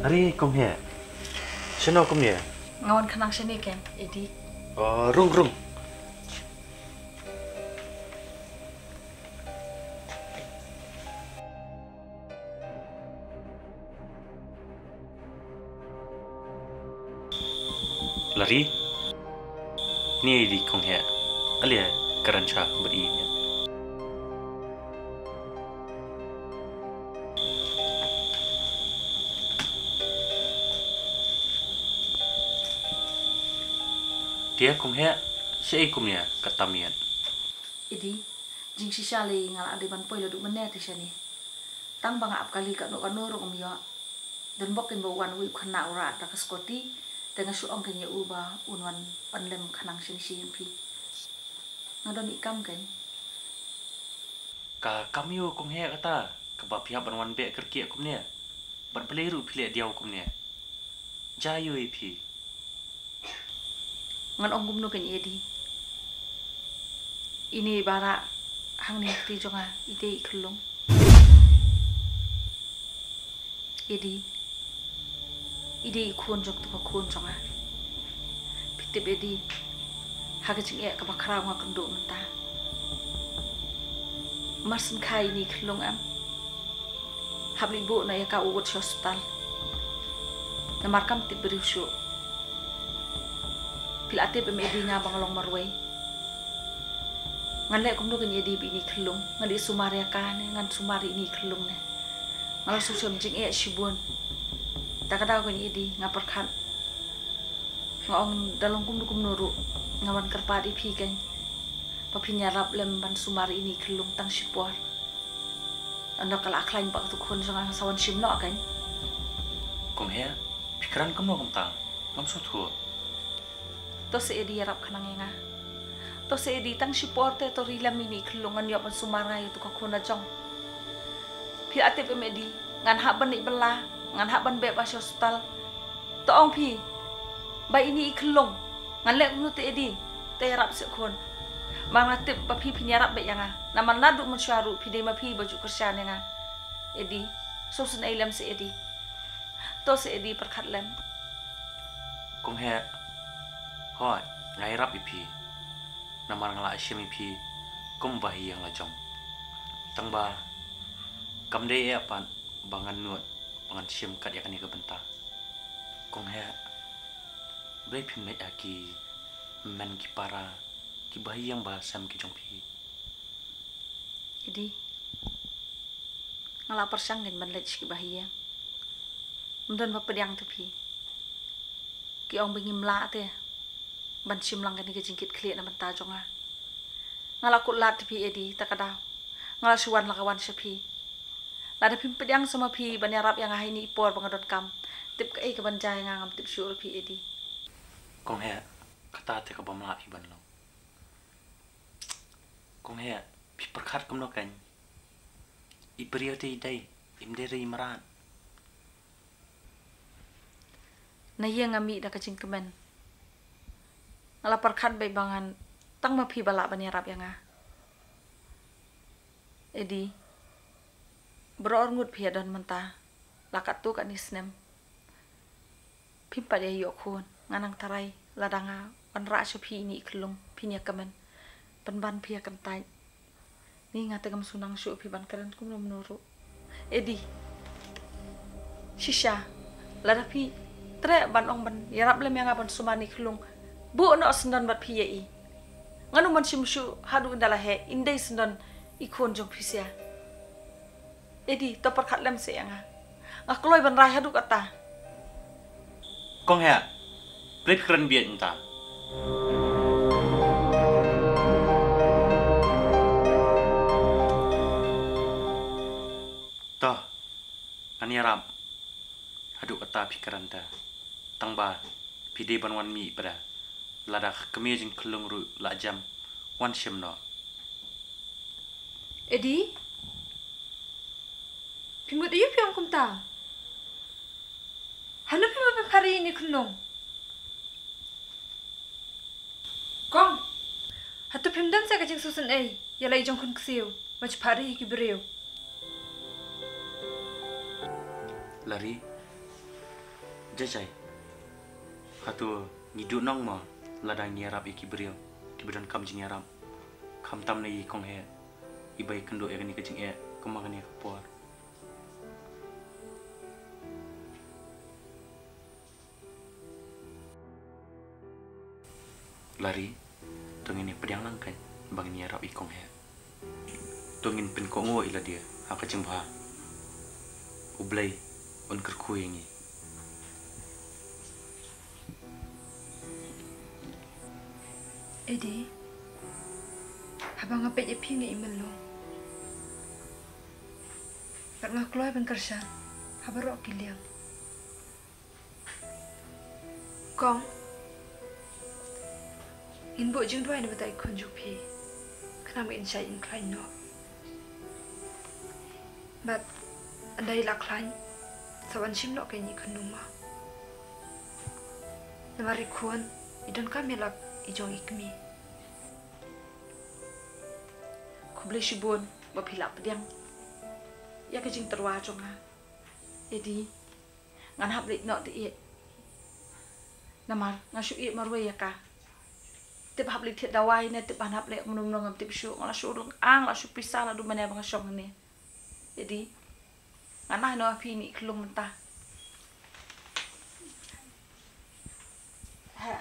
Hari kom here. Sino kom here? Ngawan kenang sini kan, Edi. Oh, rung. Lari. Ni di kong here. Alia keranca berinya. Dia kum he, si kumnya ketamian. Idi, jing si Shali ngal ade ban poi laduk menet di sini. Tang bang ap kali kat nukan nurung ya. Dan bokin bawan wi kena urat tak skoti dengan suong kenya uba unwan panlem kanang sini simpi. Ngadon ikam kan? Ka kami kum he kata kebab pihak banwan be kerki kumnya. Ban peliru pilih dia kumnya. Jayu ipi. Ngan ong gumno kan Edi. Ini bara hang ni ti jonga ide iklung. Edi. Ide ikun jok tu kun jonga. Pitip Edi. Haga jing e ka bakra nga kendo menta. Marsen kai ni iklung am. Habli bu na ya ka ugot hospital. Na markam ti beriusyo. Pilate pemedi nga bangalong marway. Ngan le kum do kan Edi bini kelung, ngan di sumari kan, ngan sumari ini kelung ne. Ngalau susum jing e shibun. Tak ada kan Edi ngaperkan. Ngong dalong kum do kum nuru, ngawan kerpadi pi kan. Papinya rap lem ban sumari ini kelung tang shipor. Anda kala aklain pak tu kun sangat sawan shimno kan. Kum he, pikiran kum no kum tang, ngam sutu. To se Edi yarap kanang nga. To se Edi tang siporte to rila mini kelungan yo pan sumaray to kakuna jong. Pi ate pe Edi ngan haban ni bela, ngan haban be pas hospital. To ong pi. Ba ini iklong. Ngan le nu te Edi te yarap se kon. Mang natip pa pi pinyarap be yanga. Naman nadu mensyaru pi de ma pi baju kersyane nga. Edi, so sen ailam se Edi. To se Edi perkat lem. Kum he. Hoi, ngai rap ipi. Namar ngala asyam ipi. Kum bahi yang lajong. Tang ba. Kam de apan bangan nuat bangan syam kat ya kan ke benta. Kum he. Blai pim nai aki men ki para ki bahi yang ba sam ki jong pi. Edi. Ngala persang gen ban lech ki bahi yang. Mden ba pedang tu pi. Ki ong bingim la te. Ban sim lang kan ke jingkit klit na benta jonga. Ngala kut lat pi Edi takadaw. Ngala suwan lakawan sa pi. Lada pim pedang sama pi ban yarap yang ahai ni ipor bangadon kam. Tip ka ke ban jay ngam tip syur pi Edi. Kong he kata te ka bamla iban lo. Kong he pi perkat kum no kan. Iberiyo te dai imdere imran. Na iya ngami da kacing kemen. Ngalapar kan bay bangan tang ma pi bala ban yarap yang Edi beror ngut pi don menta lakat tu kan isnem pimpa dia yok kun nganang tarai ladanga ban ra shu pi ni kelung pi nya kemen ban pi akan tai ni ngategam sunang shu pi ban keren kum menuru Edi shisha lada pi tre ban ong ban yarap lem yang ban sumani kelung bu no sendan bat pi yai nganu man shimshu hadu ndala he indai sindon ikon jong phisia edi topar khatlem se anga ngakloi ban rai hadu kata Kong he plip keren biat entah toh ani ram hadu kata pikiran ta tangba pide ban wan mi pada lada kemi jing kelung ru la jam wan shim no Edi Pimut iyo piang kumta Hanu pimut hari ini kunong Kong Hatu pimdan sa kajing susan ay Yalay jong kun ksiyo Mach pari ki beriyo lari jajai hatu ngidu nong ma ladang ni arab iki beriau di badan kam jing arab kam tam nei kong he ibai kendo e ni kajing e kemakan ni kapor lari tungin ni pedang langkan bang ni arab ikong he tungin pen kongo ila dia aka jembha ublai on kerkui ni Edi Habang ngapit ya pingi iman lo Kat ngakloi ban kersan Habarok kiliang Kong Inbo jeng dua ni batai kunjuk pi Kenapa insya in klein no But Andai lah klein Sawan sim no kay ni kunung ma Namari kuan Idon kami lak ijong ikmi Kublai shibun Bapilap diang Ya kajing terwa jong ha Edi Ngan hap lik nok di iet Namar Ngan syuk iet marway ya ka Tip hap lik tiet dawai ne Tip hap lik menung ngam tip syuk Ngan syuk rung ang La syuk pisah la du mana bang syong ni Edi Ngan nah no api ni kelung mentah Ha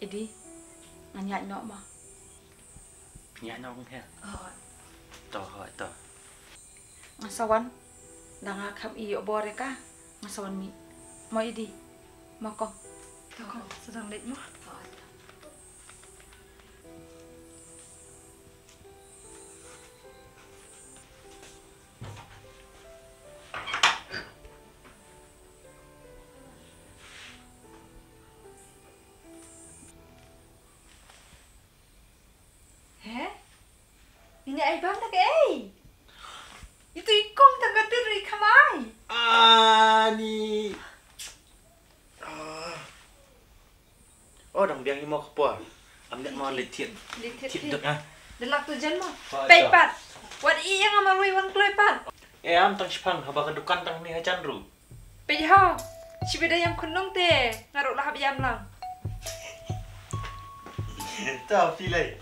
Edi, nganyak nok ma. Nyak nok he. Toh toh. Ngasawan danga kham i obore ka. Ngasawan mi. Mo Edi. Mo kong. Kong sedang lek mo. Ini ay bang tak ay. Itu ikong tak teri kamai. Ni. Oh, dang biang mau kapor. Amnek mau letiet. Letiet dek ah. Delak tu jen mo. Peipat. Wat iya ngamarui wan klepat. Am tang spang haba ka dukan tang ni hajan ru. Peiho. Sibeda yang kunung te. Ngaruk lah yam lang. Tahu pilih.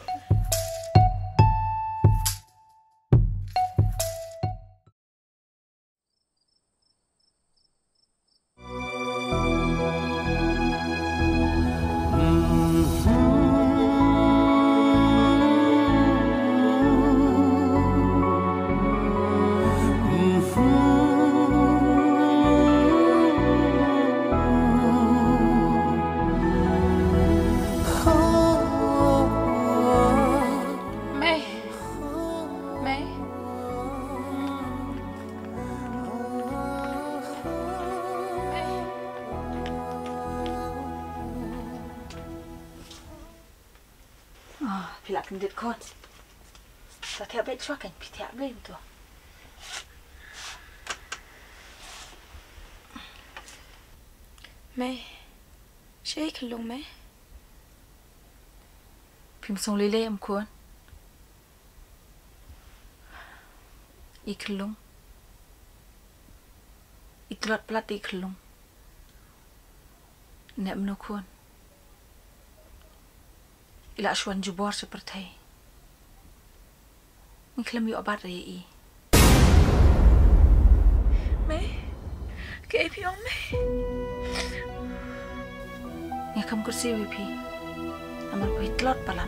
Pilak kendit kon. Setiap bet cuakan pitiak beli tu. Mày Sẽ khẩn lùng mày Phim song lele em kuan. Iklung. Iklat plat iklung. Nek menu kuan. Ila aswan jubor seperti Ngeklaim yo obat rei. Mei, ke AP ong mei. Ngekam kursi WP. Amal ko hitlot palam.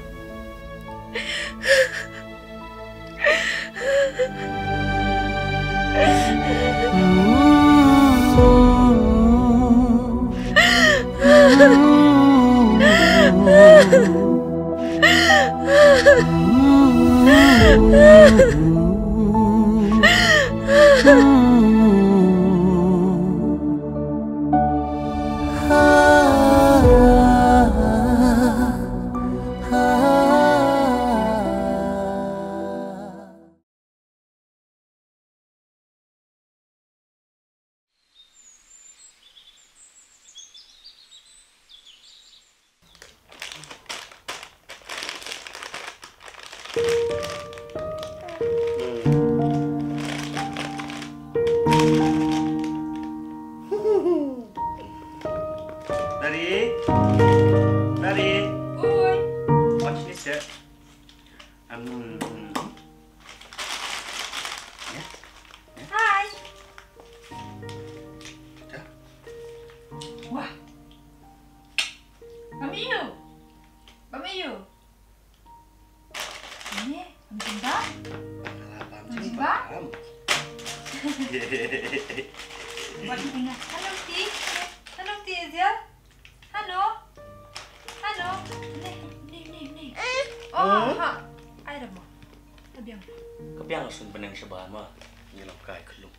Kebiang langsung benang sebama nyelam kai kelung.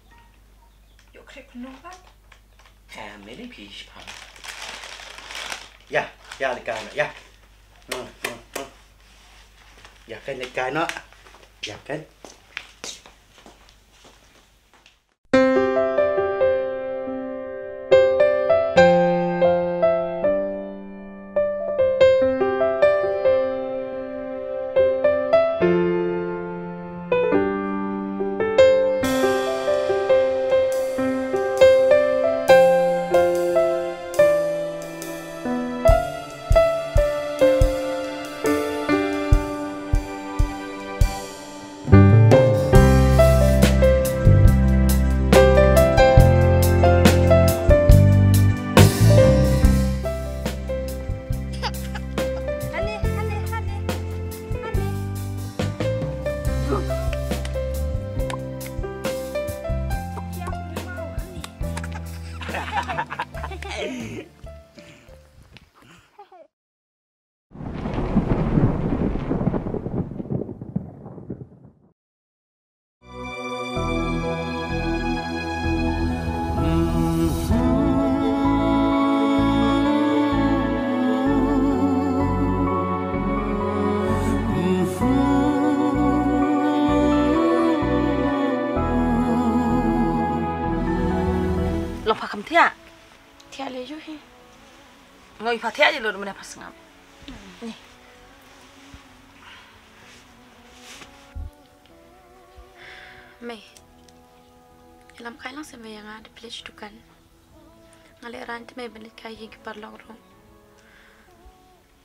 Yuk krep kelung kan? Meli pish pang. Ya likan ya. Ya kan likan no. Ya kan. Long pakam tia. Tia le ju hi. Ngoi pa tia je lo mana pas ngam. Ni. Mei. Lam kai lang sama yang ada pledge tu kan. Ngale ran te mei belit kai hi par long ro.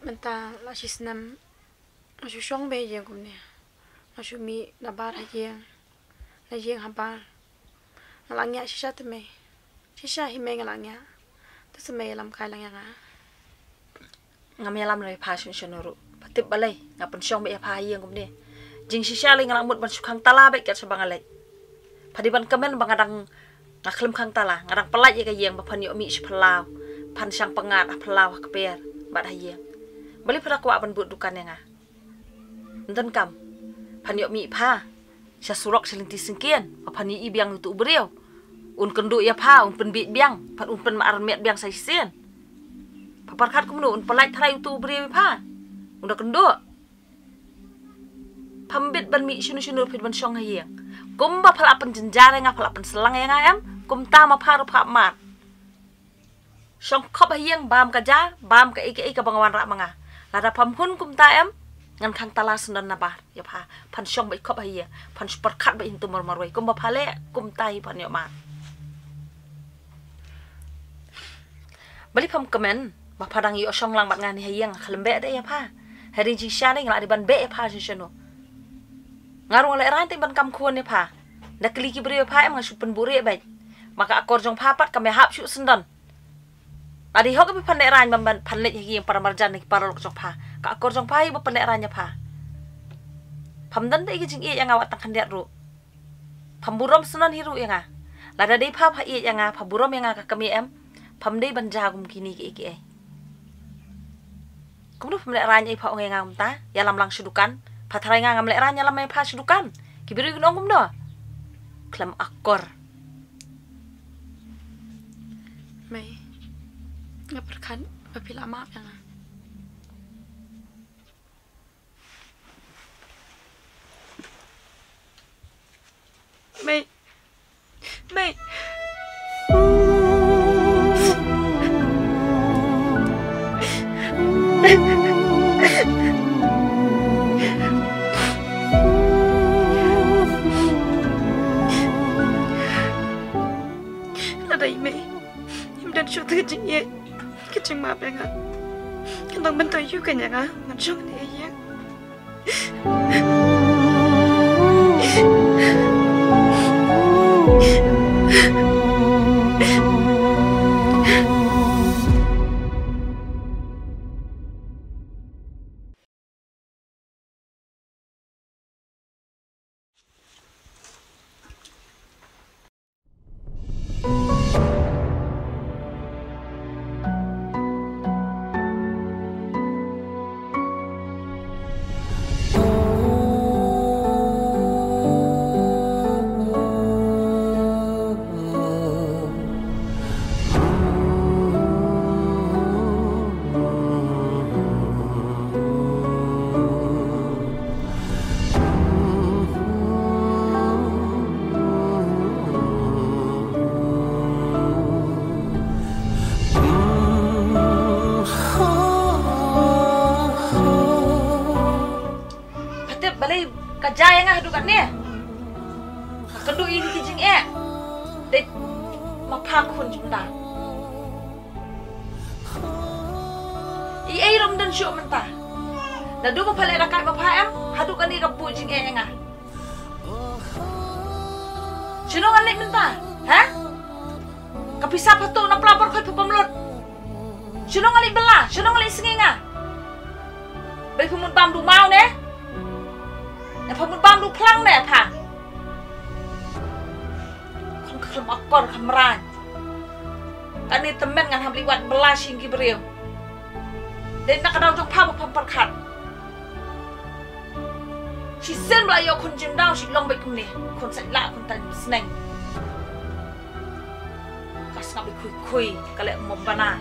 Menta la shisnam. Asu shong be je kum ne. Asu mi na bar ha je. Na je ha bar. Ngalangnya shisha te mei. Shisha hi mei ngalangnya. Tu semai lam kai lang yang a. Ngam yalam noi pa shun shunuru. Patip balai ngapen shong be pa hi kum ne. Jing shisha le ngalang mut ban sukang tala be kat sabang alai. Padiban kemen bangadang ngaklem kang tala ngadang pelaj ye ka yeng ba pan yo mi sepelau pan sang pengat pelau keper bad hayeng beli pada kwa ban but dukan yang enten kam pan yo mi pha sa surok selinti singkien ba pan yi biang tu beriau un kendu ya pha un pen bi biang pan un pen ma met biang sai sien paparkat kumnu un pelaj thrai tu beriau pha un kendu pambit ban mi shunu pit ban shong hayeng kum ba phala pen jenjare nga phala pen selang yang em kum ta ma pha ru pha mat shong khop hayeng bam ka ja bam ka ik ka bangwan ra manga la pam hun kum ta em ngan khang tala sundan na bar ya pha pan shong ba khop hayeng pan super khat ba in tu mar marwai kum ba phale kum tai pan yo mat bali pam kemen ba padang yo shong lang bat ngan hayeng khalembe de ya pha hari ji sha le ngala di ban be ya pha shino Ngarung le ran te ban kam khon ne pha. Na kli ki brio pha em ngasu pen buri bai. Maka akor jong pha pat kame hap shu sendan. Adi hok bi pan ne ran ban pan le hi para marjan ni para lok jong pha. Ka akor jong pha ibu pan ne ran nya pha. Pamdan te ki jing e yang awat tak handiat ru. Pamburom senan hiru yang a. Lada dei pha pha e yang a pamburom yang a ka kami em. Pamdei ban jagum kini ki e. Kumdu pamle ran e pha ong ngam ta. Ya lam lang sudukan. Patharai ngam le ran ya lam e pha sudukan. Kibiru gun ongum do. Klam akor. Mei. Ngaperkan apila maaf yang a. Mei. Mei. Ada Mei. Dan syukur jing ye. Kecing maaf yang a. Kentang bentar juga yang a. Macam ni ya. Kajaya nga hadukan ni. Kadu ini kijing e. De mapakun jumda. I rom dan syu mentah. Da du pale rakai mapam hadukan ni kapu jing e nga. Sino ngali mentah? Ha? Kapisa patu na pelapor koi pemlut. Sino ngali bela? Sino ngali singinga? Beli pemut bam du mau ne? Ya pamut bam du plang ne pa. Kon kelem akor kamran. Kan ni temen ngan ham liwat belas hinggi beriu. Den nak kadau jong pa pam perkat. Si sen bla yo kon jim dau si long bai kum ni. Kon sai la kon tan sneng. Kas ngabi kui kale mom bana.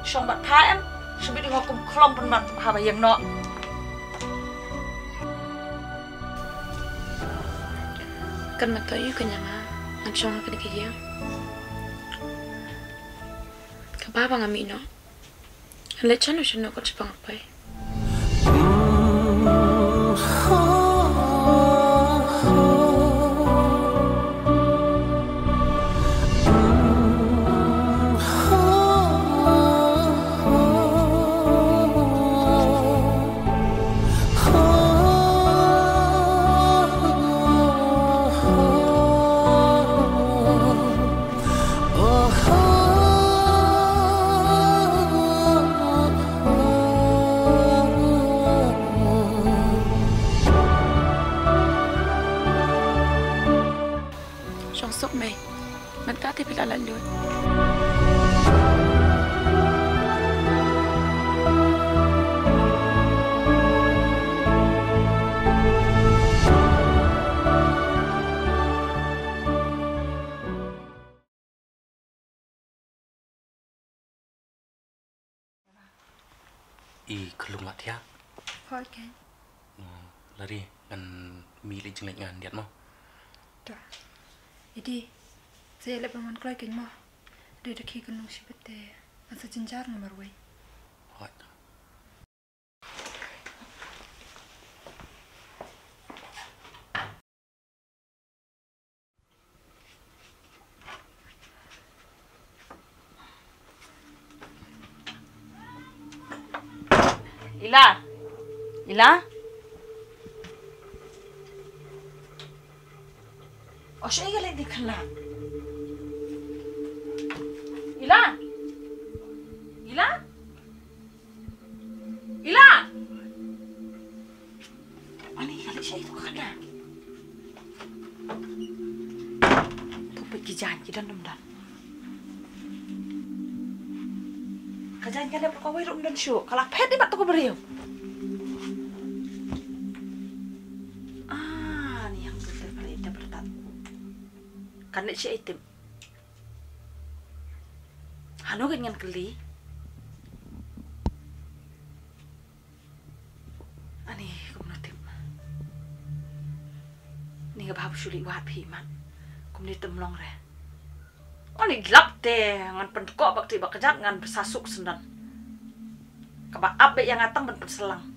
Song bat pa em. Sebab dia hukum kelom penman apa yang no. Kan mata you kenyanga, macam apa dia? Kababa ngami no. Lechan usah no kau cepang apa? I kelung mat ya. Okay. Lari kan milih jenglek ngan diat mo. Tak. Jadi saya lepas man kelai kin mo. Dia dah kiki kenung sibete. Asa jenjar nomor wei. Hoi. Ila. Ila. Oh, siya galing di kala. Ila. Ila. Ila. Ano galing siya ito kala? Pupit kijan kidan dumdan. Kajan kala pagkaway rumdan siyo. Kalak pwede ba ito ko bariyo? Kanit siya itim. Ano ganyan kali? Ani, kumnotim. Ni nga bahab suli wahat piman. Kumnitim long re. Ani glap te ngan pentuko bakti bakajat ngan besasuk sendan. Kaba abe yang atang ben perselang.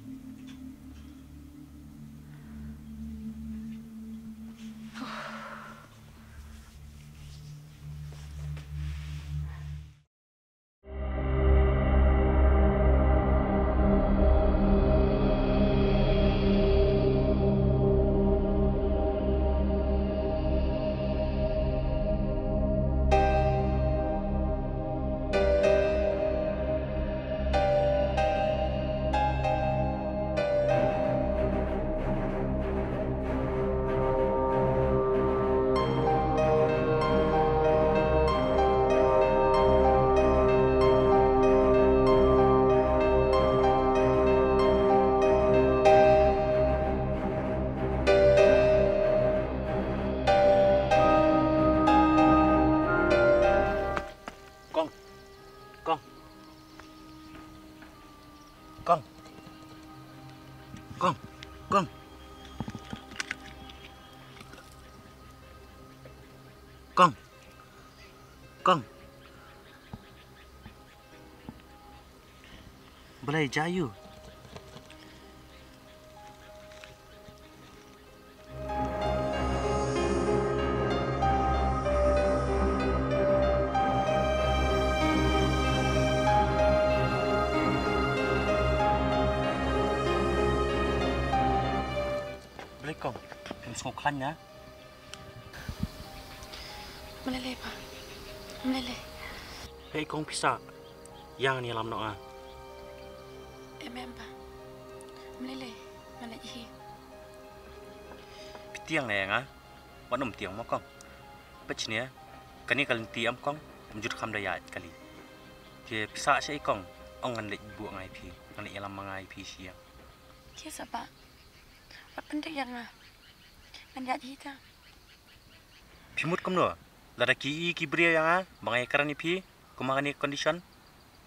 Kong. Belai jayu. Belai kong. Sengok kan ya. Meleleh, Pak. Meleleh. Hei kong pisa. Yang ni alam noa. Pak. Meleleh. Mana ihi. Tiang ni nga. Wanum tiang mo kong. Pecnya. Kani kalin tiam kong. Mujud kam daya kali. Dia pisa siya kong. Ong ngan lek buat ngai pi. Ngan lek alam mangai pi siya. Kisah Pak. Wat penting yang nga. Ngan hita. Pimut kom no. Lada ki bria yang bangai kerani pi kumangani condition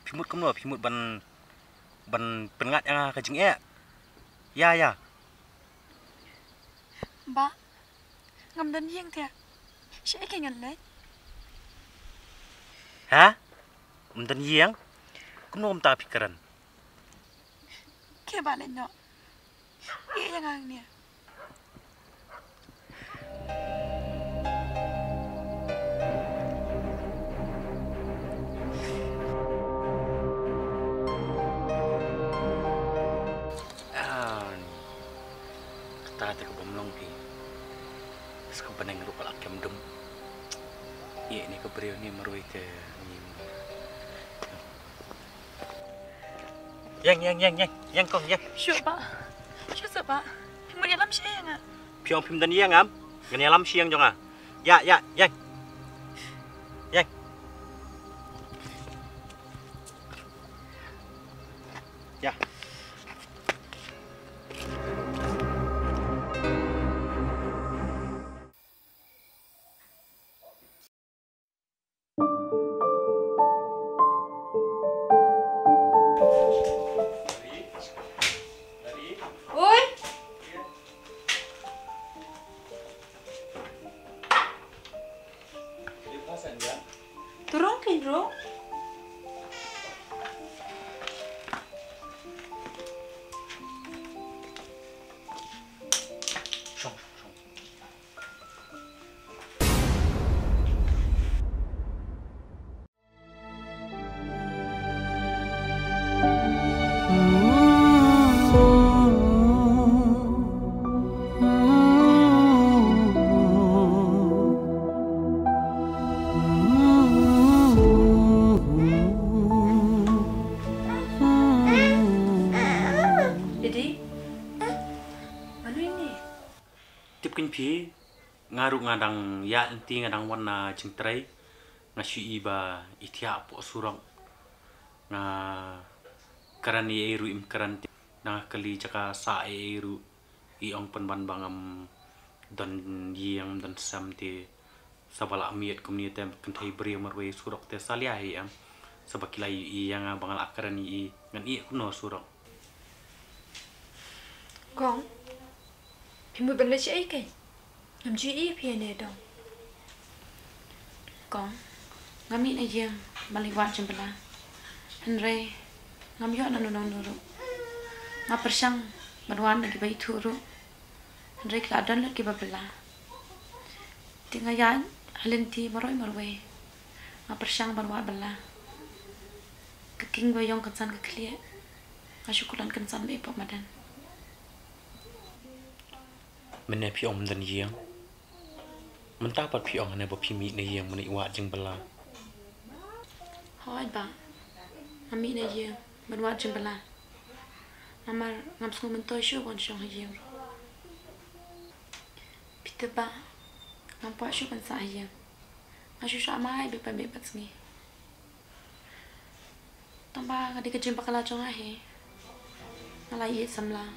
pimut kumno pimut ban pengat yang kajing ya Mbak ngam dan hieng tia saya kengen le ha dan hieng kumno ta pikiran ke balen no yang ang nia Tata ko bumlong pi. Ska paneng ru kalak kem dum. Ye ni ko brio ni marui ke ni. Yang kong yang. Sure Pak. Sure Pak. Mau dalam siang ah. Piong pim dan yang am. Ngani alam siang jong ah. Ya. Yang. Ya. kin pi ngaru ngadang ya inti ngadang warna jengtrai ngasui iba itia po surang nga karani eru im karanti na kali jaka sa eru iong penban bangam dan yang dan samti sabala amiat komuniti kentai beri marway surok te salia yang sabakilai yang bangal akarani i ngan i kuno surok Con Thì mùi bánh lấy chị ấy kì Ngắm chú ý phía này đâu Con ngắm ý này dương balik wat jam bela Henry ngam yo na no ru nga persang berwan lagi bayi turu Henry keladan lagi babela tingayan halenti maroi marwe nga persang berwan bela keking bayong kensan keklia nga syukuran kensan be pamadan Mene pi om dan yang mentapat pi ong ne bo pi mi ne yang meni wa jeng bela Hoi ba Ami ne ye berwa jeng bela Amar ngam sung mentoy shu bon shong ye Peter ba ngam pa shu ban sa ye Ngashu sha mai be pa be pat ngi Tamba ka di ka jimpa kala chong a he Ngala ye samla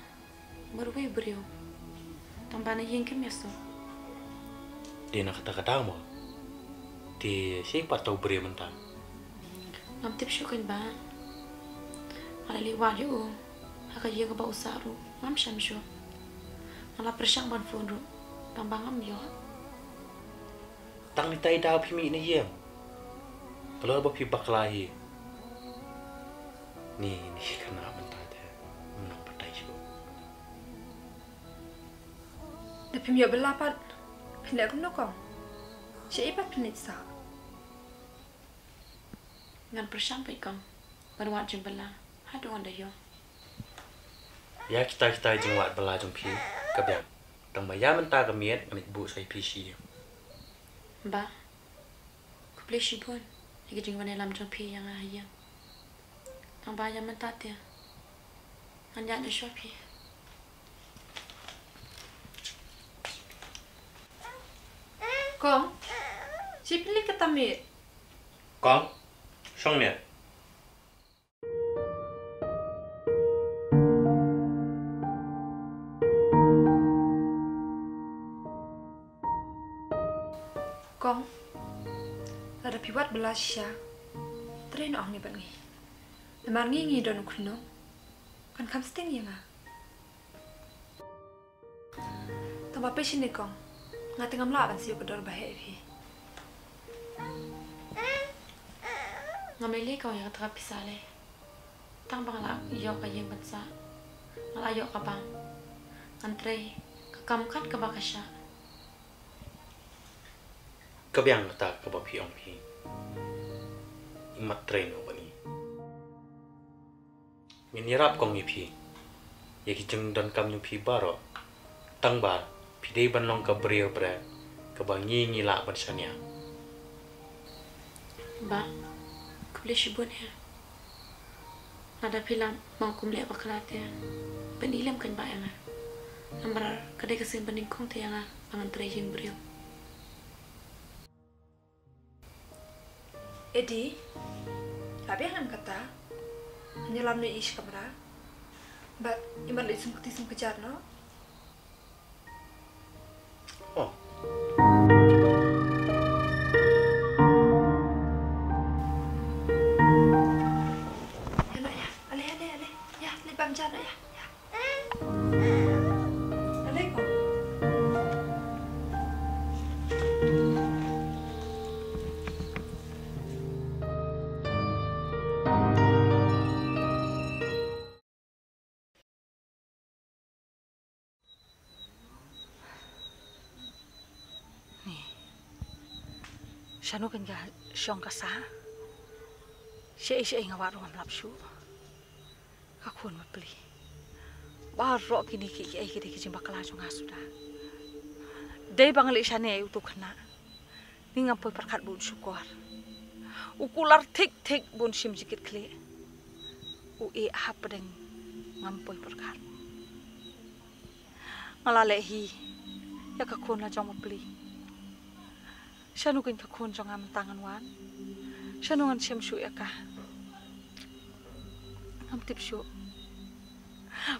Berwe brio Tamba na yen kem yaso Dia nak kata-kata mo Di siapa tahu beri mentah Ngam tip shu kan ba Ngala liwa yu Haka ye ka ba usaru Ngam sham shu Ngala persang ban phone ru Tamba ngam yo Tang ni tai dah pi mi ne yang Kalau ba pi baklahi Ni kena mentah dia Menang patai shu Tapi mia belapat Pindah aku nak kong Siapa pindah sa Ngan persang pai kong Berwa jeng bela Hadu anda yo Ya kita jeng wat bela jeng pi Kebiang Tang bayar mentah kemiat Ngan ibu saya pisi Ba Ku play shi pun Ika jeng wane lam jeng pi yang ahaya Tang bayar mentah dia Ngan yak na shua pi Con Chị pilih kata mi Kong Song ni Con Lada piwat belas siya Tren ong ni bangi Namar ngi don kuno Kan kam sting ya nga Tama pe sini kong Ngati ngam laban siyo kedor bahe pi Ngamili kau yang terap pisale Tang bang la yo ka yeng bansa Ngala yo ka bang Antre Kekamkat ke bakasya Kebiang kata ke ba pi ong pi Imat train o bani Minirap kong ni pi Yaki jeng dan kam ni pi baro Tang ba Pidai ban long ka beriau bre Ke ba ngi la ban sanya Ba Kuble shibun ya Ada pilam Mau kumle bakalat ya Penilam kan ba yang Nambar kadai kesin banding kong te yang Pangan terai yang beriau Edi Labi yang kata Menyelam ni ish kamera But Iman li sum kejar no Oh Jana ya. Alaikum. Nih. Shanu kan ga shong kasa. Syai ngawat rumah lapsu. Kakun mapli. Baru kini kiki jimba kalah jong sudah. Dei bangali shane utuk kena. Ningam poi perkat bun syukur. Ukular tik bun sim jikit kle. Ue ahap pedeng ngampoi perkat. Ngalalehi ya ka khon la jong ma pli shanu kin ka khon jong am tangan wan shanu ngan shem shu ya ka am tip shu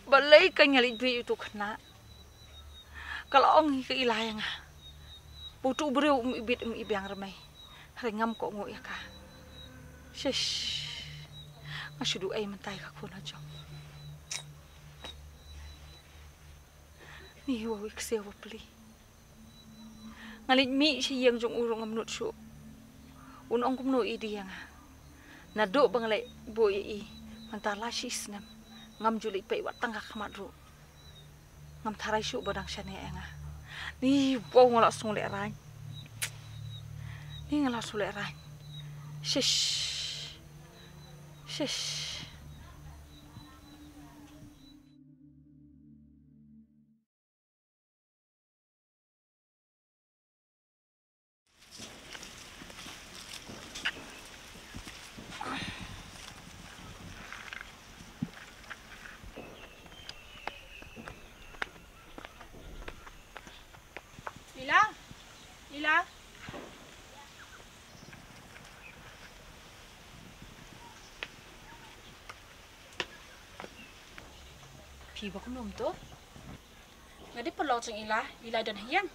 balai ka nyali bi itu khna kalau ong ke ilayang putu breu ibit ibiang ramai rengam ko ngo ya ka shish ashudu ay mantai ka khon la jong ni wa wik se wa pli ngalit mi si yang jong urung amnut shu un ong kumno idi yang na do banglai boy i mantala shisnam ngam juli pe wat tangak khamadru ngam tharai shu badang shane enga ni bo ngola sung le ran ni ngala su le ran shish shish Ila. Pi ba kumnom to? Ngadi perlu ceng Ila dan Hyang.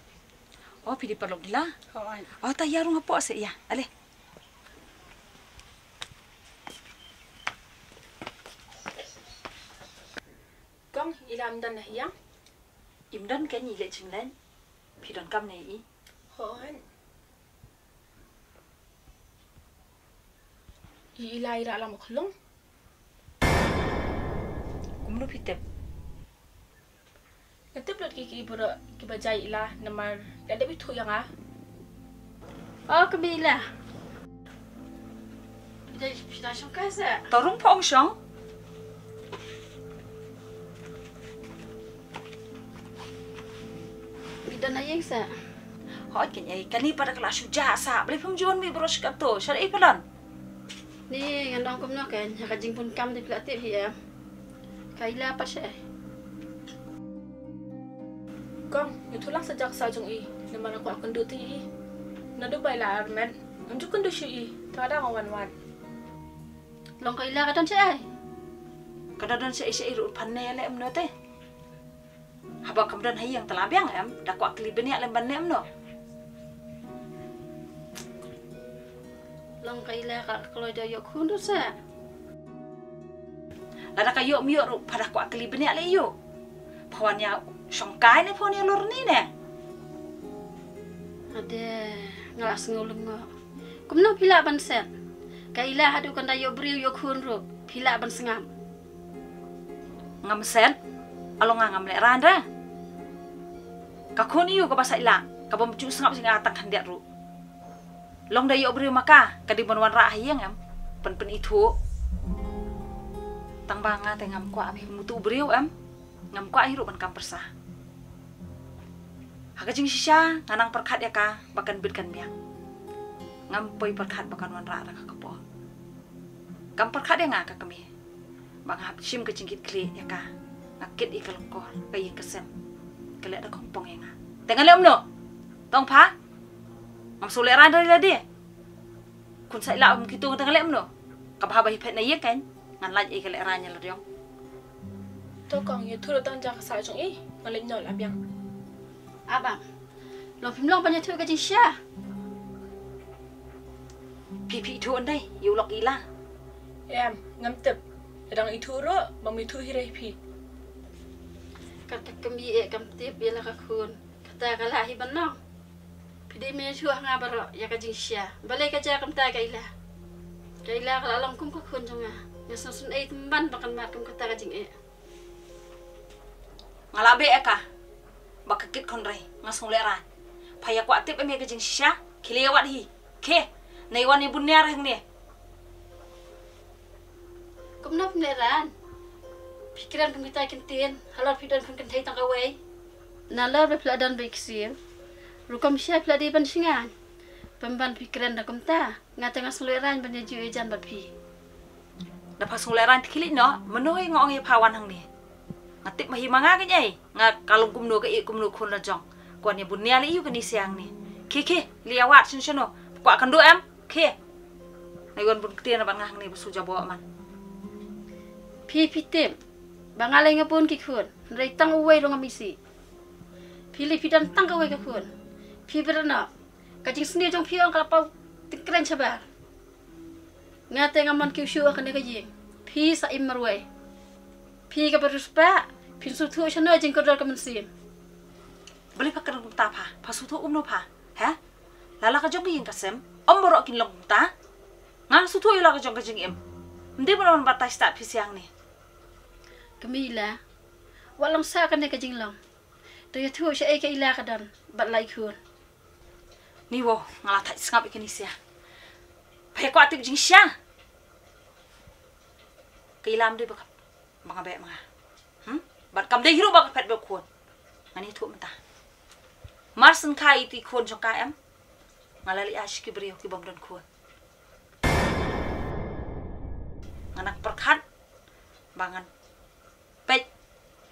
Oh, pi di perlu Ila. Oh, tayarung apa se ya? Ale. Kong Ila amdan Hyang. Imdan kan ile ceng len. Pi don kam nei i. Hon. Ila alam khulung. Kumno pitep. Ketep lot ki bura ki bajai Ila namar ada bitu yang Oh, Camila. Sudah syong kasa. Torung pong syong. Bidan ayeng sa. Hỏi cái này pada kelas suja sa, boleh pemjuan mi beros kato, syari pelan. Ni ngandong kum no kan, haka jingpun kam di pelatih ya. Kaila apa sih? Kong, itu lang sejak sajung i, naman ako akan duti i. Nado bay la armen, unjuk kan dusi i, tada ngawan-wan. Long kaila kadon siya. Kadon siya irut panel em no te. Haba kemudian hai yang telabiang em, dakwa kelibeni alem banem no. Long kaila kalau dia yok hundu sa. Lada kayo miyo ru pada kwa kelibeni ale yo. Pawannya songkai ne pon lor ni ne. Ada ngalas ngulung ngo. Kumno pila ban set. Kaila hadu kan dayo briu yok hundu, pila ban sengam. Ngam set. Alo ngam le randa. Kakoni yo ka basa ilang, ka bom cu sengap singa atak handiat ru. Long dayo beri maka kadi bonwan ra hayang em pen itu tang banga te ngam kwa abi mutu beriu em ngam kwa hiru ban kam persah haga jing sisa nganang perkat ya ka bakan bidkan biang ngam poi perkat bakan wan ra ka kepo kam perkat ya nga ka kami bang hap sim ke jingkit kli ya ka ngakit i kalengkor kayi kesem kele da kompong ya nga tengan lem no tong pa ngam soleran dari ladi kun sai la gitu tengah lem no kabah hipet na ye kan ngan laj e kele ranya la diong to kong ye thu tang jak sa jong i ngalin nyol abyang abang lo phim long banyak thu ka jing sha pipi thu andai yu lok ila em ngam tep dang i thu ro bang mi thu hirai pi kata kami kam tip bela ka kun kata kala hi banong pidi me chua nga baro ya ka jing sha balai ka ja kam ta kaila ka long kum ka kun jonga ya sun ai ban bakan mat kum kata ka jing e ngalabe eka bakakit konrai ngasung lera phaya kwa tip me ka jing sha khilewat hi ke nei wan ni bunyar hang ne kum nap neran pikiran kum kita kintin halor pidan kum kan thai tang away nala be pladan be kisir rukam sya pladi ban singan pemban pikiran da kum ta ngata ngasung leran ban ju ejan bat pi da pasung leran khilit no menoi ngong ye pawan hang ni ngatip mahi manga ke nyai nga kalung kum no ke i kum no khun la jong puannya bunia li yu kini siang ni. Ke liawat sino. Kwa akan do em ke. Nayon bun ketia na bangah ni besuja bawa man. Pi tem. Bangalay nga pun kikun. Ray tang uway lo nga misi. Pili pidan tang kaway kakun. Pi berana. Kajing sendiri jong pi ang kalapau tikren sabar. Ngate nga man kiusyu akan kajing. Pi sa immarway. Pi ka beruspa. Pi sutu siya jing kodol ka mansim. Boleh pakai rung ta pa. Pasutu no pa. Ha? Lala ka jong yung kasem. Borok kin long ta. Nga sutu yung laka jong ka jing im. Hindi mo naman batay start pi siang ni. Kamila. Walang sa ka na kajing long. Daya tuwa siya ay kaila ka dan. Batlay kun. Niwo. Ngalatay singap ikan isya. Paya ko atik jing siya. Kailam di baka mga bayak mga. Bat kam day hiro baka pet bak kun. Ngani tuwa mata. Marsen kai iti kun jong ka em. Ngalali asyik ki beriyo ki bamdan kun. Nganak perkat. Bangan. Pet.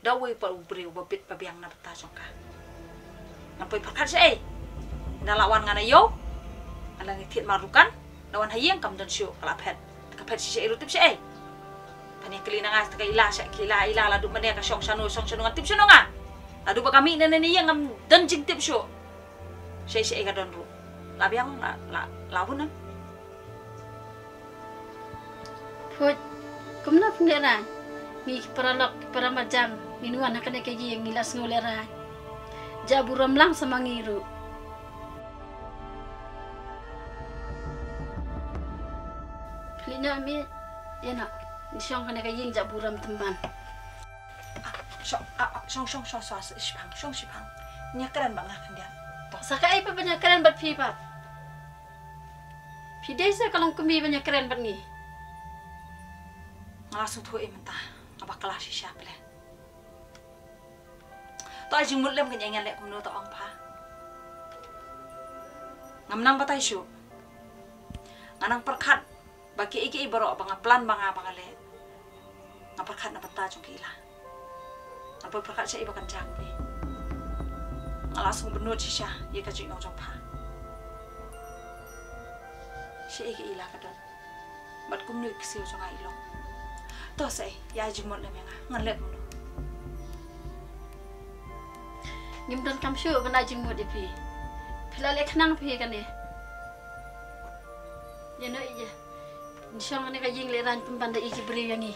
Dawai pa beriyo babit pabiang na bata jong ka. Ngapoy perkat siya eh. Nalawan ngana yo. Alang itit marukan. Lawan hayang kam dan siyo kalapet. Kapet siya irutip siya eh. Pani kelina nga sa kaila siya ila ladu mane ka song sanu ngan tip siya nga. Ladu ba kami na niya ngam dan jing tip siya. Siya ka don ru. Labi ang lawon na. Put kumna pundera. Ni para majang minuan na kane kaji yang ngilas ngolera. Jaburam lang sa mangiru. Lina mi yana Siyong ka na kaying jaburam teman. Siyong sipang. Niya keren banget kan dia. Saka ay pa banyak keren bat pipa. Pidai sa kalang kumi banyak keren bat ni. Ngalasut ho imenta. Abakala si siya pala. To ajing mutlem kanya lek kumno to ang pa. Ngamnang batay siyo. Nganang perkat. Bagi iki ibaro banga plan banga le. Ngaperkat na bata jong kila. Ngaperkat siya iba kan jang ni. Ngalasong benut siya ye ka jing jong pa. Siya iki ila ka don. Bat kumnu kisiw jong ilong. To say ya jing mo lemya ngalep mo. Ngimdan kam syu bana jing mo depi. Pilale khnang pi kan ni. Ya no iya. Siyang ni kajing leran pembanda iki beri yang ni.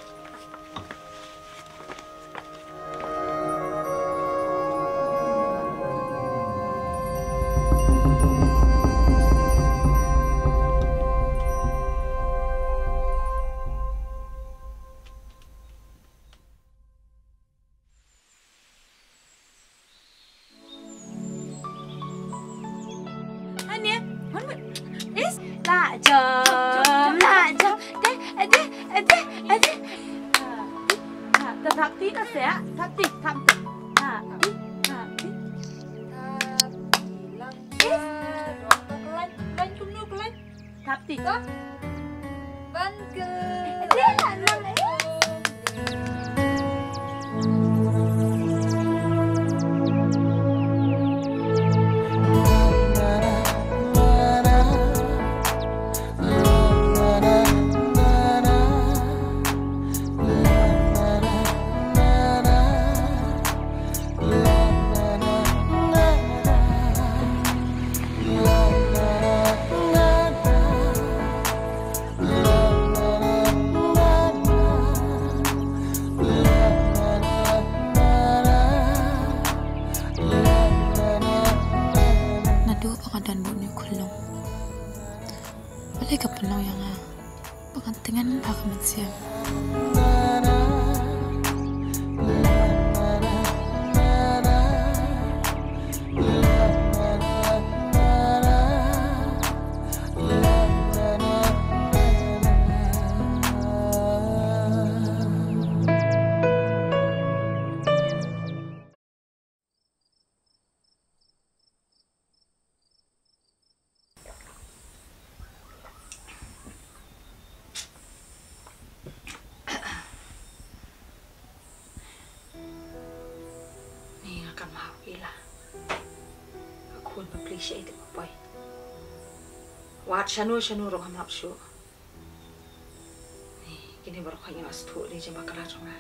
pun beli syai itu boy. Wat shanu rong hamap syu. Kini baru kaya nak setuk ni je bakal jonga.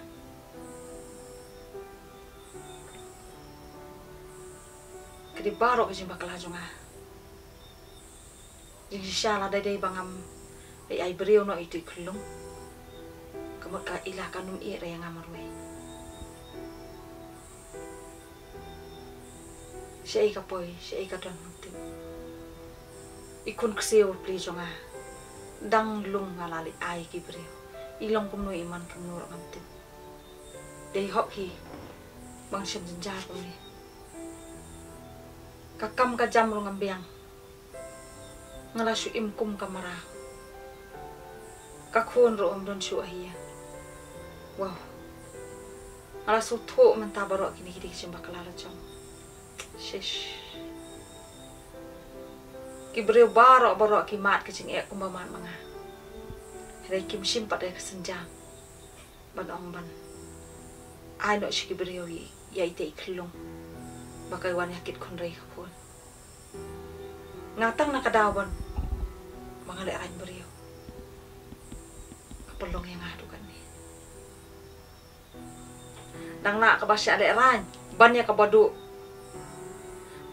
Kini baru je bakal jonga. Jadi syala dai bangam ai beriau no itu kelung. Kamut ka ilah kanum i re yang amarwe. Syai ka poi, syai ka don mutim. Ikun kseu pli jonga. Dang lung ngalali ai ki beriau. Ilong kumno iman kumno orang amtim. Dei hok hi bang syam jenjar kumni. Kakam ka jam rong ambiang. Ngalasyu imkum kamara. Kakun ro don syu ahia. Wow. Ngalasu tho menta barok kini kidi chimba kalala chong. Shish. Ki breu barok ki mat ki ching ek kumbaman manga. Hari kim simpat dari kesenjang, ban ongban. Ai nak sih beriau ya ite iklung, bagai wan yakit konrei kapun. Ngatang nak kadawan, mengalek rain beriau. Kapelong yang ngadu kan ni. Dang nak kebasya alek rain, banyak kebadu.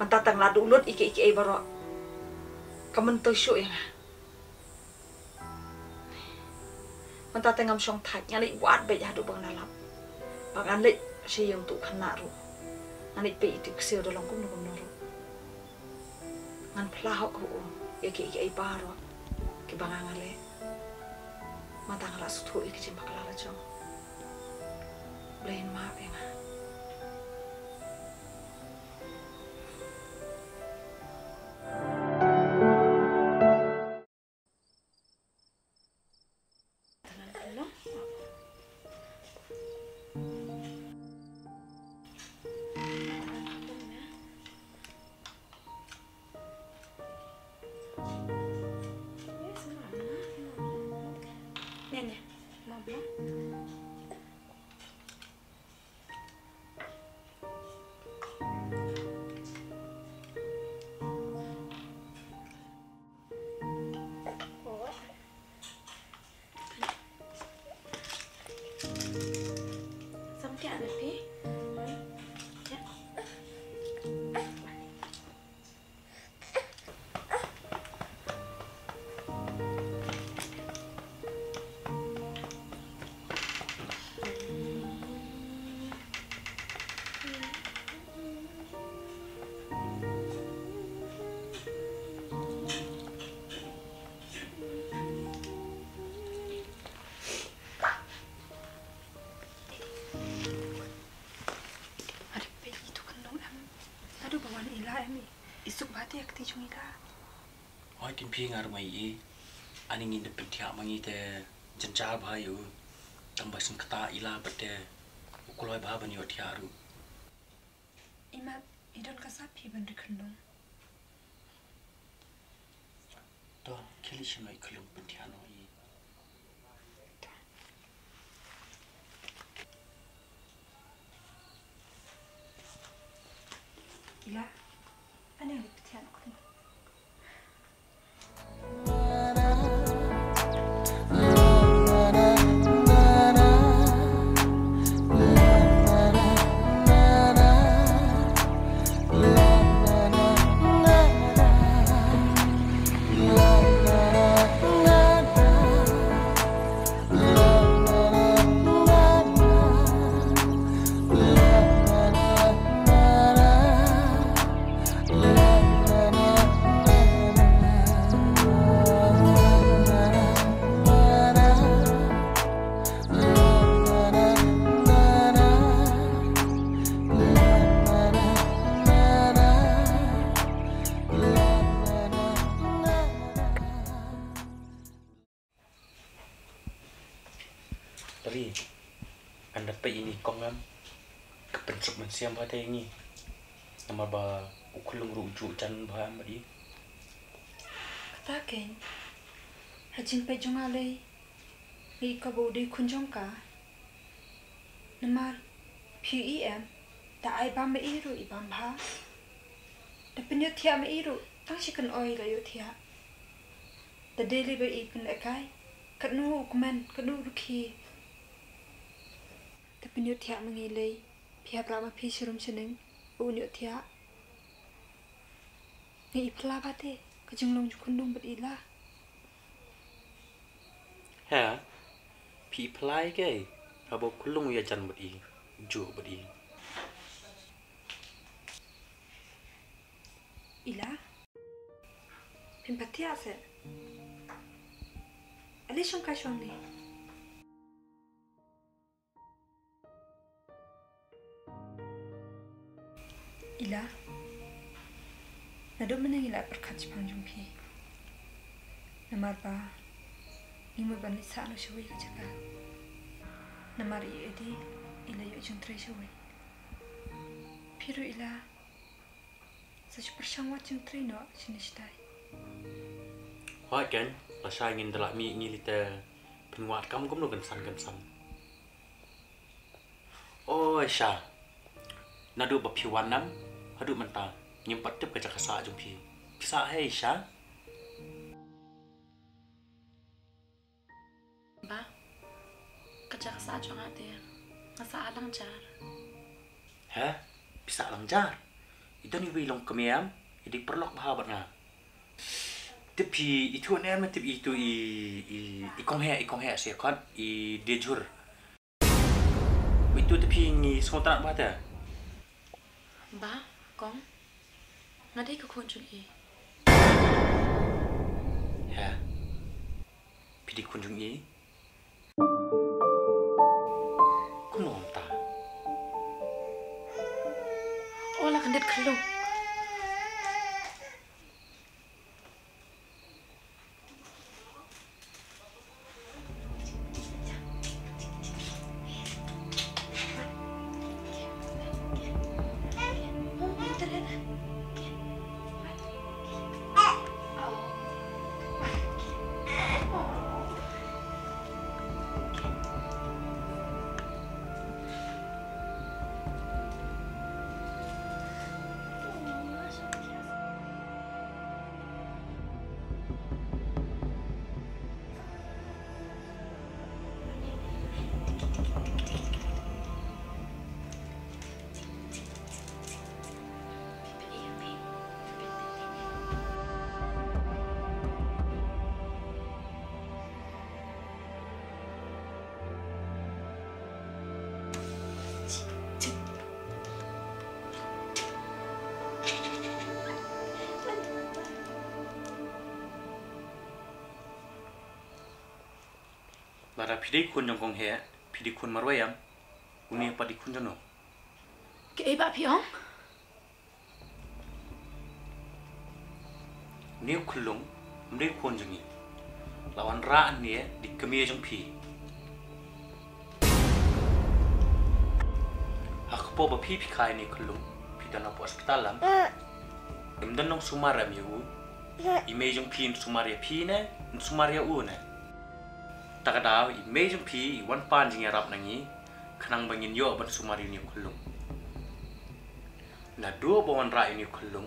Mentatang ladu ulut ike barok. Kementu syuk yang Manta tengam syong thak nyali wat be jadu bang dalam. Bang anlik si yang tu kena ru. Anlik pe itu kseu dalam kum noru. Ngan plahok ru. Ya ki baro. Ki bang angale. Mata ngala sutu iki jimba kalala jong. Blain maaf ya. Isuk bati ak ti chungita. Oi kim pi ngar mai e. Ani ngin de pentia mangi te jenjar bhayu. Tambah sing kata ila bate. Ukuloi bha bani othiaru. Ima idon kasapi ban dikendong. To keli shinoi kelung pentia no i. Ila Ani yang dipetian aku. Tari, anda pe ini kongam kepencuk mensiam pada ini. Nama ba ukulung rujuk can bah mari. Katakan, hajin pe jongale, ni kabo di kunjong ka. Nama PEM, tak ai bam iru ibam bah. Dapat yo tiap meiru, tang chicken oil lah yo tiap. The daily by eat pun lekai, kanu ukuman, kanu ruki. Dapat yo tiap mengilai, pihak lama pi serum seneng, un yo tiap. Ngi ipla bate, kejunglong jukundung berilah. Ha, pi plai ke, abo kulung ya jan beri, ju beri. Ila, pimpati ase. Ali shong kashong ni. Ila, nado menang ila berkat Jepang jumpi. Namar ba. Imu bani sano shawai ka jaga. Namari edi ila yo juntre shawai. Piru ila sach persangwat juntre no sinistai. Hoi kan, rasa ingin delak mi ni lita penguat kamu no gensan. Oh Sha, nadu bapiwan nam, hadu mentah nyempat tip kerja kasa jumpi. Bisa hai Sha. Ba, kerja kasa jangan dia, masa alang jar. Hah? Bisa alang jar? Itu ni wilong kemiam, jadi perlok bahabat nga. Tapi itu ni ama tapi itu ikong he sih kan, dejur. Itu tapi ni semua tak baca. Ba, kong, nadi ke kunjung i. Hah? Pidi kunjung i? Kunom ta. Olah kandet kelung. Lara pidi kun jong kong he, pidi kun marwayam, uni padi kun jono. Ke iba piong? Ni kulung, mri kun jongi. Lawan raan ni di kemia jong pi. Aku po ba pi kai ni kulung, pi dana po hospital lam. Imdan nong sumara mi u, ime jong pi sumaria pi ne, sumaria u ne. Takadaw imejong pi iwan pan jing yarap nangi kanang bangin yo ban sumari ni kulung. Na dua bawan ra ni kulung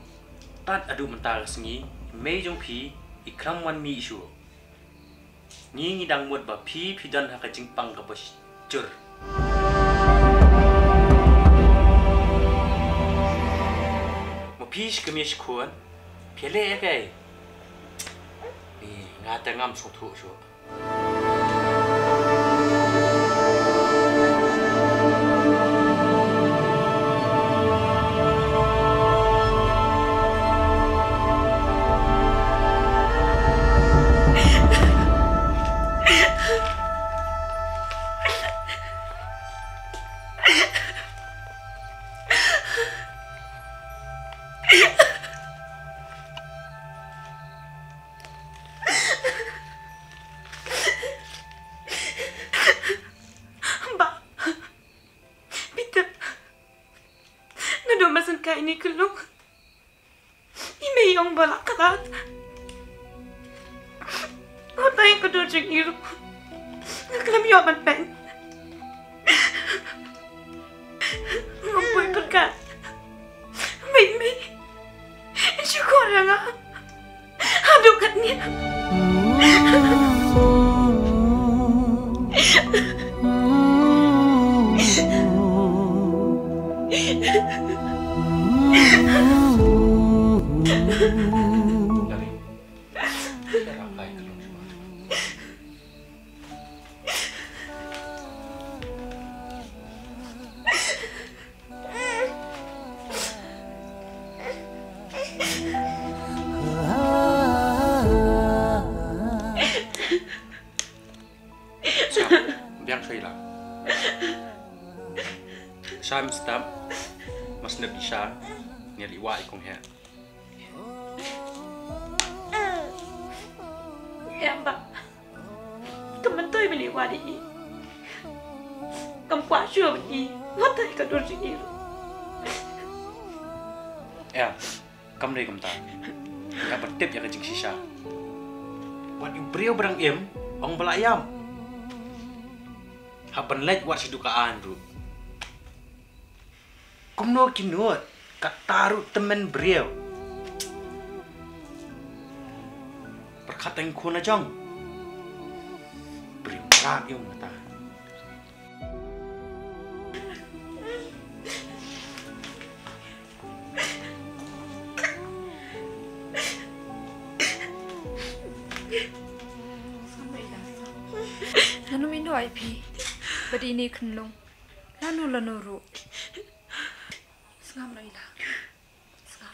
tat adu mental sengi imejong pi ikram wan mi isu. Ni ngidang mut ba pi dan haka jing pang ka bos jur. Mo pi skemish kuan pele kai. Ni ngata ngam so thu so. Ini kelung. Ime yang balak kalat. Apa yang kedua jeng iru? Ngeklaim yaman pen. Ngampui berkat. Mei Biang saya lah. Saya mesti mas nak bisa ni liwat ikong he. Ya mbak, teman tu beli wadi ni. Kamu kuasa begini, mata ikan dulu sini. Ya, kamu dari kamu tak. Ya bertip ya kecik sisa. Wat you beriau berang em, ong belayam. Hapan lek wat sedukaan tu. Kumno kinut, kataru temen beriau. Berkata yang kuna jang. Beriau berat yang mata. Lanu mindu IP, badi ini kenlung, lanu ru. Sengam lagi lah, sengam.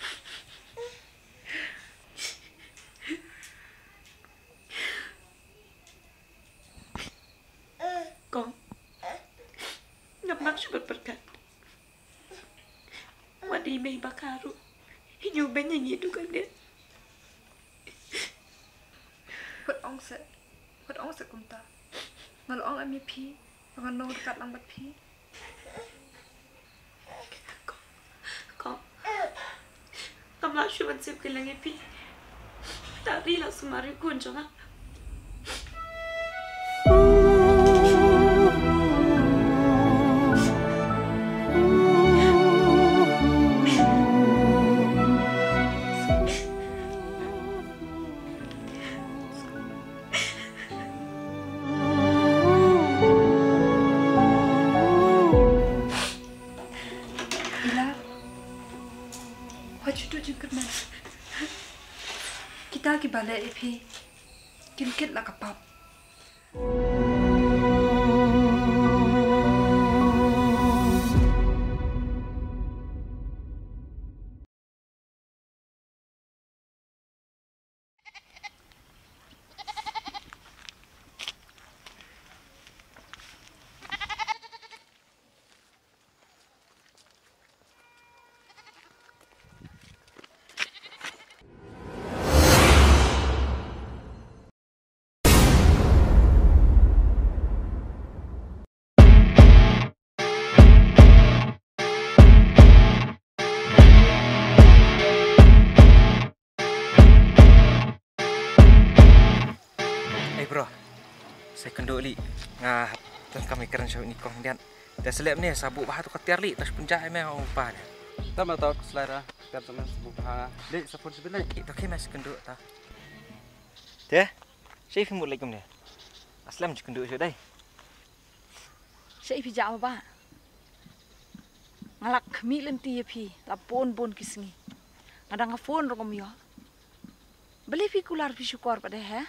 Kong, ngamak sebab berkat. Wadi may bakaru, hinyo banyak itu kan dia. Buat ong se kumta. Ngalong ami pi, pangan nong dekat lambat pi. Kong, kamla syuban sip kelangi pi. Tadi lah semari kunjungan. Kita ki balik ipi, kit lah kapap. Bro, saya kenduk li ngah dan kami keren syawit nikong dan selip ni sabuk bahat tu ketiar li tas puncak memang upah dia. Tak mau tahu selera kan teman sabuk bahat. Dek sapun sebelah itu ke mas kenduk ta. Teh, saya fimu lagi ni. Aslam je kenduk syawit dai. Saya pijak apa? Ngalak kami lenti pi, lapon kisngi. Ngadang phone rogom yo. Beli pi kular pi syukur pada he.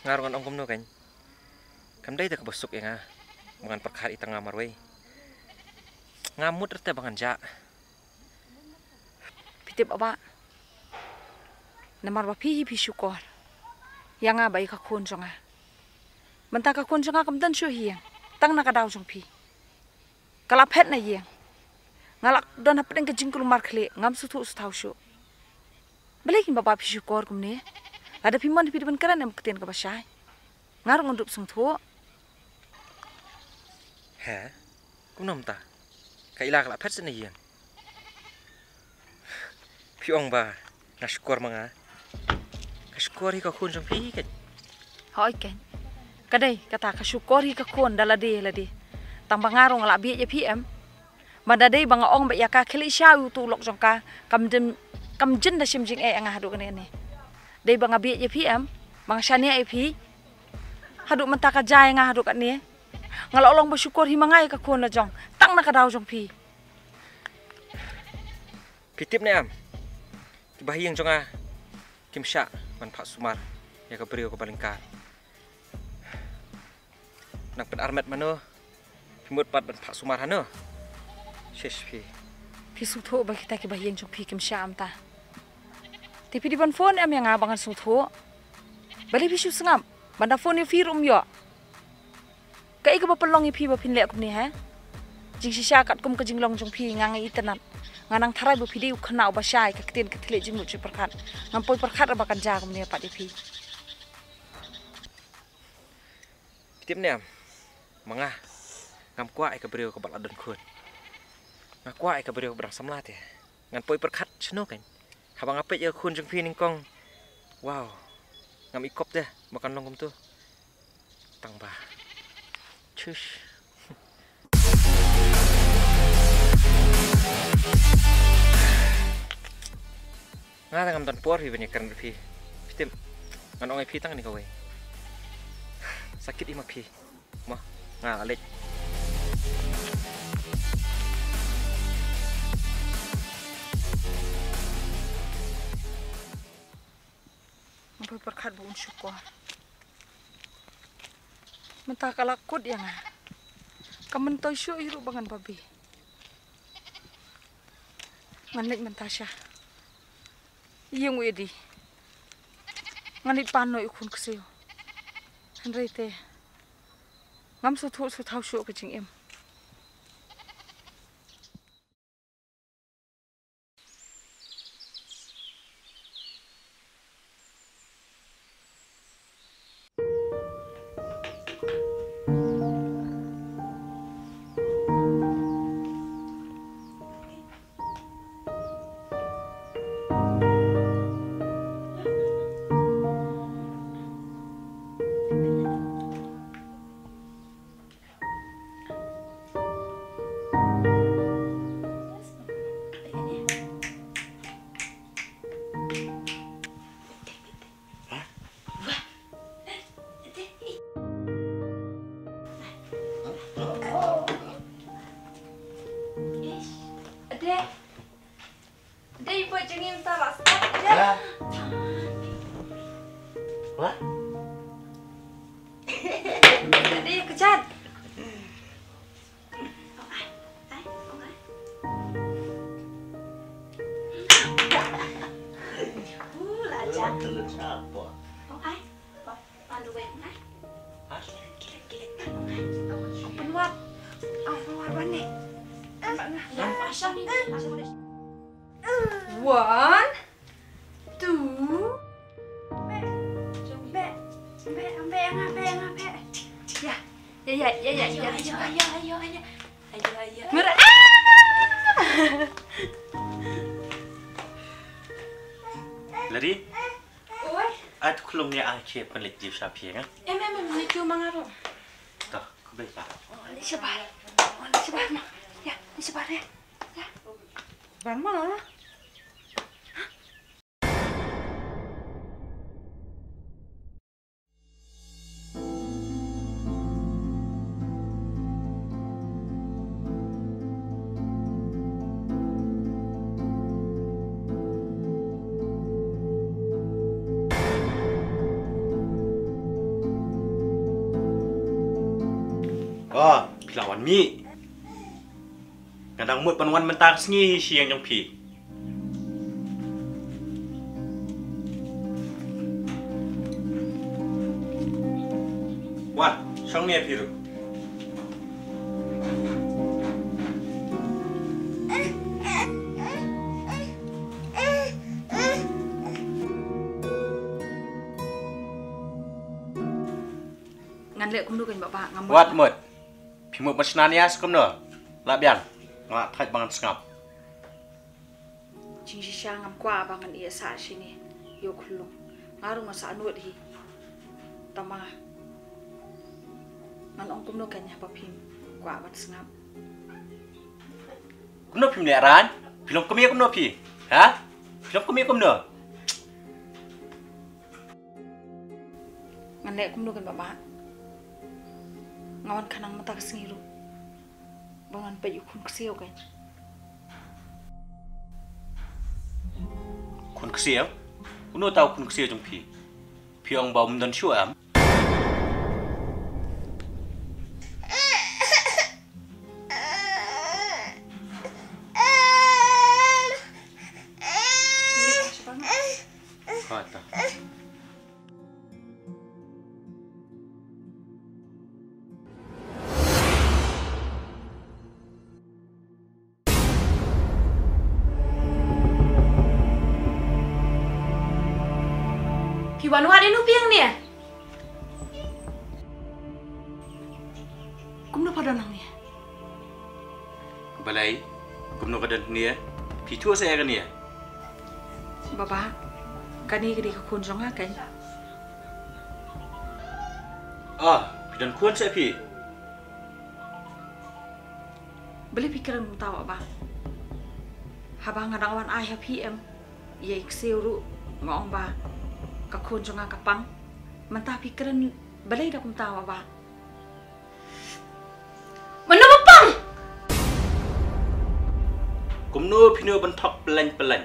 Ngarongan ongkom no kan. Kamdai tak besuk ya ngah. Mangan perkara itu ngamar wei. Ngamut rete bangan ja. Pitip apa? Namar bapi pi syukur. Yang abai kakun jonga. Mentah kakun jonga kamdan syuh hiang. Tang nak kadau jong pi. Kalapet na hiang. Ngalak don hapeng ke jingkul markle ngam sutu ustau syuh. Balikin bapa pi syukur kumne. Ada piman di pidepan keren yang ketin ke basai. Ngarung untuk sungtu. He, kunom ta. Kailah kelak pet seni yang. Piong ba, nasyukur manga. Kasyukur hi kakun jong pi kan. Hoi kan. Kadai kata kasyukur hi kakun dalade lade. Tang bangarong ngalak biak je PM. Madadai bang ong ba yaka keli syau tu lok jong ka kamjen da sim jing ngah hadu kan ni. Dai bang abi je PM, bang syania IP. Haduk mentaka jai ngah haduk kat ni. Ngalolong bersyukur hi mangai ka kun jong. Tang tang nak kadau jong pi. Pitip ni am. Kibahiyang jonga kimsya man Pak Sumar ya ka beriu ka balingka. Nang pen armet mano pimut pat ban Pak Sumar hano. Shesh pi. Pi sutho ba kita kibahiyang jong pi kimsya am ta. Tapi di ban phone am yang abangan sutho. Bali pi shu sengam. Banda phone ni firum yo. Kai ka ba pelong pi ba pin le kum ni ha. Jing shisha kat kum ka jinglong jong pi ngang itanan. Nganang tharai bu video khna ba shai ka ktin ka thle jing mu chu perkhat ngam poi perkhat ba kan ja kum ne pa di pi Pitip ni am. Mangah ngam kwa ai ka beriu ka bal adon khun. Ngakwa ai ka beriu berang samlat ya. Ngan poi perkhat chno kan. Habang apet ya khun jong pi ning kong. Wow. Ngam ikop deh makan long kum tu. Tang ba. Chush. Nga ngam tan por hi bani kan pi. Pitim. Ngan ong ai pi tang ni ka we. Sakit imak pi. Mah, nga alek. Ngam poi perkhat bu syukur. Mentah kalakut yang kamen toy syu iru bangan babi. Nganit mentasya. Iyang wedi. Nganit pano ikun kesiyo. Henry te. Ngam suthu suthau syu ka jing em. One, two, Lari? Oi. At kulong niya ang chip palit di sa piang. Ni cuma mangaro. Toh, kubay pa. Ni sebar. Ni sebar mah. Ya, ni sebar ya. Ya. Sebar mana? Oh, pilawan mi. Kadang mut panuan mentang sengi siang yang pi. Wan, sang ni piru. Ngan lek kum du kan bapak ngam. Wat mut. Pimut masnania sekom no. Labian. Ngak thaj bangan sengap. Jing shisha ngam kwa bangan iya sa sini. Yo khulung. Ngaru masa anuat hi. Tama. Ngan ong kum no kan ya papim. Kwa ban sengap. Kum no pim leran. Film kum ya kum no pi. Ha? Film kum ya kum no. Ngan lek kum du kan bapak. Ngawan kanang mata kesengiru. bangan pa yu kun kseo kan. Kun kseo? Uno tahu kun kseo jong pi. Pi ong bau mdan shua am. Kata. Piwan wadi nu piang ni. Kumno pada nang ni. Balai, kumno kadan ni ya. Pi tua saya kan ni ya. Baba, kani gede ka kun jonga kan. Dan kuan saya pi. Beli pikiran mu tahu apa? Habang ngadawan ai ha PM. Ye kseu ngong ba. Ka kun jonga kapang. Mentah pikiran balai dak mu tahu apa? Mana bapang? Kumno pino bentok pelan-pelan.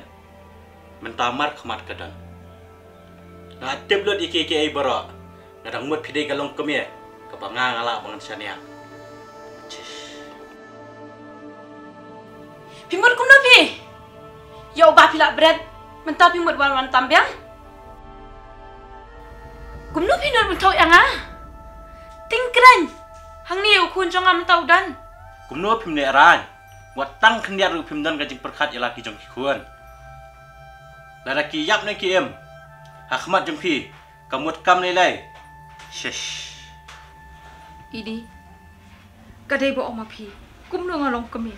Mentamar kemat kadang. Nah, teblut iki ai bara. Kadang mut pidai galong kemia. Kebangang ala bangan sania. Pimut kumno pi. Ya ubah pila bread. Mentah pimut wan tambiang. Kumno pinur mentau yang Tingkran. Hang ni ukun jonga mentau dan. Kumno pimne aran. Watang kendiar pimdan kajing perkat ialah ki jong kikuan. Lalaki yap na ki em. Hakmat jempi. Kamut kam nilai. Shesh. Ini. Kadai bo oma pi. Kumno ngalong kami.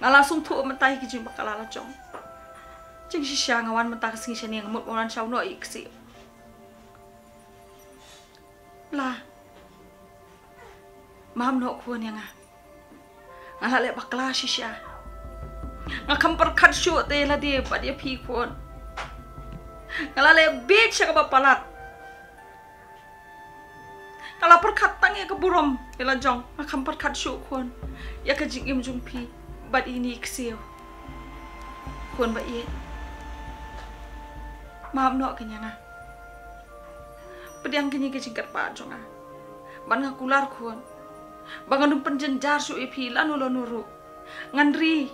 Ngalasung tu mentai ki jing bakalala jong. Jing shisha ngawan mentah kesingi shani ngamut orang shaw no iksi. Lah. Mam no kuan yang Ngalah lek bakla shisha. Ngakam perkat syu te la dia pa dia pi kuan. Ngalah lek bit sya ka bapalat. Kalau perkat tang ya ke burom ila jong ngakam perkat syu kuan. Ya ke jing im jung pi bad ini kseu. Kuan ba ye. Mam no kenyanga. Pediang kenyi ke jingkat pa jonga. Ban ngakular kuan. Banganum penjenjar su ipi lanu nuru. Ngandri.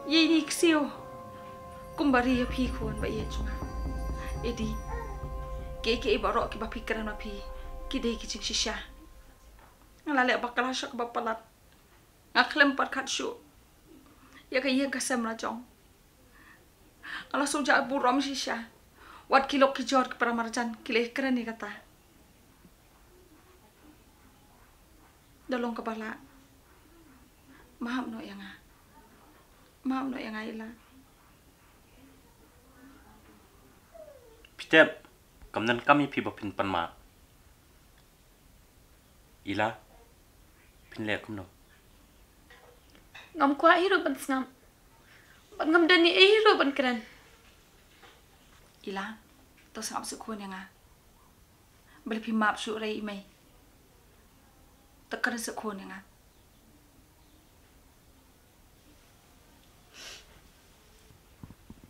Ye ni kseu. Kumbari ya pi kuan ba ye jonga. Edi. Ke ibarok ki ba pikiran ma pi. Kidai ki jing shisha. Ngalale bakal syak bapalat. Ngaklem parkat syu. Ya ka ye kasam la jong. Ala soja buram shisha. Wat kilok kijor ke paramarjan kile keren ni kata. Dolong kepala. Maaf no yang Maaf no yang ila. Pitep, kamnan kami pi bapin panma. Ila, pinlek kumno. Ngam kuah hiru ban ngam. Ban ngam dani hiru ban keren. Ila, to sangap sukun yang Beli pi map su rai mai. Tekar sukun yang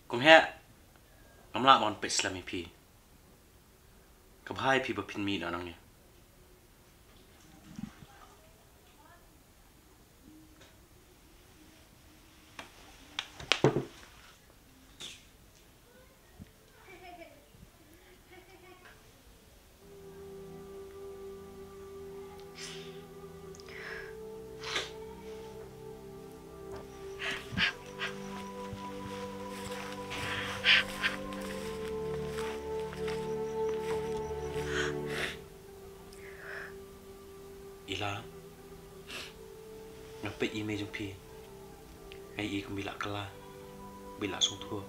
Kum he, ngamla mon pe islami pi. Kabhai pi bapin mi na nangnya. Ila, nampak email jumpi. Ai kum bila kala, bila sung thua.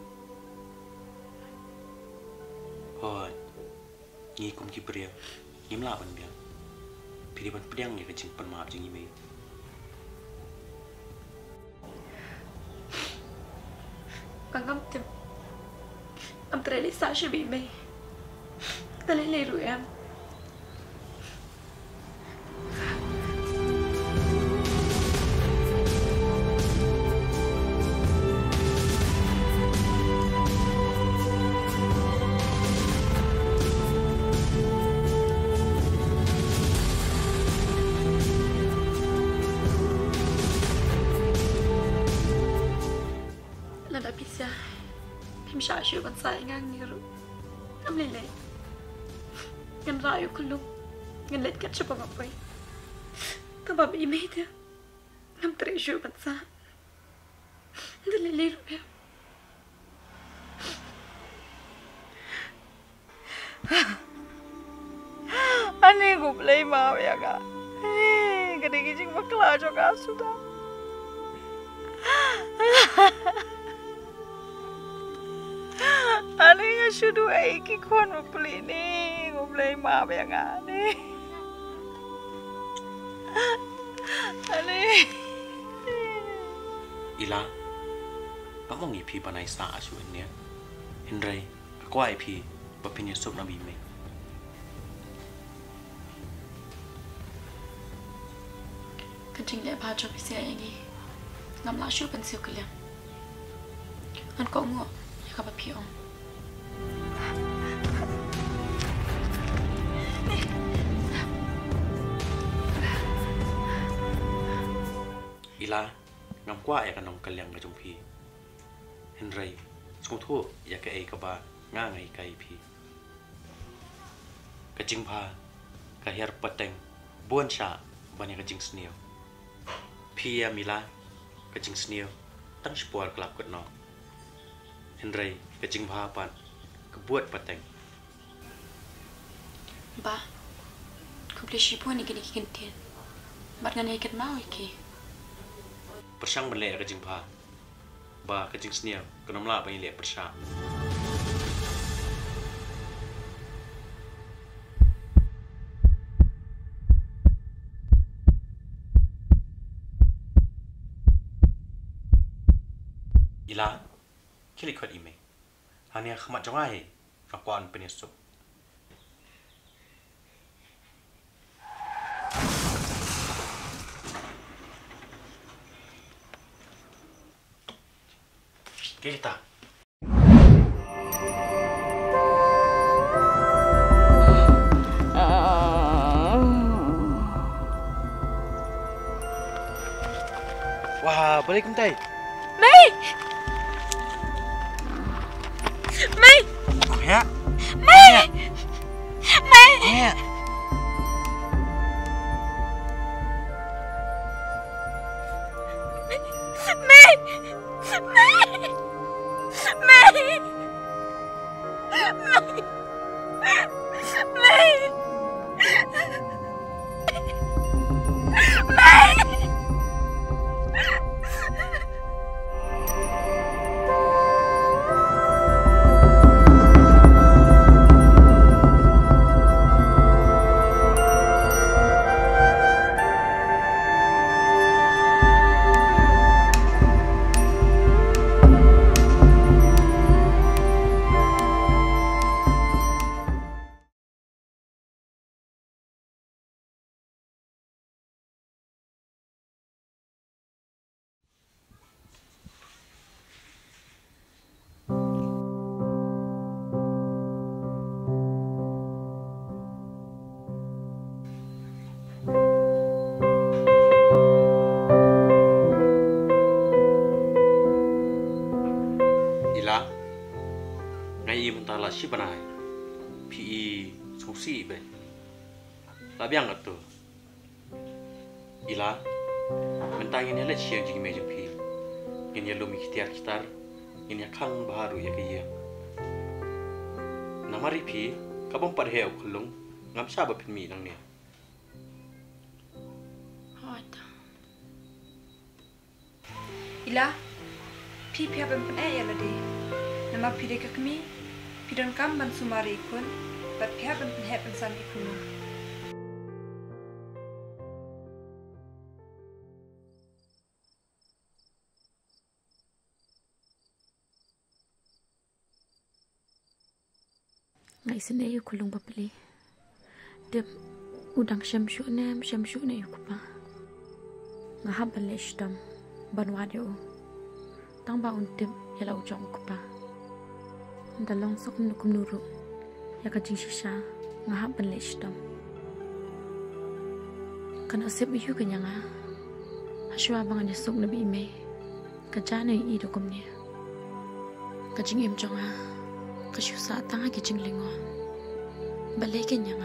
Hoi, ni kum ki bria, ni mla ban biang. Pilih ban pedang ni kecing pan maaf jeng email. Bangam tim. Am terelisa syabi mai. Talele ru em. kim sha shu ban sai ngang ni ru am le ngan rayu kullu ngan let kat chapa ngapai tabab ime dia ngam tre shu ban sa ndele ru ya Ani gue play mau ya kak. Gede gijing bakla juga sudah. Ani nga sudu iki kon mo play ni gue play mau ya kak. Ani. Ila, kamu ngipi panai sa asuannya. Hendrai, aku ipi bapinya sob nabi me. Kencing dia baca bisa yang ini, ngam lah syu pensil kalian. An kau ngok, ya kapa piong. Ila, ngam kuat ya kanong kalian ngajumpi. Hendrai, semua tu ya ke kaba ngangai kai pi. Kecing pa, kahir peteng, buan sya, banyak kecing senil. Pia mila, kecing senil, tang sepuar kelap ket no. Hendrai, kecing pa pan, kebuat peteng. Ba, kau beli sipuan ni kini kintian. Bat ngan ikat mau iki. Persang belek kecing pa. Ba kecing senil, kena melak banyak lek persang. Ila, kili kuat ime. Hanya khamat jangai, rakuan penyusup. Kita. Wah, balik kentai. Mei! Mei! Ya. Mei! Mei! Ya. Mei! Mei! Mei! Si banai, pi susi be, labiang tu. Ila, mentang ini leh siang jing meja pi, ini lumi kitar, ini kang baru ya kaya. Namari pi, kabum parheu kulung, ngam sabab mi nang ni. Ila, pi apa pun ya ladi, nama pi dekat kami. Pidon kam ban sumari ikun, bat pihak ban penhep insan ikun. Ngai sene yu kulung bapeli. Dep udang syamshu na yu kupa. Ngahab balesh dam ban wadio. Tang ba untip yala ujong kupa. Dalong sok nukum nuru ya kajing shisha ngahap balesh dam. Kana sep yu kanyanga. Haswa bangan sok nabi ime. Kajana yu ido kumnya. Kajing im jonga. Kasyu sa tanga kajing lingo. Balikin yang